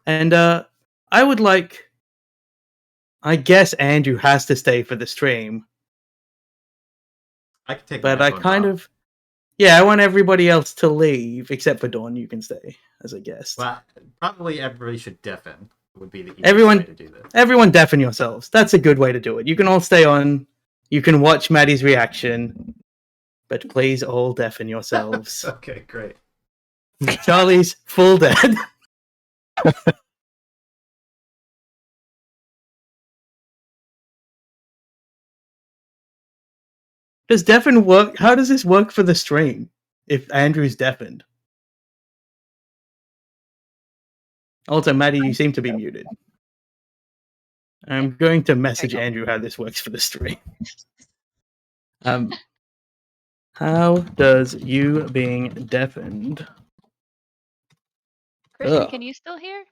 And I would like, I guess Andrew has to stay for the stream. I can take But my I headphones kind off. of, yeah, I want everybody else to leave, except for Dawn. You can stay as a guest. Well, probably everybody should deafen. Would be the easiest Everyone- way to do this. Everyone deafen yourselves. That's a good way to do it. You can all stay on. You can watch Maddie's reaction. But please all deafen yourselves. Okay, great. Charlie's full dead. Does deafen work? How does this work for the stream if Andrew's deafened? Also, Maddie, you seem to be muted. I'm going to message go. Andrew how this works for the stream. How does you being deafened? Christian, Ugh. can you still hear?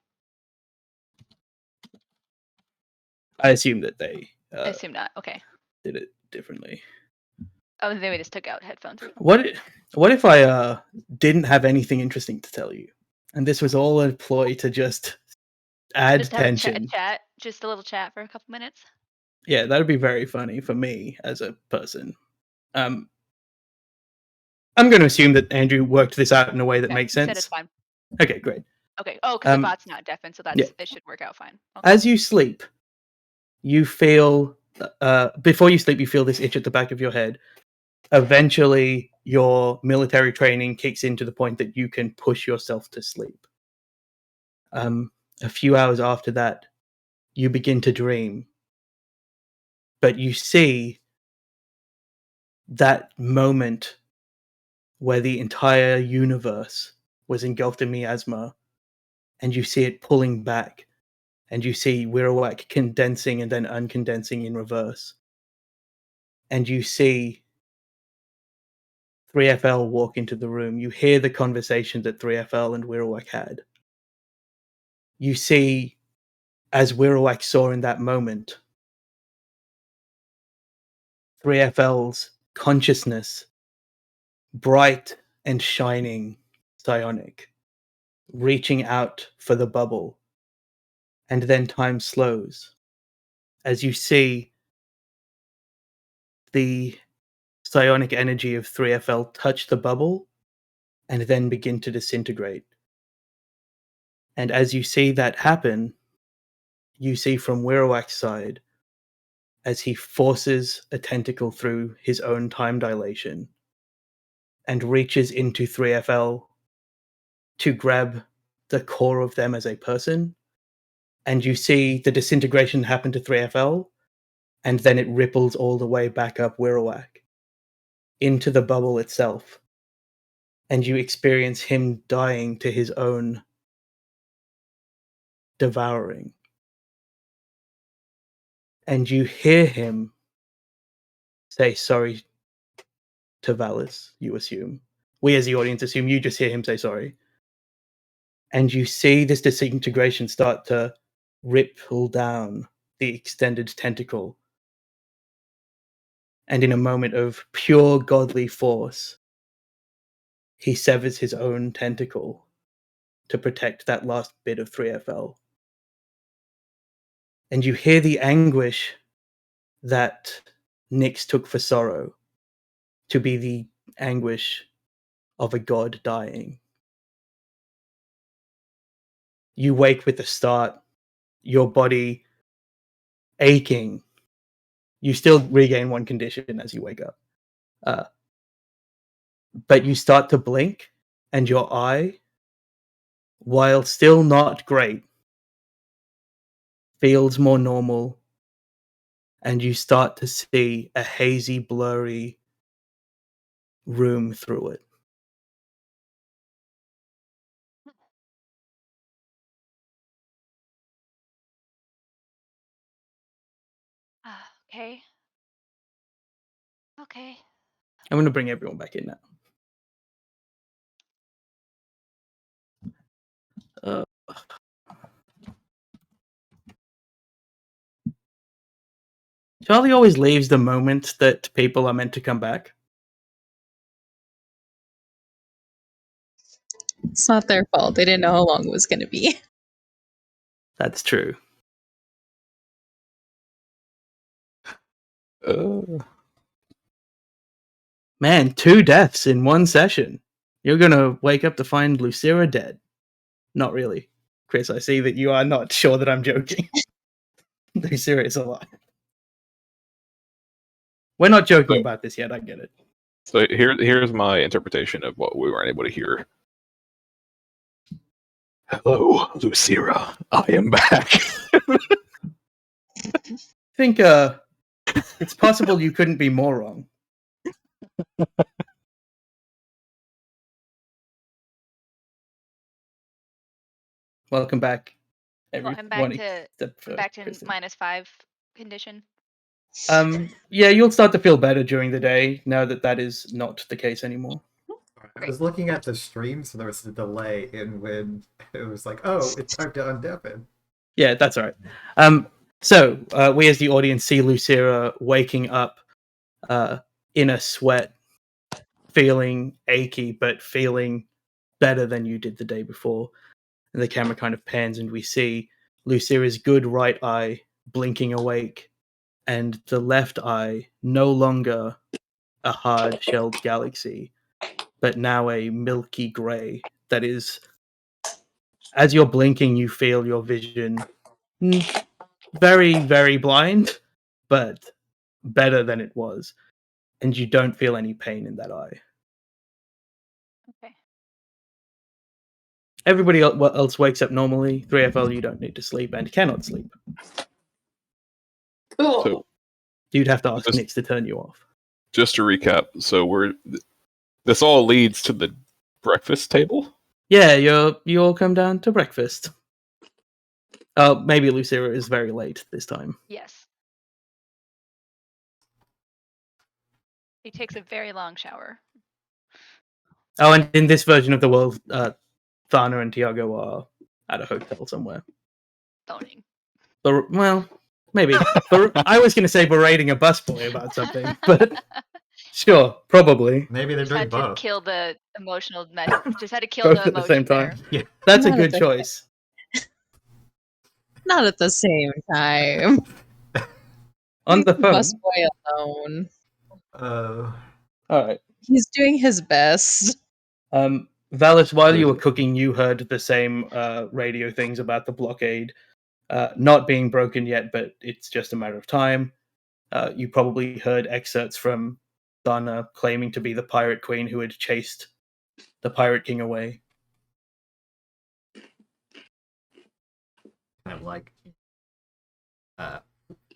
I assume that they I assume not. Okay. did it differently. Oh, then we just took out headphones. What if I didn't have anything interesting to tell you, and this was all a ploy to just add Just have a tension? chat, just a little chat for a couple minutes. Yeah, that would be very funny for me as a person. I'm going to assume that Andrew worked this out in a way that Yeah, makes he said sense. it's fine. Okay, great. Okay. Oh, because the Um, bot's not deafened, so that's yeah. it should work out fine. Okay. As you sleep, you feel before you sleep, you feel this itch at the back of your head. Eventually, your military training kicks in to the point that you can push yourself to sleep. A few hours after that, you begin to dream, but you see that moment where the entire universe was engulfed in miasma, and you see it pulling back, and you see Wirrawak condensing and then uncondensing in reverse. And you see 3FL walk into the room. You hear the conversation that 3FL and Wirrawak had. You see, as Wirrawak saw in that moment, 3FL's consciousness, bright and shining, psionic, reaching out for the bubble. And then time slows as you see the psionic energy of 3FL touch the bubble and then begin to disintegrate. And as you see that happen, you see from Wirrawak's side as he forces a tentacle through his own time dilation and reaches into 3FL to grab the core of them as a person. And you see the disintegration happen to 3FL, and then it ripples all the way back up Wirrawak into the bubble itself. And you experience him dying to his own devouring. And you hear him say sorry to Valis, you assume. We as the audience assume you just hear him say sorry. And you see this disintegration start to ripple down the extended tentacle. And in a moment of pure godly force, he severs his own tentacle to protect that last bit of 3FL. And you hear the anguish that Nyx took for sorrow to be the anguish of a god dying. You wake with the start, your body aching. You still regain one condition as you wake up. But you start to blink, and your eye, while still not great, feels more normal, and you start to see a hazy, blurry room through it. Okay. Okay. I'm going to bring everyone back in now. Charlie always leaves the moment that people are meant to come back. It's not their fault. They didn't know how long it was going to be. That's true. Man, 2 deaths in one session. You're going to wake up to find Lucira dead. Not really. Chris, I see that you are not sure that I'm joking. Lucira is alive. We're not joking about this yet, I get it. So here's my interpretation of what we weren't able to hear. Hello, Lucira. I am back. I think it's possible you couldn't be more wrong. Welcome back, Well, I'm everyone. back to Kristen. -5 condition. Yeah, you'll start to feel better during the day now that is not the case anymore. I was looking at the stream, so there was a delay in when it was like, oh, it's time to undeafen. Yeah, that's all right. So we as the audience see Lucira waking up in a sweat, feeling achy, but feeling better than you did the day before. And the camera kind of pans and we see Lucira's good right eye blinking awake, and the left eye no longer a hard-shelled galaxy, but now a milky grey that is, as you're blinking, you feel your vision very, very blind, but better than it was. And you don't feel any pain in that eye. Okay. Everybody else wakes up normally. 3FL, you don't need to sleep and cannot sleep. Cool. So You'd have to ask Just- Nix to turn you off. just to recap, so this all leads to the breakfast table. Yeah, you all come down to breakfast. Oh, maybe Lucira is very late this time. Yes. He takes a very long shower. Oh, and in this version of the world, Thana and Tiago are at a hotel somewhere. Stoning. But, well, maybe. I was going to say berating a busboy about something, but sure, probably. Maybe they're Just doing had to both. kill the emotional just had to kill Both the at the same emotion time. there. Yeah. That's a Not good at the- choice. Not at the same time. On Leave the phone. busboy alone. All right. He's doing his best. Valis, while you were cooking, you heard the same radio things about the blockade not being broken yet, but it's just a matter of time. You probably heard excerpts from Dana claiming to be the pirate queen who had chased the pirate king away. Kind of like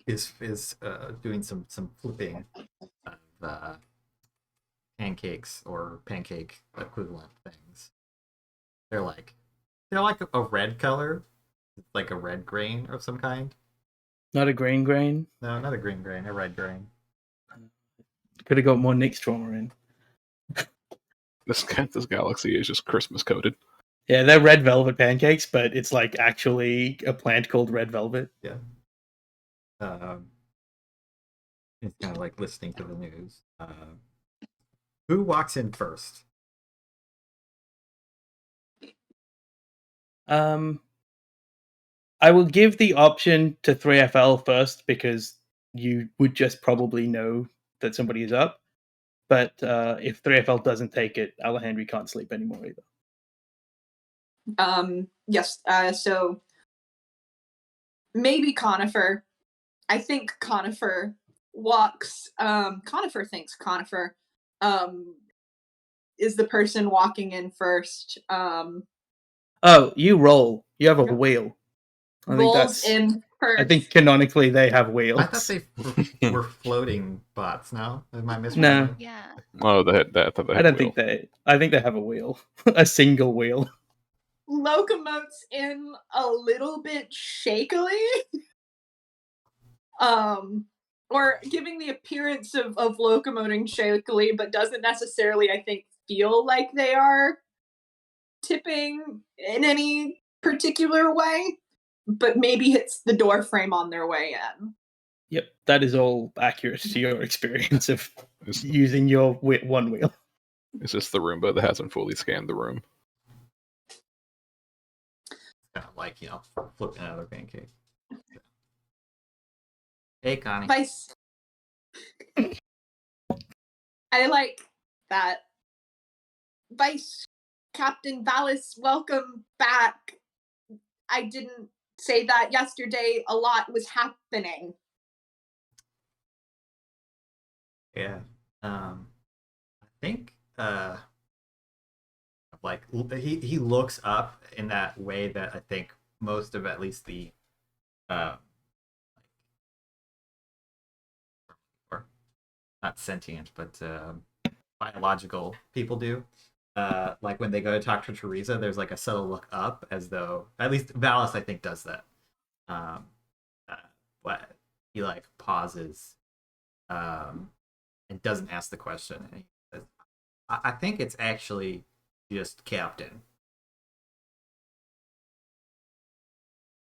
is doing some flipping of pancakes or pancake equivalent things. They're like a red color, like a red grain of some kind. Not a green grain. No, not a green grain, a red grain. Could have got more Nyx trauma in. This galaxy is just Christmas coded. Yeah, they're red velvet pancakes, but it's like actually a plant called red velvet. Yeah. It's kind of like listening to the news. Who walks in first? I will give the option to 3FL first because you would just probably know that somebody is up. But if 3FL doesn't take it, Alejandro can't sleep anymore either. Yes. So maybe Conifer. I think Conifer walks. Conifer thinks Conifer is the person walking in first. Oh, you roll. You have a wheel. I think Rolls in first. I think canonically they have wheels. I thought they were floating bots. No, am I misremembering? No. Yeah. Oh, I thought they I had don't wheel. think they. I think they have a wheel, a single wheel. Locomotes in a little bit shakily. or giving the appearance of locomoting shakily, but doesn't necessarily, I think, feel like they are tipping in any particular way, but maybe hits the door frame on their way in. Yep, that is all accurate to your experience of It's, using your one wheel. it's just the Roomba that hasn't fully scanned the room. Kind of like, flipping another pancake. Hey, Connie. Vice. I like that. Vice Captain Valis, welcome back. I didn't say that yesterday. A lot was happening. Yeah. I think like he looks up in that way that I think most of at least the or not sentient but biological people do. Like when they go to talk to Teresa, there's like a subtle look up, as though at least Valis I think does that. But he like pauses and doesn't ask the question. And he says, I think it's actually just Captain.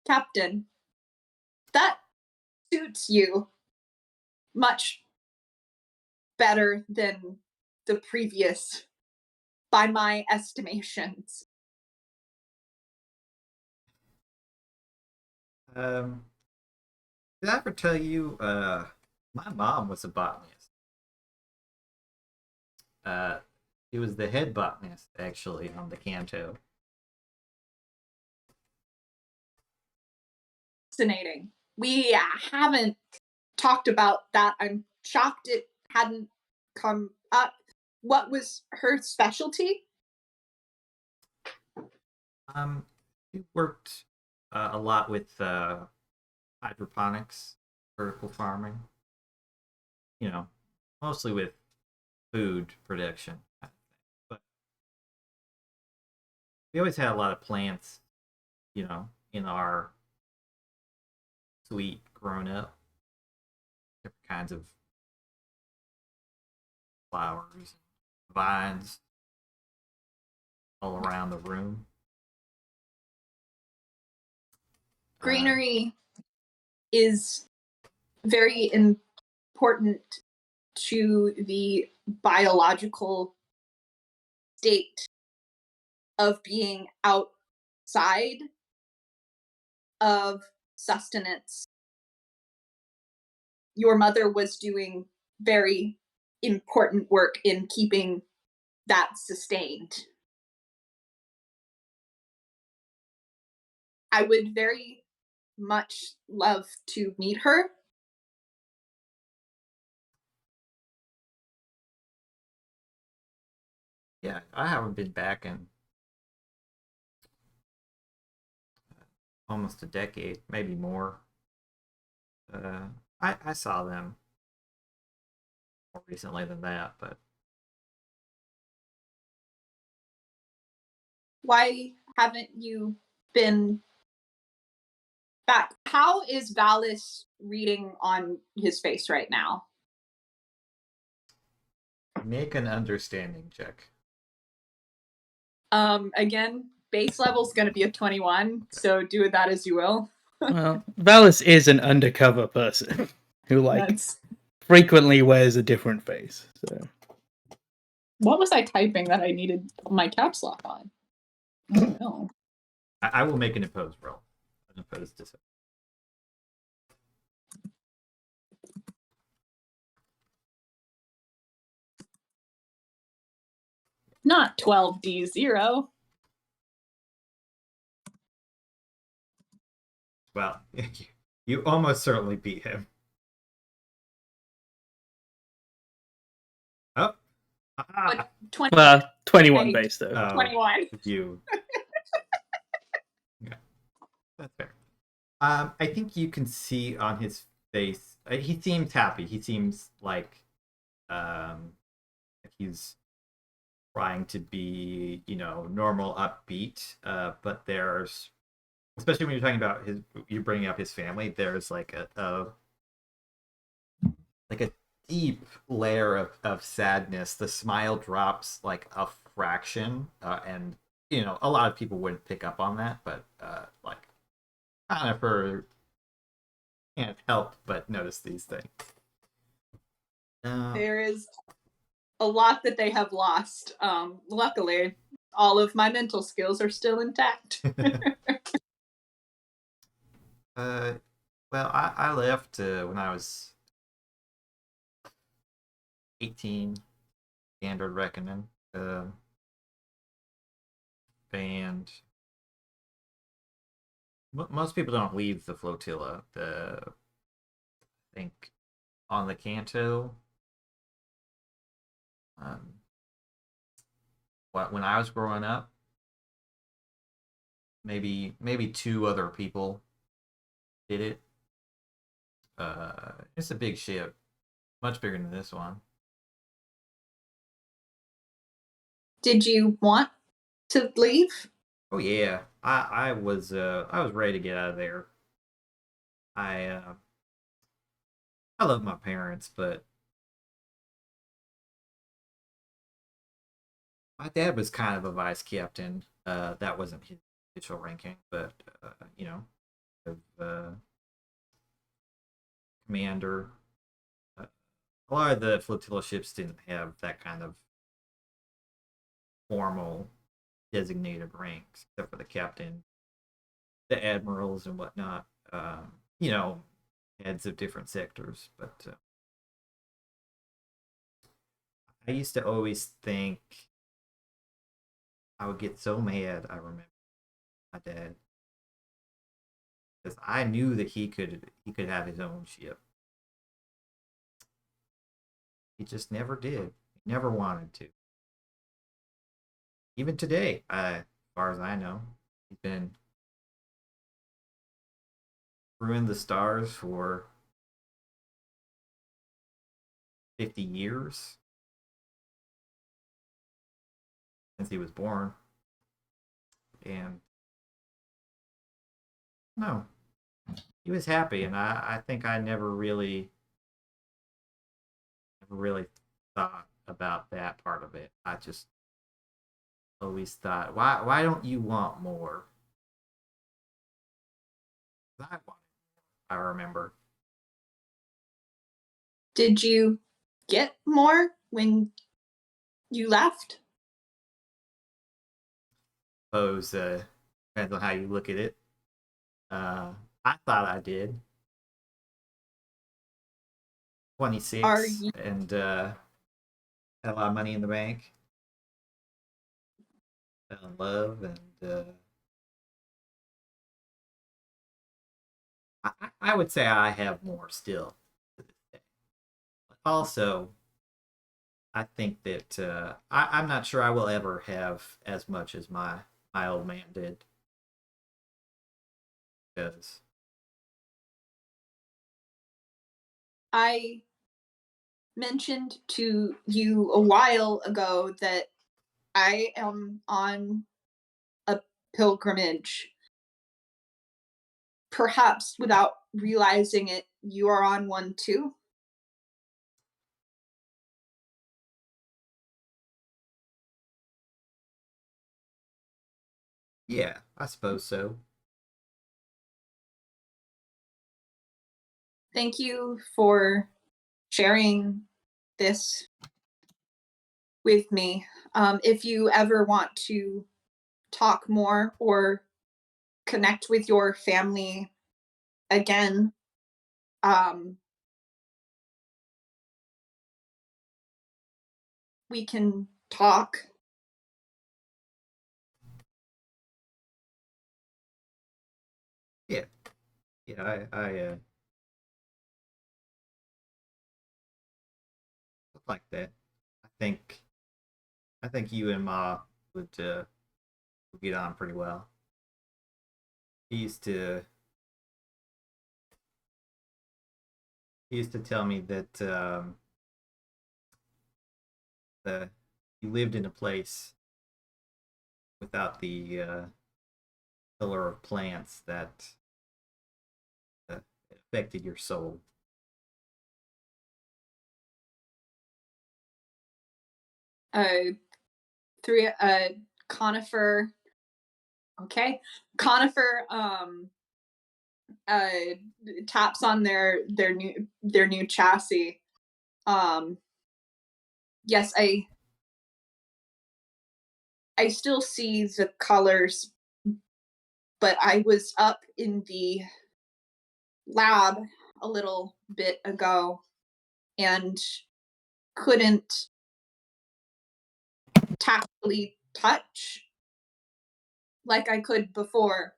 Captain, that suits you much better than the previous, by my estimations. Did I ever tell you my mom was a botanist? She was the head botanist actually on the Canto. Fascinating. We haven't talked about that. I'm shocked it hadn't come up. What was her specialty? She worked a lot with hydroponics, vertical farming. Mostly with food production. But we always had a lot of plants, in our suite growing up. Different kinds of flowers, vines all around the room. Greenery is very important to the biological state of being outside of sustenance. Your mother was doing very important work in keeping that sustained. I would very much love to meet her. Yeah, I haven't been back in almost a decade, maybe more. I saw them more recently than that, but Why haven't you been back? How is Valis reading on his face right now? make an understanding check. Again, base level's going to be a 21, so do with that as you will. Well, Valis is an undercover person who frequently wears a different face. So What was I typing that I needed my caps lock on? I don't know. I will make an opposed roll. An opposed to. Not 12D0. Well, you almost certainly beat him. Oh. But 20, 21 base though. 21. You. Yeah, that's fair. I think you can see on his face. He seems happy. He seems like he's trying to be, normal, upbeat. But there's, especially when you're talking about you bringing up his family. There's like a a deep layer of sadness. The smile drops like a fraction, and a lot of people wouldn't pick up on that, but like kind of her can't help but notice these things. There is a lot that they have lost. Luckily, all of my mental skills are still intact. Well, I left when I was 18, standard reckoning. And most people don't leave the flotilla. I think on the Canto, when I was growing up, maybe two other people did it. It's a big ship, much bigger than this one. Did you want to leave? Oh yeah, I was ready to get out of there. I love my parents, but my dad was kind of a vice captain. That wasn't his official ranking, but of commander. A lot of the flotilla ships didn't have that kind of formal designated ranks, except for the captain, the admirals, and whatnot. Heads of different sectors. But I used to always think I would get so mad. I remember my dad, because I knew that he could have his own ship. He just never did. He never wanted to. Even today, as far as I know, he's been ruined the stars for 50 years since he was born. And no, he was happy, and I think I never really thought about that part of it. I just always thought, why don't you want more? I remember. Did you get more when you left? Suppose depends on how you look at it. I thought I did. 26 and had a lot of money in the bank. Fell in love, and I would say I have more still to this day. But also, I think that I'm not sure I will ever have as much as my old man did. Because I mentioned to you a while ago that I am on a pilgrimage. Perhaps without realizing it, you are on one too. yeah, I suppose so. Thank you for sharing this with me. If you ever want to talk more or connect with your family again, we can talk. Yeah, yeah, I like that. think I think you and Ma would get on pretty well. He used to tell me that the you lived in a place without the pillar of plants that affected your soul. Conifer. Okay, Conifer. Taps on their new chassis. Yes, I still see the colors, but I was up in the lab a little bit ago and couldn't tactily touch like I could before.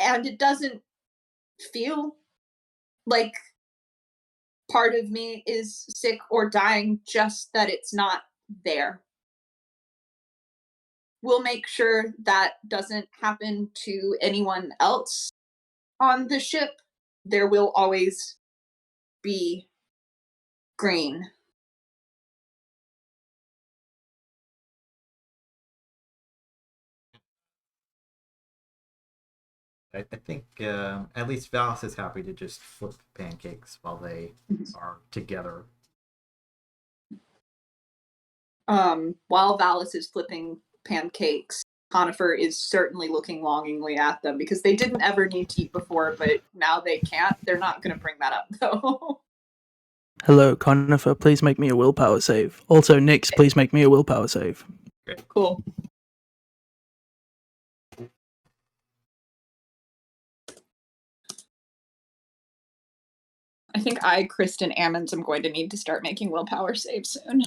And it doesn't feel like part of me is sick or dying, just that it's not there. We'll make sure that doesn't happen to anyone else on the ship. There will always be green. I think at least Valis is happy to just flip pancakes while they are together. While Valis is flipping pancakes, Conifer is certainly looking longingly at them because they didn't ever need to eat before, but now they can't. They're not going to bring that up, though. Hello, Conifer, please make me a willpower save. Also, Nyx, please make me a willpower save. Okay. Cool. I think Kristen Ammons, am going to need to start making willpower saves soon.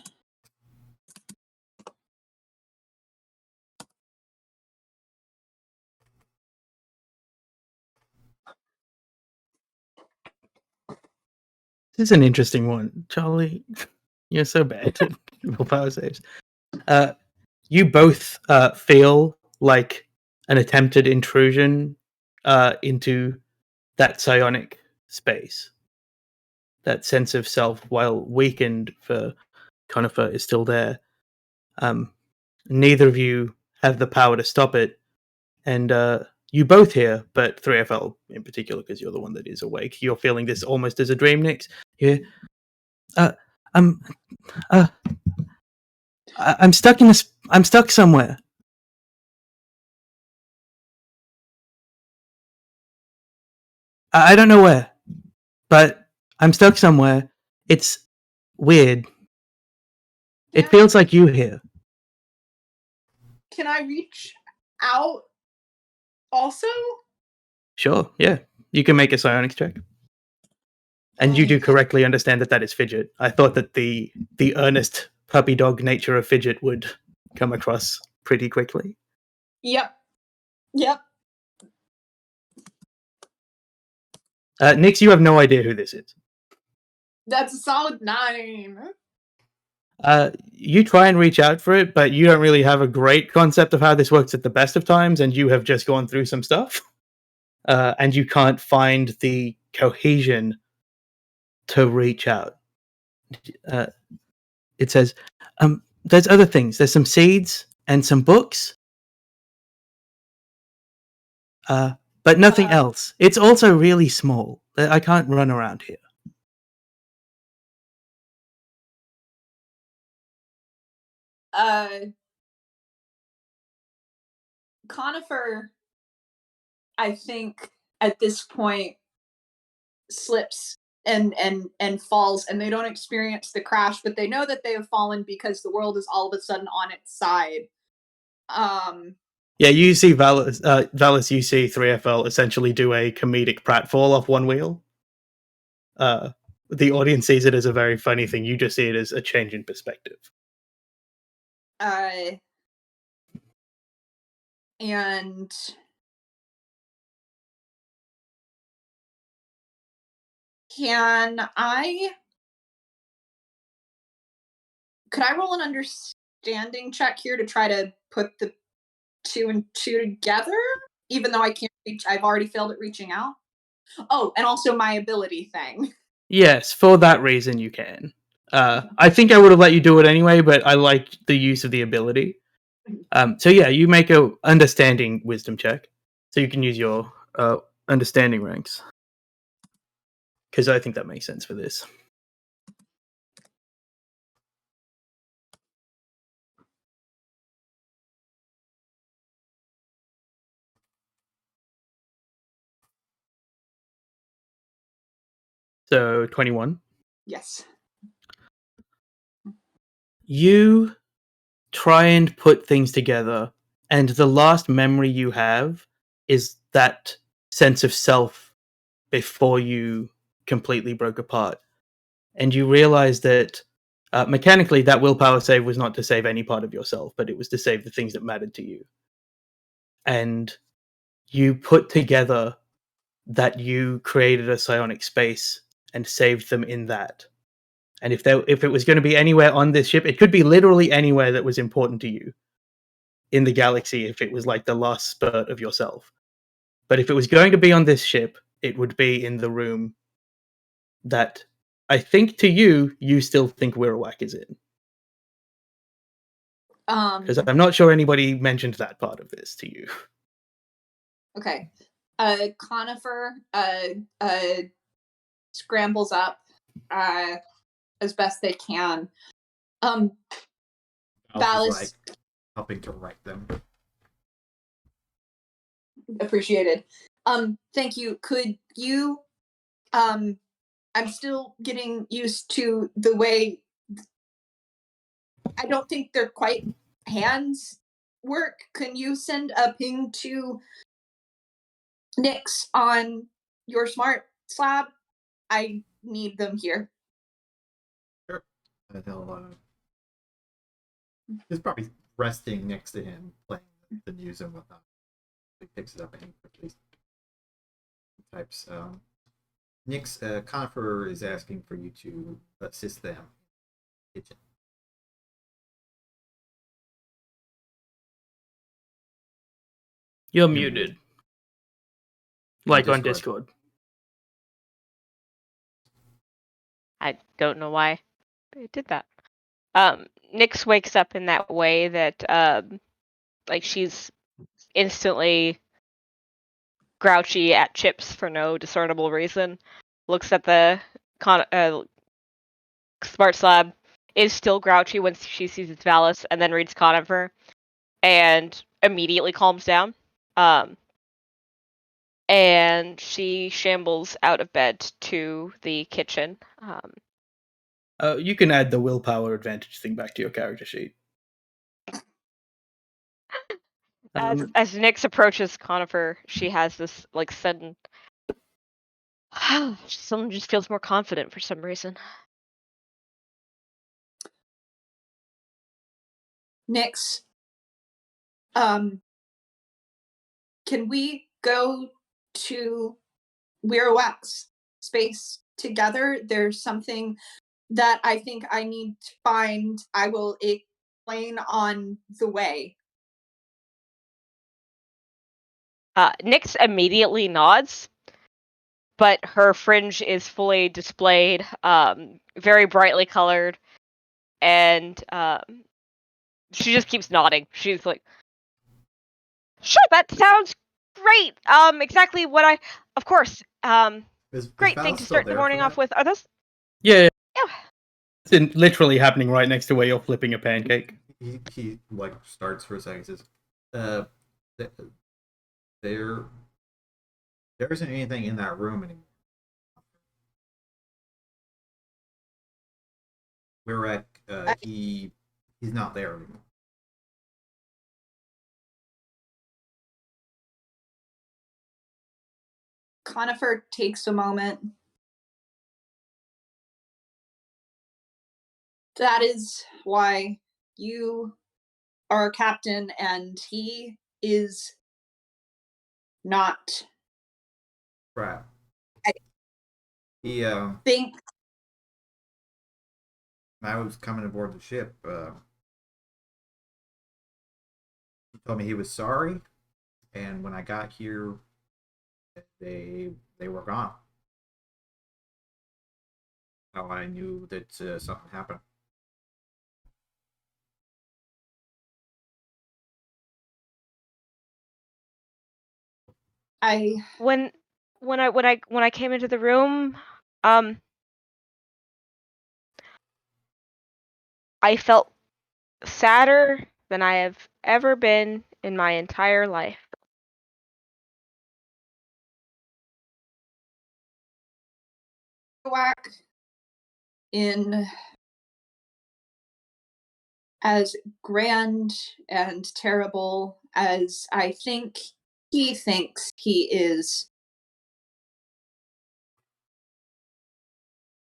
This is an interesting one. Charlie, you're so bad at willpower saves. You both feel like an attempted intrusion into that psionic space. That sense of self, while weakened for Conifer, is still there. Neither of you have the power to stop it, and you both hear, but 3FL in particular, because you're the one that is awake, you're feeling this almost as a dream, Nyx. You hear, I'm stuck in this. I'm stuck somewhere. I don't know where, but I'm stuck somewhere. It's weird. It feels like you here. Can I reach out also? Sure, yeah. You can make a psionics check. And you do correctly understand that is Fidget. I thought that the earnest puppy dog nature of Fidget would come across pretty quickly. Yep. Nyx, you have no idea who this is. That's a solid 9. You try and reach out for it, but you don't really have a great concept of how this works at the best of times, and you have just gone through some stuff. And you can't find the cohesion to reach out. It says, there's other things. There's some seeds and some books. But nothing else. It's also really small. I can't run around here. Conifer, I think, at this point, slips and falls, and they don't experience the crash, but they know that they have fallen because the world is all of a sudden on its side. Yeah, you see Valis, you see 3FL essentially do a comedic pratfall off one wheel. The audience sees it as a very funny thing. You just see it as a change in perspective. And could I roll an understanding check here to try to put the 2 and 2 together, even though I can't reach? I've already failed at reaching out. Oh, and also my ability thing. Yes, for that reason you can. I think I would have let you do it anyway, but I like the use of the ability. So yeah, you make a understanding wisdom check, so you can use your understanding ranks, because I think that makes sense for this. So 21. Yes. You try and put things together, and the last memory you have is that sense of self before you completely broke apart. And you realize that mechanically that willpower save was not to save any part of yourself, but it was to save the things that mattered to you. And you put together that you created a psionic space and saved them in that. And if it was going to be anywhere on this ship, it could be literally anywhere that was important to you in the galaxy if it was like the last spurt of yourself. But if it was going to be on this ship, it would be in the room that I think to you still think Wirrawak is in. Because I'm not sure anybody mentioned that part of this to you. Okay. Conifer scrambles up as best they can. Ballas like helping to write them. Appreciated. Thank you. Could you I'm still getting used to the way I don't think they're quite hands work. Can you send a ping to Nyx on your smart slab? I need them here. Sure. And he's probably resting next to him, playing the news and whatnot. He picks it up and he quickly types. Nyx, Conifer is asking for you to assist them in the kitchen. You're muted. Like on Discord. Discord. I don't know why it did that. Nyx wakes up in that way that like she's instantly grouchy at Chips for no discernible reason. Looks at the smart slab, is still grouchy when she sees it's Ballas, and then reads Conifer, and immediately calms down. And she shambles out of bed to the kitchen. You can add the willpower advantage thing back to your character sheet. As Nyx approaches Conifer, she has this like sudden. Someone just feels more confident for some reason. Nyx, can we go to Wirrawak's space together? There's something that I think I need to find. I will explain on the way. Nyx immediately nods, but her fringe is fully displayed, very brightly colored, and she just keeps nodding. She's like, "Sure, that sounds great. Exactly what I, of course. Great thing to start the morning off with. Are those? Yeah. Yeah. It's literally happening right next to where you're flipping a pancake. He like starts for a second. Says, there isn't anything in that room anymore. Wirrawak, he's not there anymore. Conifer takes a moment. That is why you are a captain and he is not. Right. I think I was coming aboard the ship. He told me he was sorry, and when I got here, they were gone. How I knew that something happened. When I came into the room, I felt sadder than I have ever been in my entire life. whack in as grand and terrible as I think he thinks he is,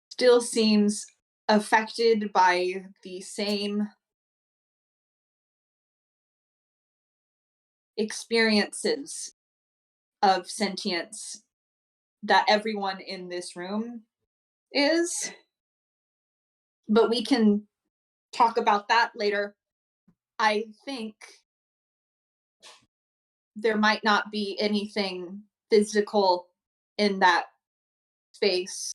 still seems affected by the same experiences of sentience that everyone in this room is. But we can talk about that later. I think there might not be anything physical in that space.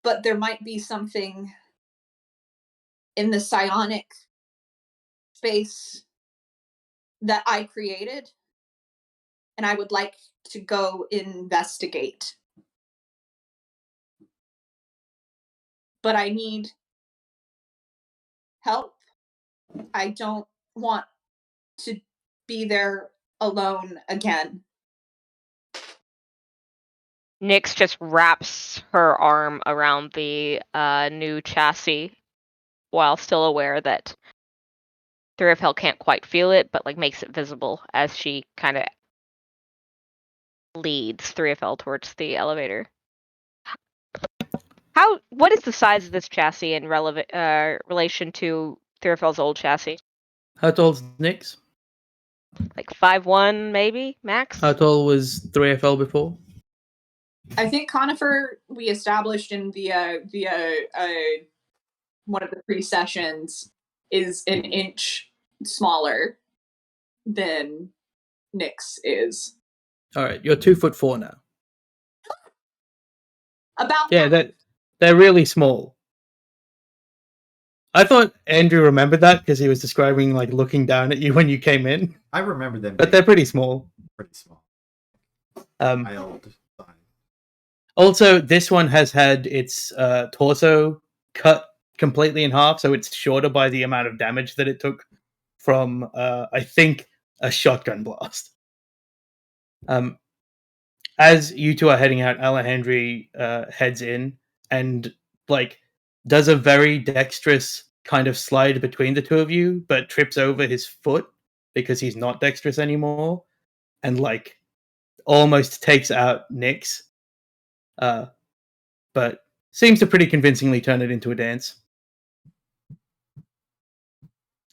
But there might be something in the psionic space that I created, and I would like to go investigate. But I need help. I don't want to be there alone again. Nyx just wraps her arm around the new chassis while still aware that Thurifel can't quite feel it, but like makes it visible as she kind of leads Thurifel towards the elevator. What is the size of this chassis in relation to Thurifel's old chassis? How tall's Nyx? Like 5'1", maybe max. How tall was 3FL before? I think Conifer we established in the one of the pre-sessions is an inch smaller than Nyx is. All right, you're 2'4" now. About Yeah, they're really small. I thought Andrew remembered that because he was describing like looking down at you when you came in. I remember them, but they're pretty small. Pretty small. Mild. Also, this one has had its torso cut completely in half, so it's shorter by the amount of damage that it took from, I think, a shotgun blast. As you two are heading out, Alejandri heads in and like does a very dexterous kind of slide between the two of you, but trips over his foot because he's not dexterous anymore, and like almost takes out Nyx. But seems to pretty convincingly turn it into a dance.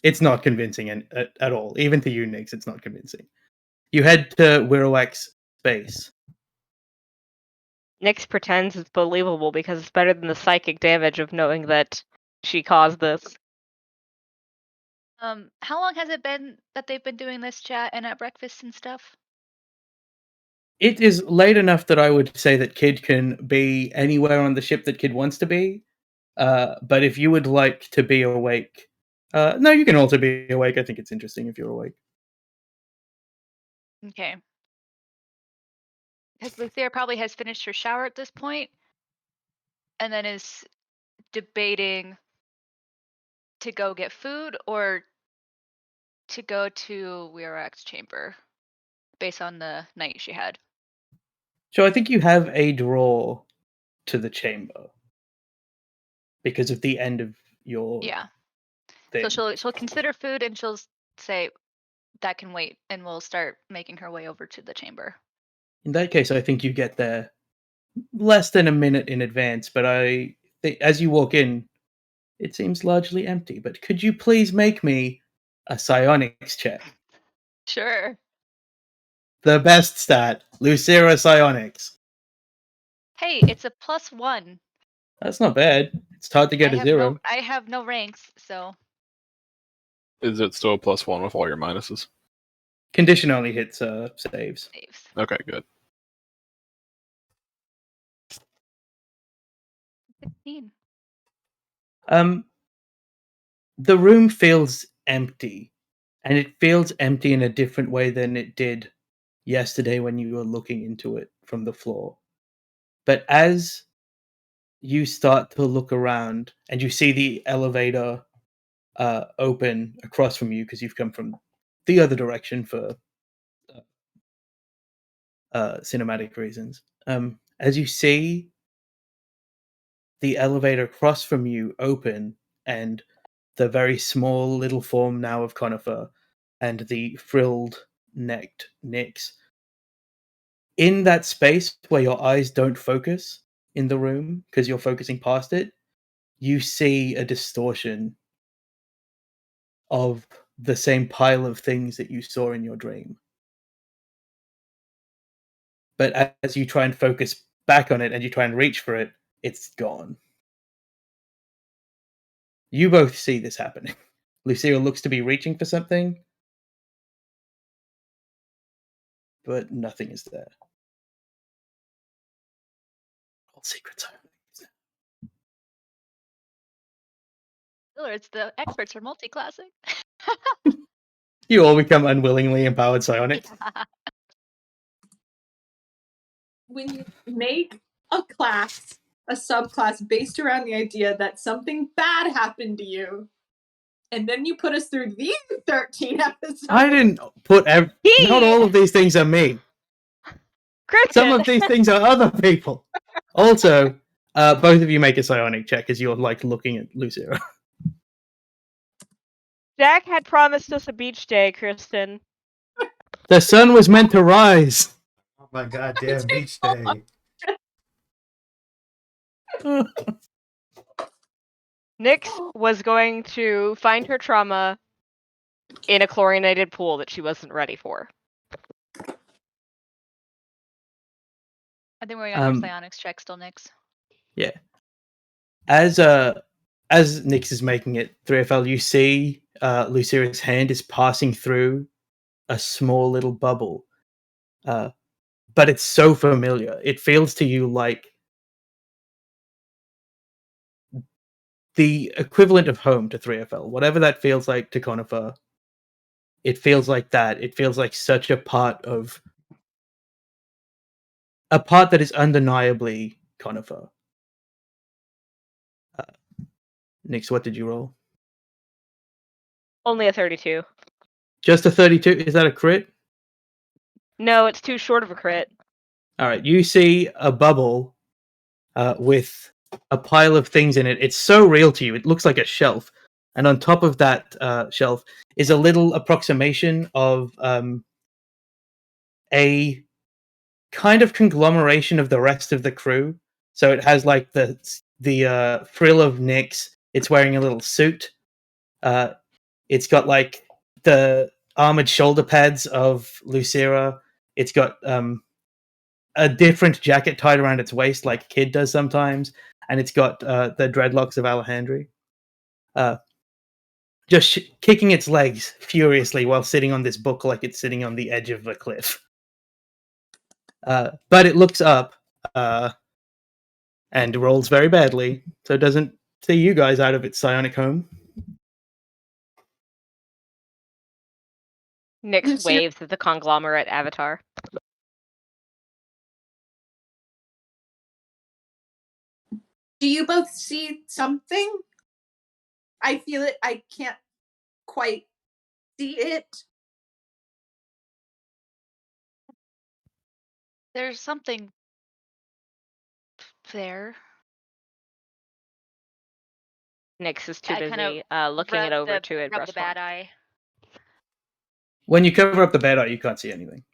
It's not convincing at all. Even to you, Nyx, it's not convincing. You head to Wirowak's space. Nyx pretends it's believable because it's better than the psychic damage of knowing that she caused this. How long has it been that they've been doing this chat and at breakfast and stuff? It is late enough that I would say that Kid can be anywhere on the ship that Kid wants to be. But if you would like to be awake, no, you can also be awake. I think it's interesting if you're awake. Okay. Because Lucia probably has finished her shower at this point, and then is debating to go get food or to go to Wirok's chamber, based on the night she had. So I think you have a draw to the chamber because of the end of your thing. So she'll consider food and she'll say that can wait, and we'll start making her way over to the chamber. In that case, I think you get there less than a minute in advance, but I think as you walk in, it seems largely empty. But could you please make me a psionics check? Sure. The best stat, Lucira psionics. Hey, it's a +1. That's not bad. It's hard to get a 0. I have no ranks, so. Is it still a +1 with all your minuses? Condition only hits saves. Okay, good. 15. The room feels empty, and it feels empty in a different way than it did yesterday when you were looking into it from the floor. But as you start to look around and you see the elevator open across from you because you've come from the other direction for cinematic reasons. As you see the elevator across from you open, and the very small little form now of Conifer and the frilled necked Nyx, in that space where your eyes don't focus in the room because you're focusing past it, you see a distortion of the same pile of things that you saw in your dream. But as you try and focus back on it and you try and reach for it, it's gone. You both see this happening. Lucille looks to be reaching for something, but nothing is there. All secrets are. It's the experts are multi-classing. You all become unwillingly empowered psionics. When you make a class, a subclass based around the idea that something bad happened to you, and then you put us through these 13 episodes. I didn't put not all of these things are me. Kristen! Some of these things are other people. Also, both of you make a psionic check as you're like looking at Lucira. Jack had promised us a beach day, Kristen. The sun was meant to rise. Oh my goddamn beach day. Nyx was going to find her trauma in a chlorinated pool that she wasn't ready for. I think we're going on your psionics check still, Nyx. Yeah. As Nyx is making it, 3FL, you see Lucira's hand is passing through a small little bubble. But it's so familiar. It feels to you like the equivalent of home to 3FL. Whatever that feels like to Conifer, it feels like that. It feels like such a part that is undeniably Conifer. Nyx, what did you roll? Only a 32. Just a 32? Is that a crit? No, it's too short of a crit. All right, you see a bubble with a pile of things in it. It's so real to you. It looks like a shelf. And on top of that shelf is a little approximation of a kind of conglomeration of the rest of the crew. So it has like the frill of Nyx. It's wearing a little suit. It's got like the armored shoulder pads of Lucira. It's got a different jacket tied around its waist like Kid does sometimes. And it's got the dreadlocks of Alejandri. Just kicking its legs furiously while sitting on this book like it's sitting on the edge of a cliff. But it looks up and rolls very badly, so it doesn't see you guys out of its psionic home. Nyx waves at the conglomerate avatar. Do you both see something? I feel it. I can't quite see it. There's something there. Nyx is too I kind busy of looking it over to rub address the bad eye. When you cover up the bad eye, you can't see anything.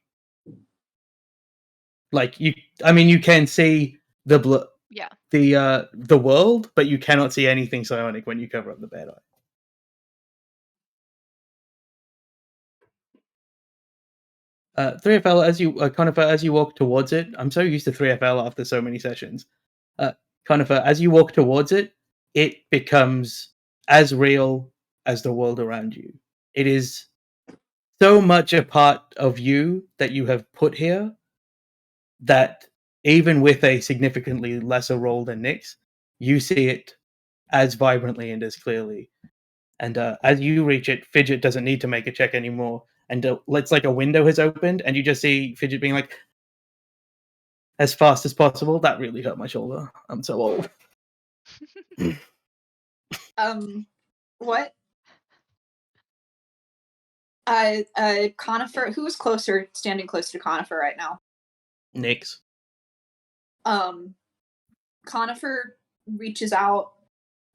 Like you can see the Yeah. the world, but you cannot see anything psionic when you cover up the bad eye. $3FL, as you Conifer, as you walk towards it, I'm so used to $3FL after so many sessions. Conifer, as you walk towards it, it becomes as real as the world around you. It is so much a part of you that you have put here that even with a significantly lesser role than Nyx, you see it as vibrantly and as clearly. And as you reach it, Fidget doesn't need to make a check anymore. And it's like a window has opened, and you just see Fidget being like, as fast as possible. That really hurt my shoulder. I'm so old. What? Conifer, who's standing closer to Conifer right now? Nix. Conifer reaches out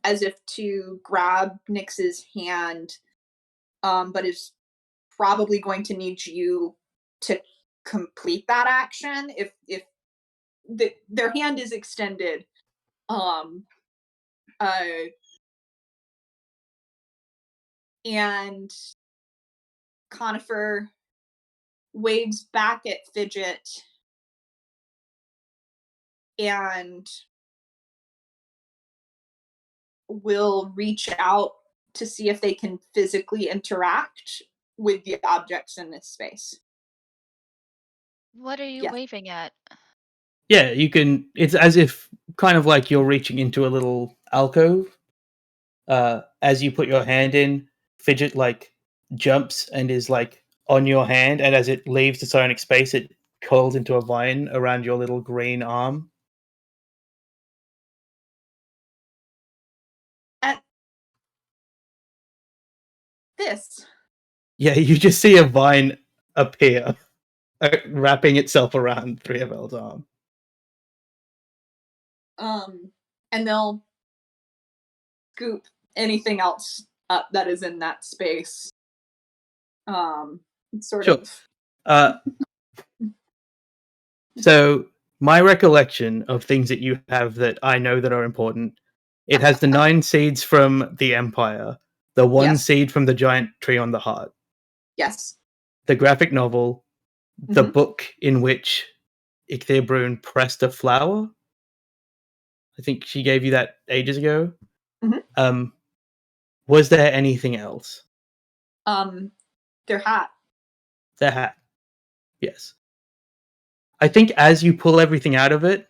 as if to grab Nix's hand, but is probably going to need you to complete that action if their hand is extended. And Conifer waves back at Fidget and will reach out to see if they can physically interact with the objects in this space. What are you Yes. waving at? Yeah, you can. It's as if kind of like you're reaching into a little alcove. As you put your hand in, Fidget like jumps and is like on your hand, and as it leaves the sonic space, it curls into a vine around your little green arm. At this, Yeah, you just see a vine appear, wrapping itself around 3FL's arm. and they'll scoop anything else up that is in that space. Sort Sure. of. So my recollection of things that you have that I know that are important, it has the 9 seeds from the Empire, the 1 Yes. seed from the giant tree on the heart, Yes. the graphic novel, the Mhm. book in which Ichthyr pressed a flower. I think she gave you that ages ago. Mhm. Was there anything else? Their hat. The hat. Yes. I think as you pull everything out of it,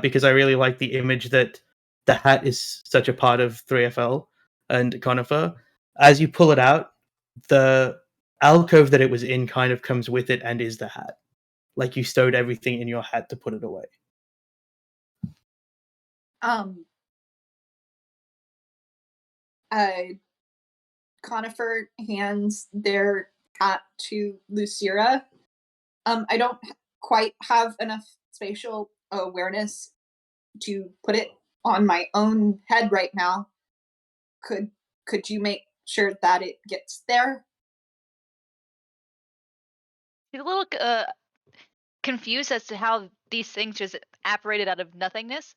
because I really like the image that the hat is such a part of 3FL and Conifer, as you pull it out, the alcove that it was in kind of comes with it and is the hat. Like you stowed everything in your hat to put it away. Conifer hands their hat to Lucira. I don't quite have enough spatial awareness to put it on my own head right now. Could you make sure that it gets there? She's a little confused as to how these things just apparated out of nothingness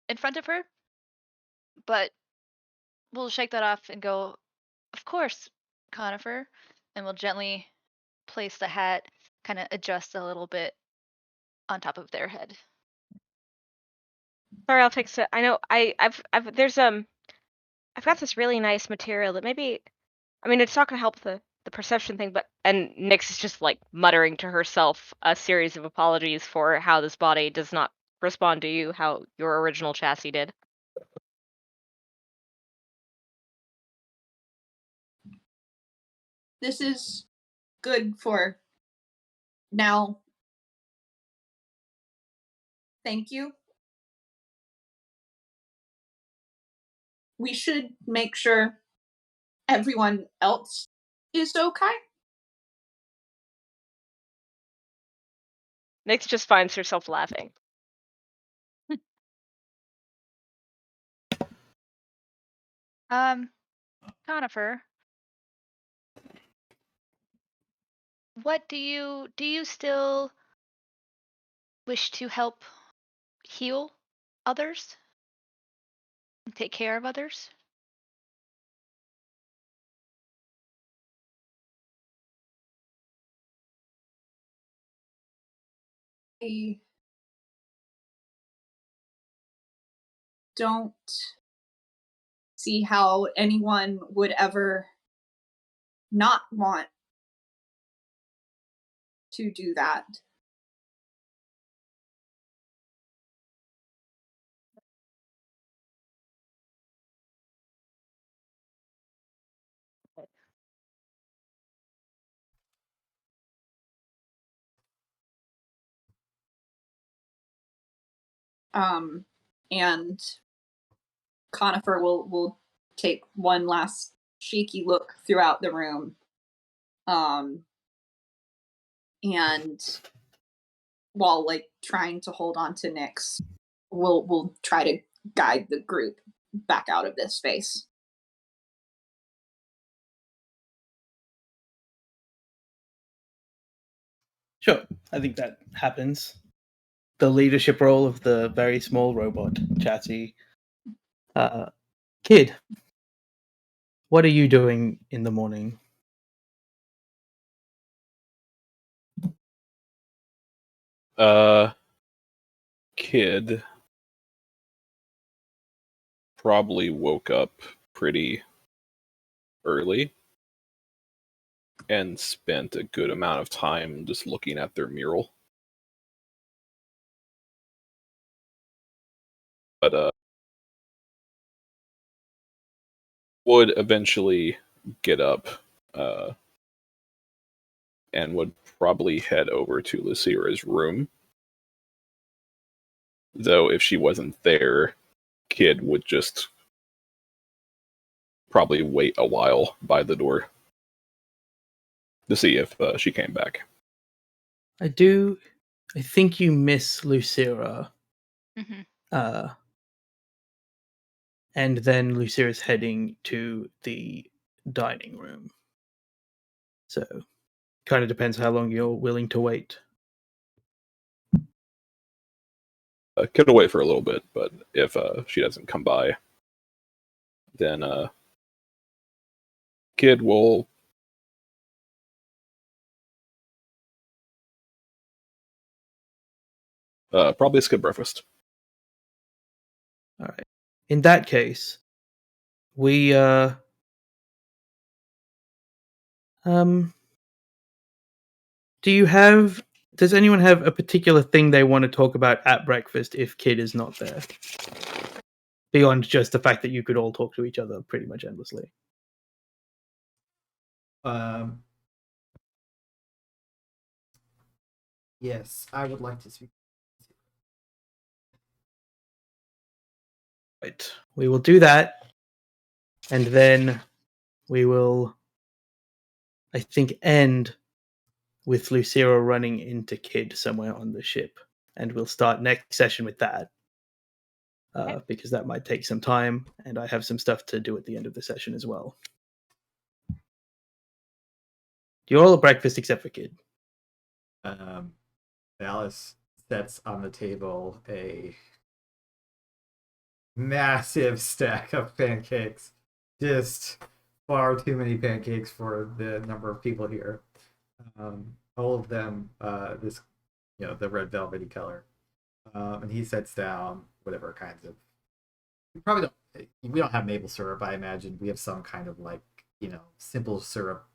in front of her. But we'll shake that off and go, of course, Conifer. And we'll gently place the hat, kind of adjust a little bit on top of their head. Sorry, I'll fix it. I know I've there's I've got this really nice material that maybe, I mean, it's not going to help the perception thing, but, and Nyx is just like muttering to herself a series of apologies for how this body does not respond to you how your original chassis did. This is good for now. Thank you. We should make sure everyone else is okay. Nyx just finds herself laughing. Conifer, what do you still wish to help heal others? Take care of others? I don't see how anyone would ever not want to do that. And Conifer will take one last shaky look throughout the room, and while like trying to hold on to Nyx, will try to guide the group back out of this space. Sure, I think that happens. The leadership role of the very small robot, Chatty. Kid, what are you doing in the morning? Kid probably woke up pretty early and spent a good amount of time just looking at their mural. But would eventually get up and would probably head over to Lucira's room. Though if she wasn't there, Kid would just probably wait a while by the door to see if she came back. I think you miss Lucira. Mm-hmm. And then Lucira's heading to the dining room. So, kind of depends how long you're willing to wait. Kid will wait for a little bit, but if she doesn't come by, then Kid will probably skip breakfast. All right. In that case, we does anyone have a particular thing they want to talk about at breakfast if Kid is not there? Beyond just the fact that you could all talk to each other pretty much endlessly. Yes, I would like to speak. Right. We will do that. And then we will, I think, end with Lucira running into Kid somewhere on the ship. And we'll start next session with that. Because that might take some time, and I have some stuff to do at the end of the session as well. You're all at breakfast except for Kid. Alice sets on the table a massive stack of pancakes. Just far too many pancakes for the number of people here. All of them, the red velvety color. And he sets down whatever kinds of. We don't have maple syrup. I imagine we have some kind of simple syrup,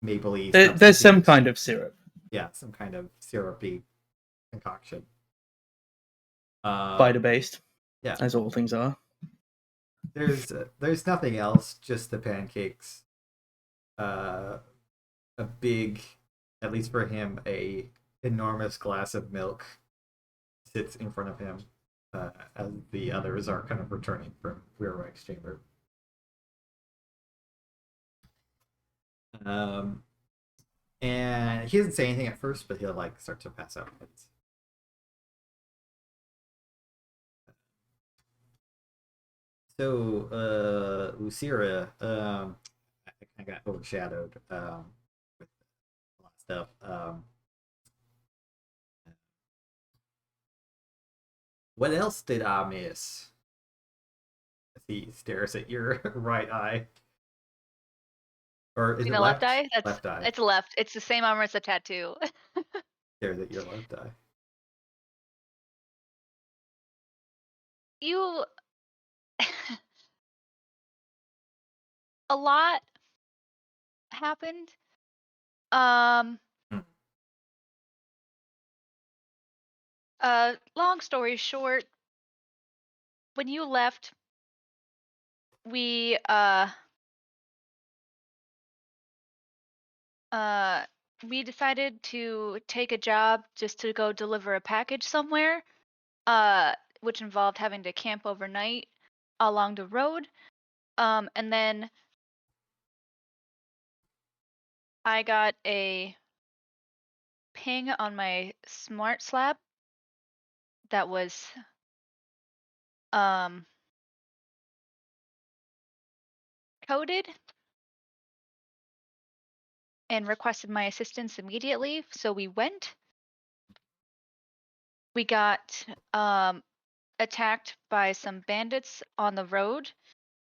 maple-y. There's some kind of syrup. Yeah, some kind of syrupy concoction. Spider based. Yeah, as all things are. There's nothing else. Just the pancakes. A big, at least for him, a enormous glass of milk sits in front of him as the others are kind of returning from Weirwax chamber. And he doesn't say anything at first, but he'll start to pass out. So, Lucira, I got overshadowed with a lot of stuff. What else did I miss? He stares at your right eye. Or is it left eye? Left eye. It's left. It's the same armor as the tattoo. Stares at your left eye. You a lot happened. Long story short, when you left, we decided to take a job just to go deliver a package somewhere, which involved having to camp overnight along the road. And then I got a ping on my smart slab that was coded and requested my assistance immediately. So we went. We got attacked by some bandits on the road,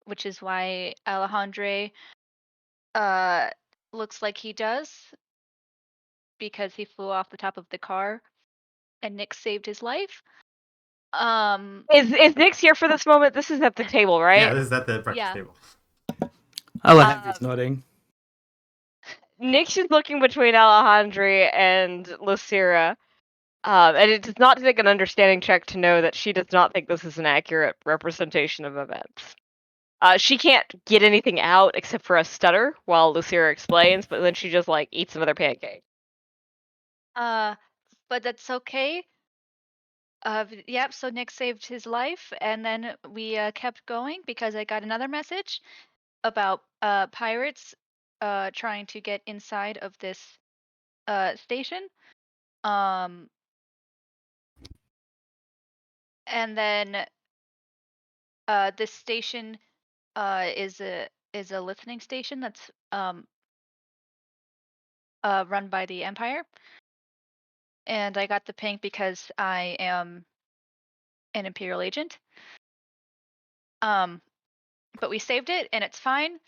which is why Alejandre looks like he does, because he flew off the top of the car and Nick saved his life. Is Nyx here for this moment? This is at the table, right? Yeah, this is at the breakfast Yeah. table. Alejandro's nodding. Nyx is looking between Alejandre and Lucira. And it does not take an understanding check to know that she does not think this is an accurate representation of events. She can't get anything out except for a stutter while Lucira explains, but then she just like eats another pancake. But that's okay. Yep, so Nick saved his life, and then we kept going because I got another message about pirates trying to get inside of this station. And then this station is a listening station that's run by the Empire. And I got the ping because I am an Imperial agent. But we saved it and it's fine.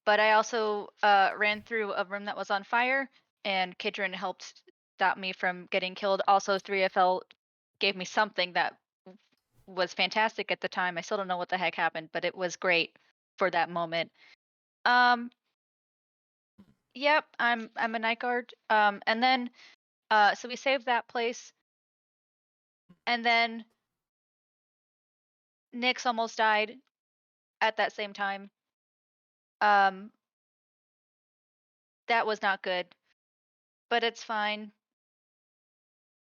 But I also ran through a room that was on fire, and Kidron helped stop me from getting killed. Also, 3FL gave me something that was fantastic at the time. I still don't know what the heck happened, but it was great for that moment. Yep, I'm a night guard. And then so we saved that place. And then Nyx almost died at that same time. That was not good. But it's fine,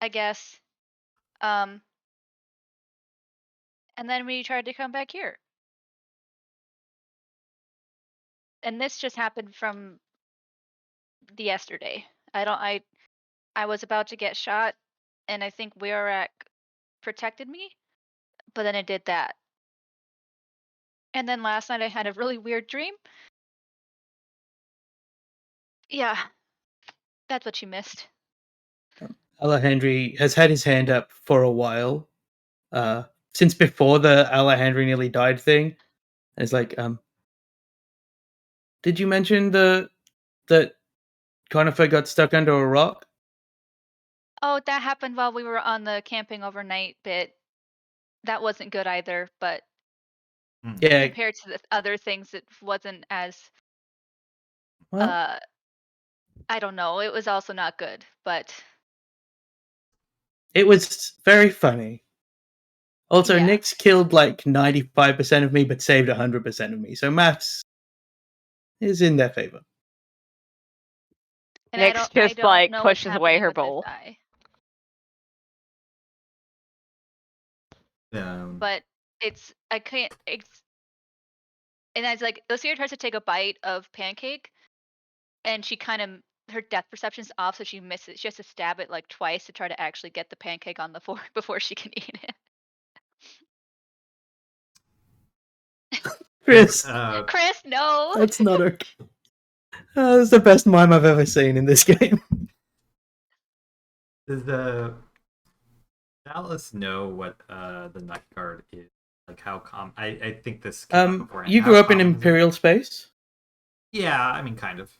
I guess. And then we tried to come back here. And this just happened from the yesterday. I was about to get shot, and I think Wirac protected me, but then it did that. And then last night I had a really weird dream. Yeah, that's what you missed. Alejandro has had his hand up for a while, since before the Alejandro nearly died thing. And it's like, did you mention that Conifer got stuck under a rock? Oh, that happened while we were on the camping overnight bit. That wasn't good either, but Yeah. compared to the other things, it wasn't as Well, I don't know. It was also not good, but it was very funny. Also, yeah. Nyx killed like 95% of me, but saved 100% of me. So maths is in their favor. And Nyx I just don't like know what's pushes away happening her with this bowl. eye. Um, But I can't. And as like Lucia tries to take a bite of pancake, and she kind of her depth perception's off, so she misses. She has to stab it like twice to try to actually get the pancake on the fork before she can eat it. Chris, Chris, no. that's not okay. That's the best mime I've ever seen in this game. Does the Dallas know what the night guard is? Like how I think this came up beforehand. You How grew up in common is it? Imperial space, Yeah, I mean kind of.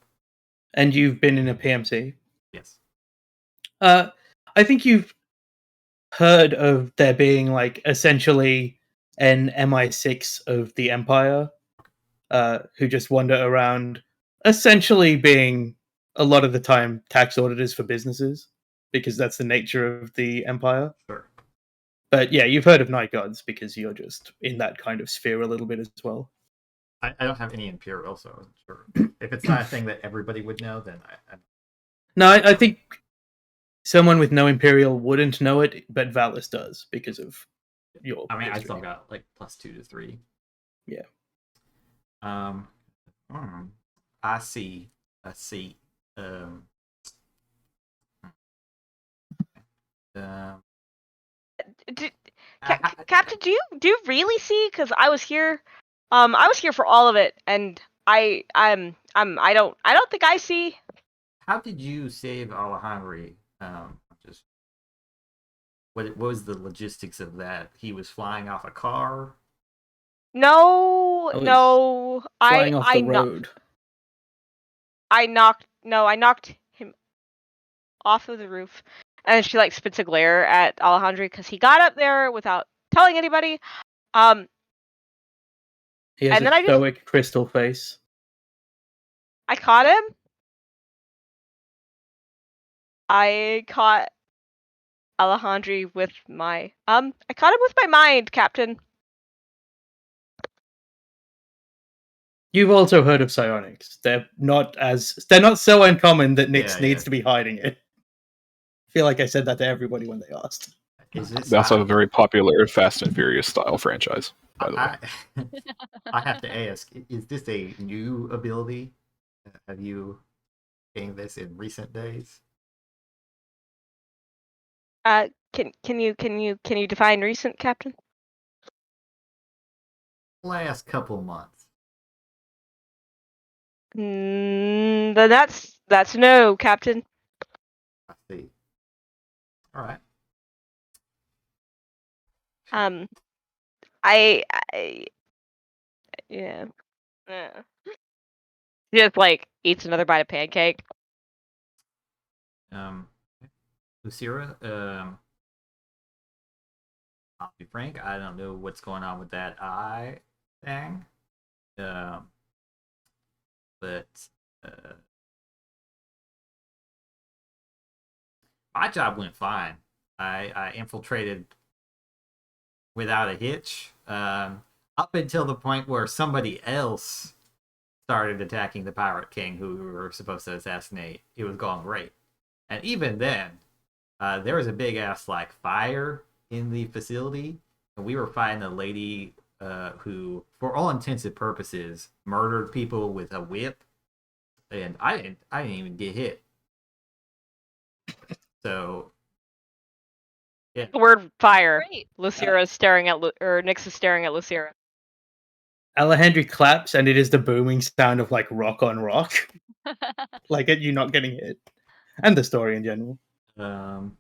and you've been in a PMC. Yes. I think you've heard of there being like essentially an MI6 of the Empire, who just wander around, essentially being a lot of the time tax auditors for businesses, because that's the nature of the Empire. Sure. But yeah, you've heard of Night Guards because you're just in that kind of sphere a little bit as well. I don't have any Imperial, so I wasn't sure. If it's not a thing that everybody would know, then No, I think someone with no Imperial wouldn't know it, but Valis does because of your I mean, history. I still got like +2 to 3. Yeah. I see. Let's see. Um, D- I- Captain, do you really see? Because I was here, I was here for all of it, and I don't think I see. how did you save Alejandro? Just what was the logistics of that? He was flying off a car. No, Oh, no, Flying off the knocked. road. I knocked him off of the roof, and she like spits a glare at Alejandro because he got up there without telling anybody. He has And a then I stoic crystal face. caught him. I caught Alejandro with my I caught him with my mind, Captain. You've also heard of psionics. They're not so uncommon that Nyx Yeah, needs yeah. to be hiding it. I feel like I said that to everybody when they asked. Is this? They also have a very popular Fast and Furious style franchise, by the way. I have to ask: is this a new ability? Have you gained this in recent days? Can you define recent, Captain? Last couple months. Then that's no, Captain. I see. All right. I yeah. Just like eats another bite of pancake. Lucira, I'll be frank, I don't know what's going on with that eye thing. But my job went fine. I infiltrated without a hitch. Up until the point where somebody else started attacking the Pirate King who we were supposed to assassinate. It was going great. And even then, there was a big ass like fire in the facility, and we were fighting a lady who, for all intents and purposes, murdered people with a whip, and I didn't even get hit. So, yeah. The word fire. Great. Lucira is staring at or Nyx is staring at Lucira. Alejandro claps, and it is the booming sound of like rock on rock, like you not getting hit, and the story in general. Man,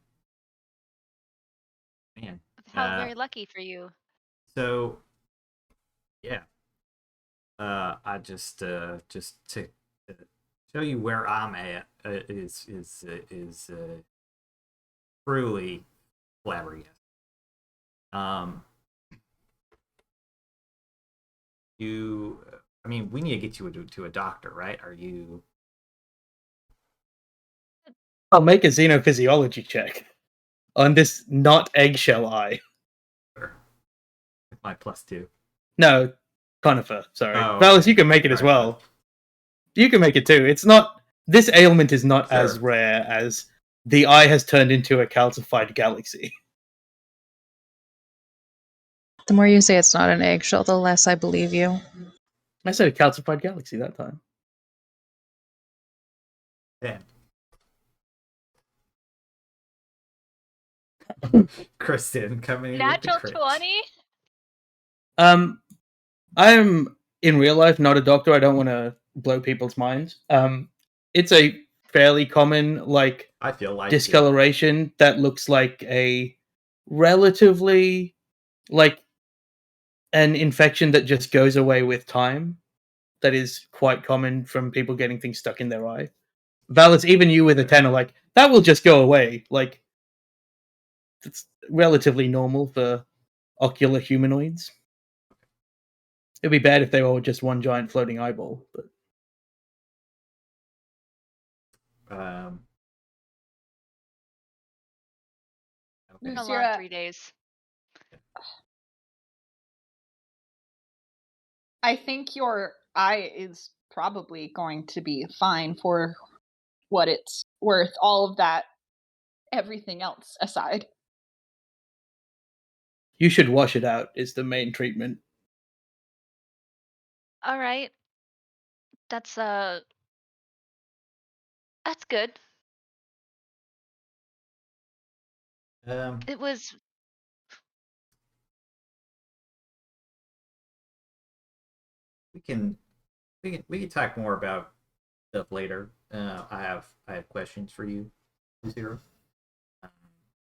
How very lucky for you. so yeah, I just to show you where I'm at is truly flabbergasted. I mean, we need to get you to a doctor, right? Are you? I'll make a xenophysiology check on this not eggshell eye. My +2. No, conifer. Sorry, Oh, Valis, okay. you can make it as Right, well. You can make it too. It's not. This ailment is not Sure. as rare as the eye has turned into a calcified galaxy. The more you say it's not an eggshell, the less I believe you. I said a calcified galaxy that time. Then. Kristen coming in with the Natural crit. 20? I'm in real life not a doctor. I don't want to blow people's minds. It's a fairly common like I feel like discoloration that looks like a relatively like an infection that just goes away with time. That is quite common from people getting things stuck in their eye. Valis, even you with a 10 are like, that will just go away. Like, it's relatively normal for ocular humanoids. It'd be bad if they were just one giant floating eyeball, but Okay. Been a long Lucira, 3 days. I think your eye is probably going to be fine for what it's worth, all of that, everything else aside. you should wash it out is the main treatment. All right. That's good. It was we can talk more about stuff later. I have questions for you, Zero.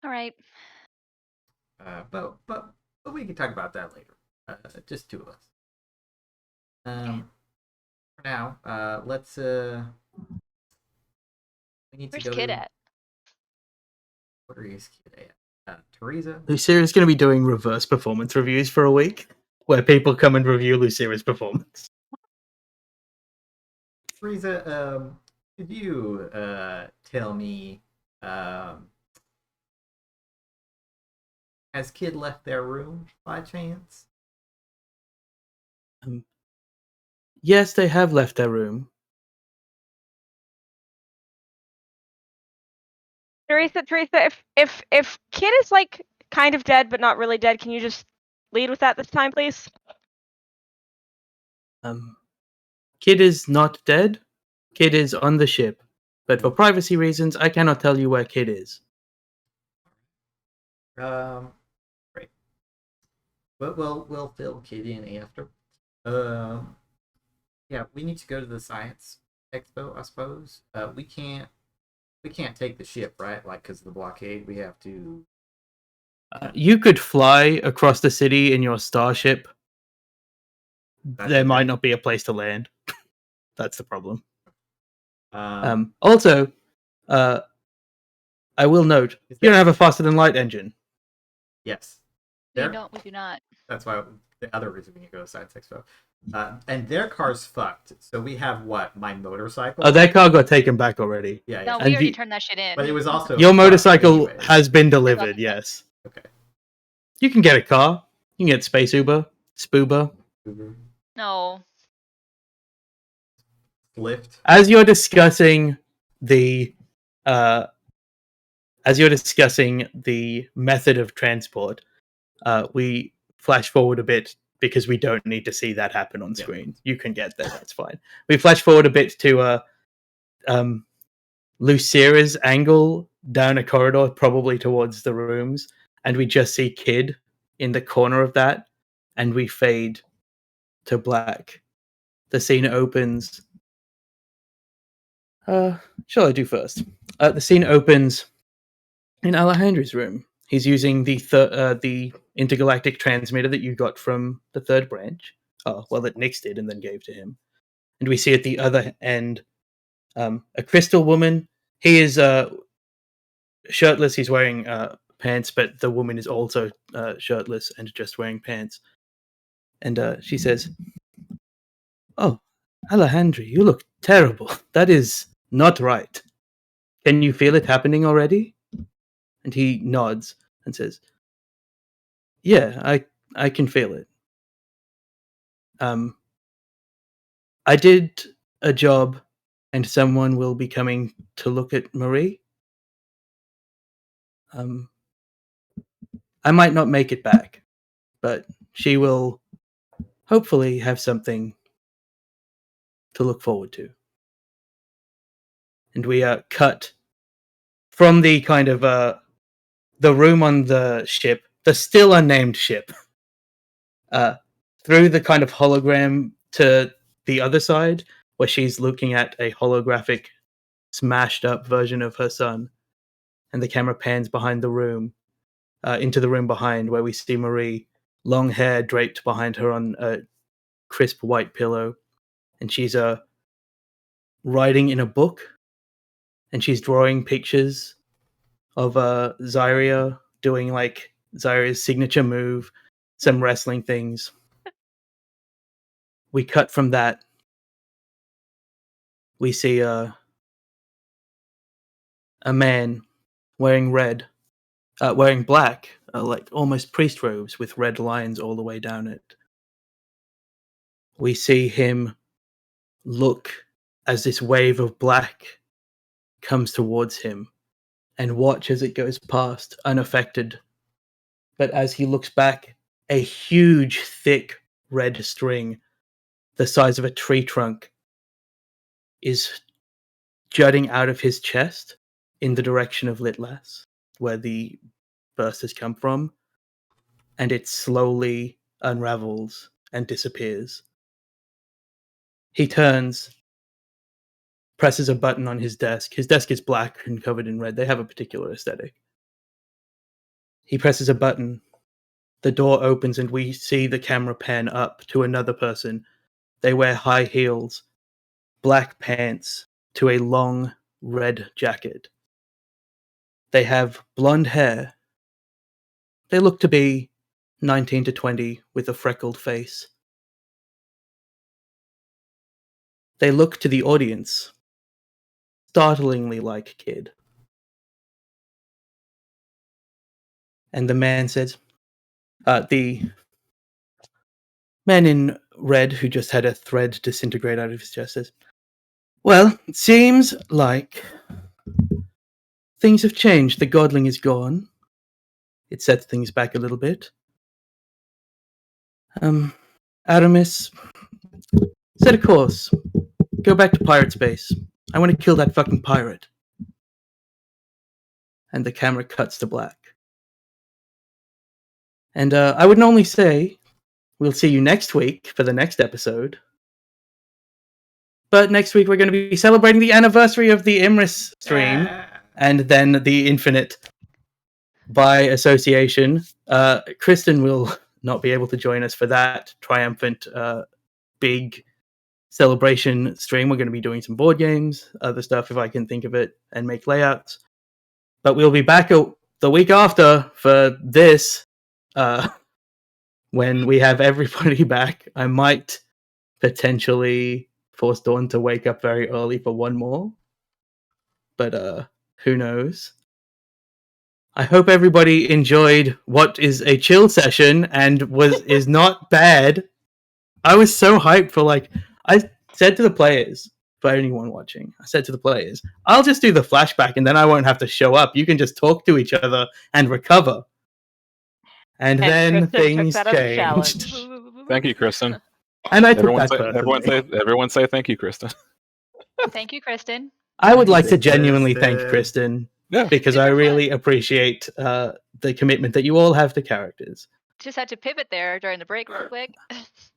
all right. But we can talk about that later. Just two of us. For now, let's we need Where's to go Kid to at? what is Kid at? Teresa. Lucira's going to be doing reverse performance reviews for a week, where people come and review Lucira's performance. Teresa, could you tell me, has Kid left their room by chance? Yes, they have left their room. Teresa, if Kid is like kind of dead but not really dead, can you just lead with that this time, please? Kid is not dead. Kid is on the ship, but for privacy reasons, I cannot tell you where Kid is. Great. But we'll fill Kid in after. Yeah, we need to go to the science expo, I suppose. We can't take the ship, right? Like, because of the blockade, we have to. You could fly across the city in your starship. There might not be a place to land. That's the problem. Also, I will note, you don't have a faster than light engine. Yes. We do not. That's why the other reason we need to go to Science Expo. And their car's fucked. So we have what? My motorcycle? Oh, their car got taken back already. Yeah. No, we And already turned that shit in. But it was also your fucked motorcycle anyways. has been delivered, yes. Okay. You can get a car. You can get Space Uber, Spoober. No. Lift. As you're discussing the method of transport, we flash forward a bit because we don't need to see that happen on screen. You can get there, that's fine. We flash forward a bit to Lucira's angle down a corridor, probably towards the rooms, and we just see Kid in the corner of that, and we fade to black. The scene opens. Shall I do first? The scene opens in Alejandro's room. He's using the intergalactic transmitter that you got from the third branch. That Nyx did and then gave to him. And we see at the other end a crystal woman. He is shirtless. He's wearing pants, but the woman is also shirtless and just wearing pants. And she says, "Oh, Alejandro, you look terrible. That is not right. Can you feel it happening already?" And he nods and says, "Yeah, I can feel it. I did a job, and someone will be coming to look at Marie. I might not make it back, but she will hopefully have something to look forward to." And we cut from the kind of the room on the ship, the still unnamed ship, through the kind of hologram to the other side, where she's looking at a holographic, smashed up version of her son. And the camera pans behind the room, into the room behind, where we see Marie, long hair draped behind her on a crisp white pillow. And she's writing in a book, and she's drawing pictures of Zyria doing like Zyria's signature move, some wrestling things. We cut from that. We see a man wearing black, like almost priest robes with red lines all the way down it. We see him look as this wave of black comes towards him and watch as it goes past, unaffected. But as he looks back, a huge, thick red string, the size of a tree trunk, is jutting out of his chest in the direction of Litlas, where the burst has come from, and it slowly unravels and disappears. He turns, presses a button on his desk. His desk is black and covered in red. They have a particular aesthetic. He presses a button. The door opens and we see the camera pan up to another person. They wear high heels, black pants to a long red jacket. They have blonde hair. They look to be 19 to 20 with a freckled face. They look to the audience, startlingly like Kid. And the man says, the man in red who just had a thread disintegrate out of his chest says, well, it seems like things have changed. The godling is gone. It sets things back a little bit. Aramis, set a course. Go back to pirate space. I want to kill that fucking pirate. And the camera cuts to black. And I would only say we'll see you next week for the next episode. But next week we're going to be celebrating the anniversary of the Imris stream, and then the Infinite by association. Kristen will not be able to join us for that triumphant big celebration stream. We're going to be doing some board games, other stuff if I can think of it, and make layouts. But we'll be back the week after for this, when we have everybody back. I might potentially force Dawn to wake up very early for one more, but who knows. I hope everybody enjoyed what is a chill session and is not bad. I was so hyped for, like, I said to the players, for anyone watching, I said to the players, I'll just do the flashback and then I won't have to show up. You can just talk to each other and recover. And then things changed. Thank you, Kristen. And I took that personally. Everyone say thank you, Kristen. Thank you, Kristen. I would like to genuinely thank Kristen, Yeah. because I really appreciate the commitment that you all have to characters. Just had to pivot there during the break real quick.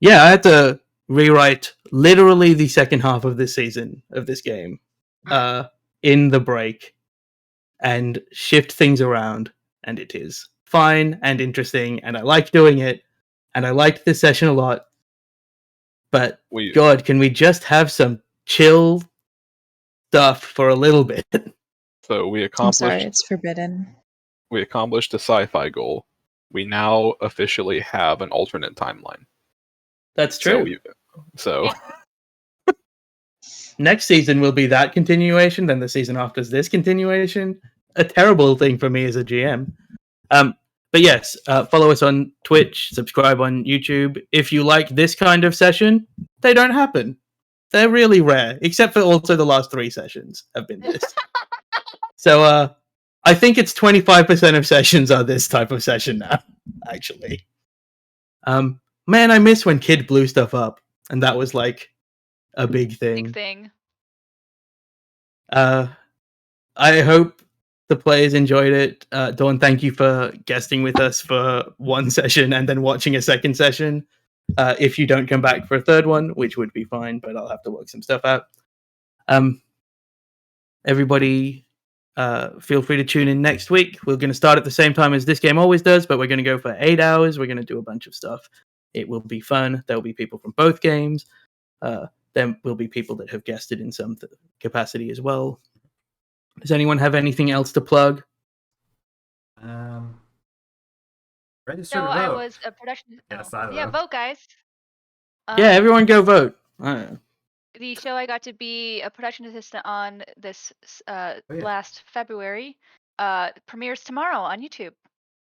Yeah, I had to rewrite literally the second half of this season of this game in the break and shift things around, and it is fine and interesting, and I like doing it, and I liked this session a lot. But God, can we just have some chill stuff for a little bit? So we I'm accomplished. sorry, it's forbidden. We accomplished a sci-fi goal. We now officially have an alternate timeline. That's true. So next season will be that continuation, then the season after is this continuation. A terrible thing for me as a GM. But yes, follow us on Twitch, subscribe on YouTube. If you like this kind of session, they don't happen. They're really rare, except for also the last 3 sessions have been this. So I think it's 25% of sessions are this type of session now, actually. Man, I miss when Kid blew stuff up, and that was like a big thing. Big thing. I hope the players enjoyed it. Dawn, thank you for guesting with us for one session and then watching a second session. If you don't come back for a third one, which would be fine, but I'll have to work some stuff out. Everybody, feel free to tune in next week. We're going to start at the same time as this game always does, but we're going to go for 8 hours. We're going to do a bunch of stuff. It will be fun. There will be people from both games. There will be people that have guested in some capacity as well. Does anyone have anything else to plug? Register So to I vote. was a production. Yes, I Yeah, vote. vote, guys. Yeah, everyone go vote. I don't know. The show I got to be a production assistant on this last February premieres tomorrow on YouTube.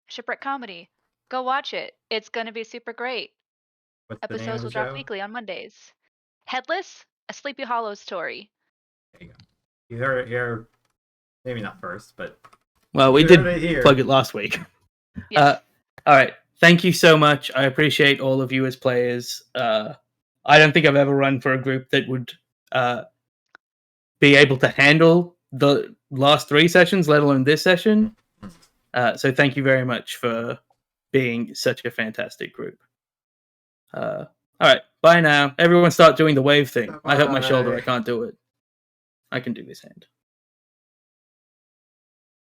Shipwreck Comedy. Go watch it. It's going to be super great. What's the name Episodes of will the drop show? weekly on Mondays. Headless, a Sleepy Hollow story. There you go. You heard it here. Maybe not first, but Well, we you did heard it here. plug it last week. Yes. All right. Thank you so much. I appreciate all of you as players. I don't think I've ever run for a group that would be able to handle the last 3 sessions, let alone this session. So thank you very much for being such a fantastic group. All right, bye now. Everyone start doing the wave thing. I hurt my shoulder. I can't do it. I can do this hand.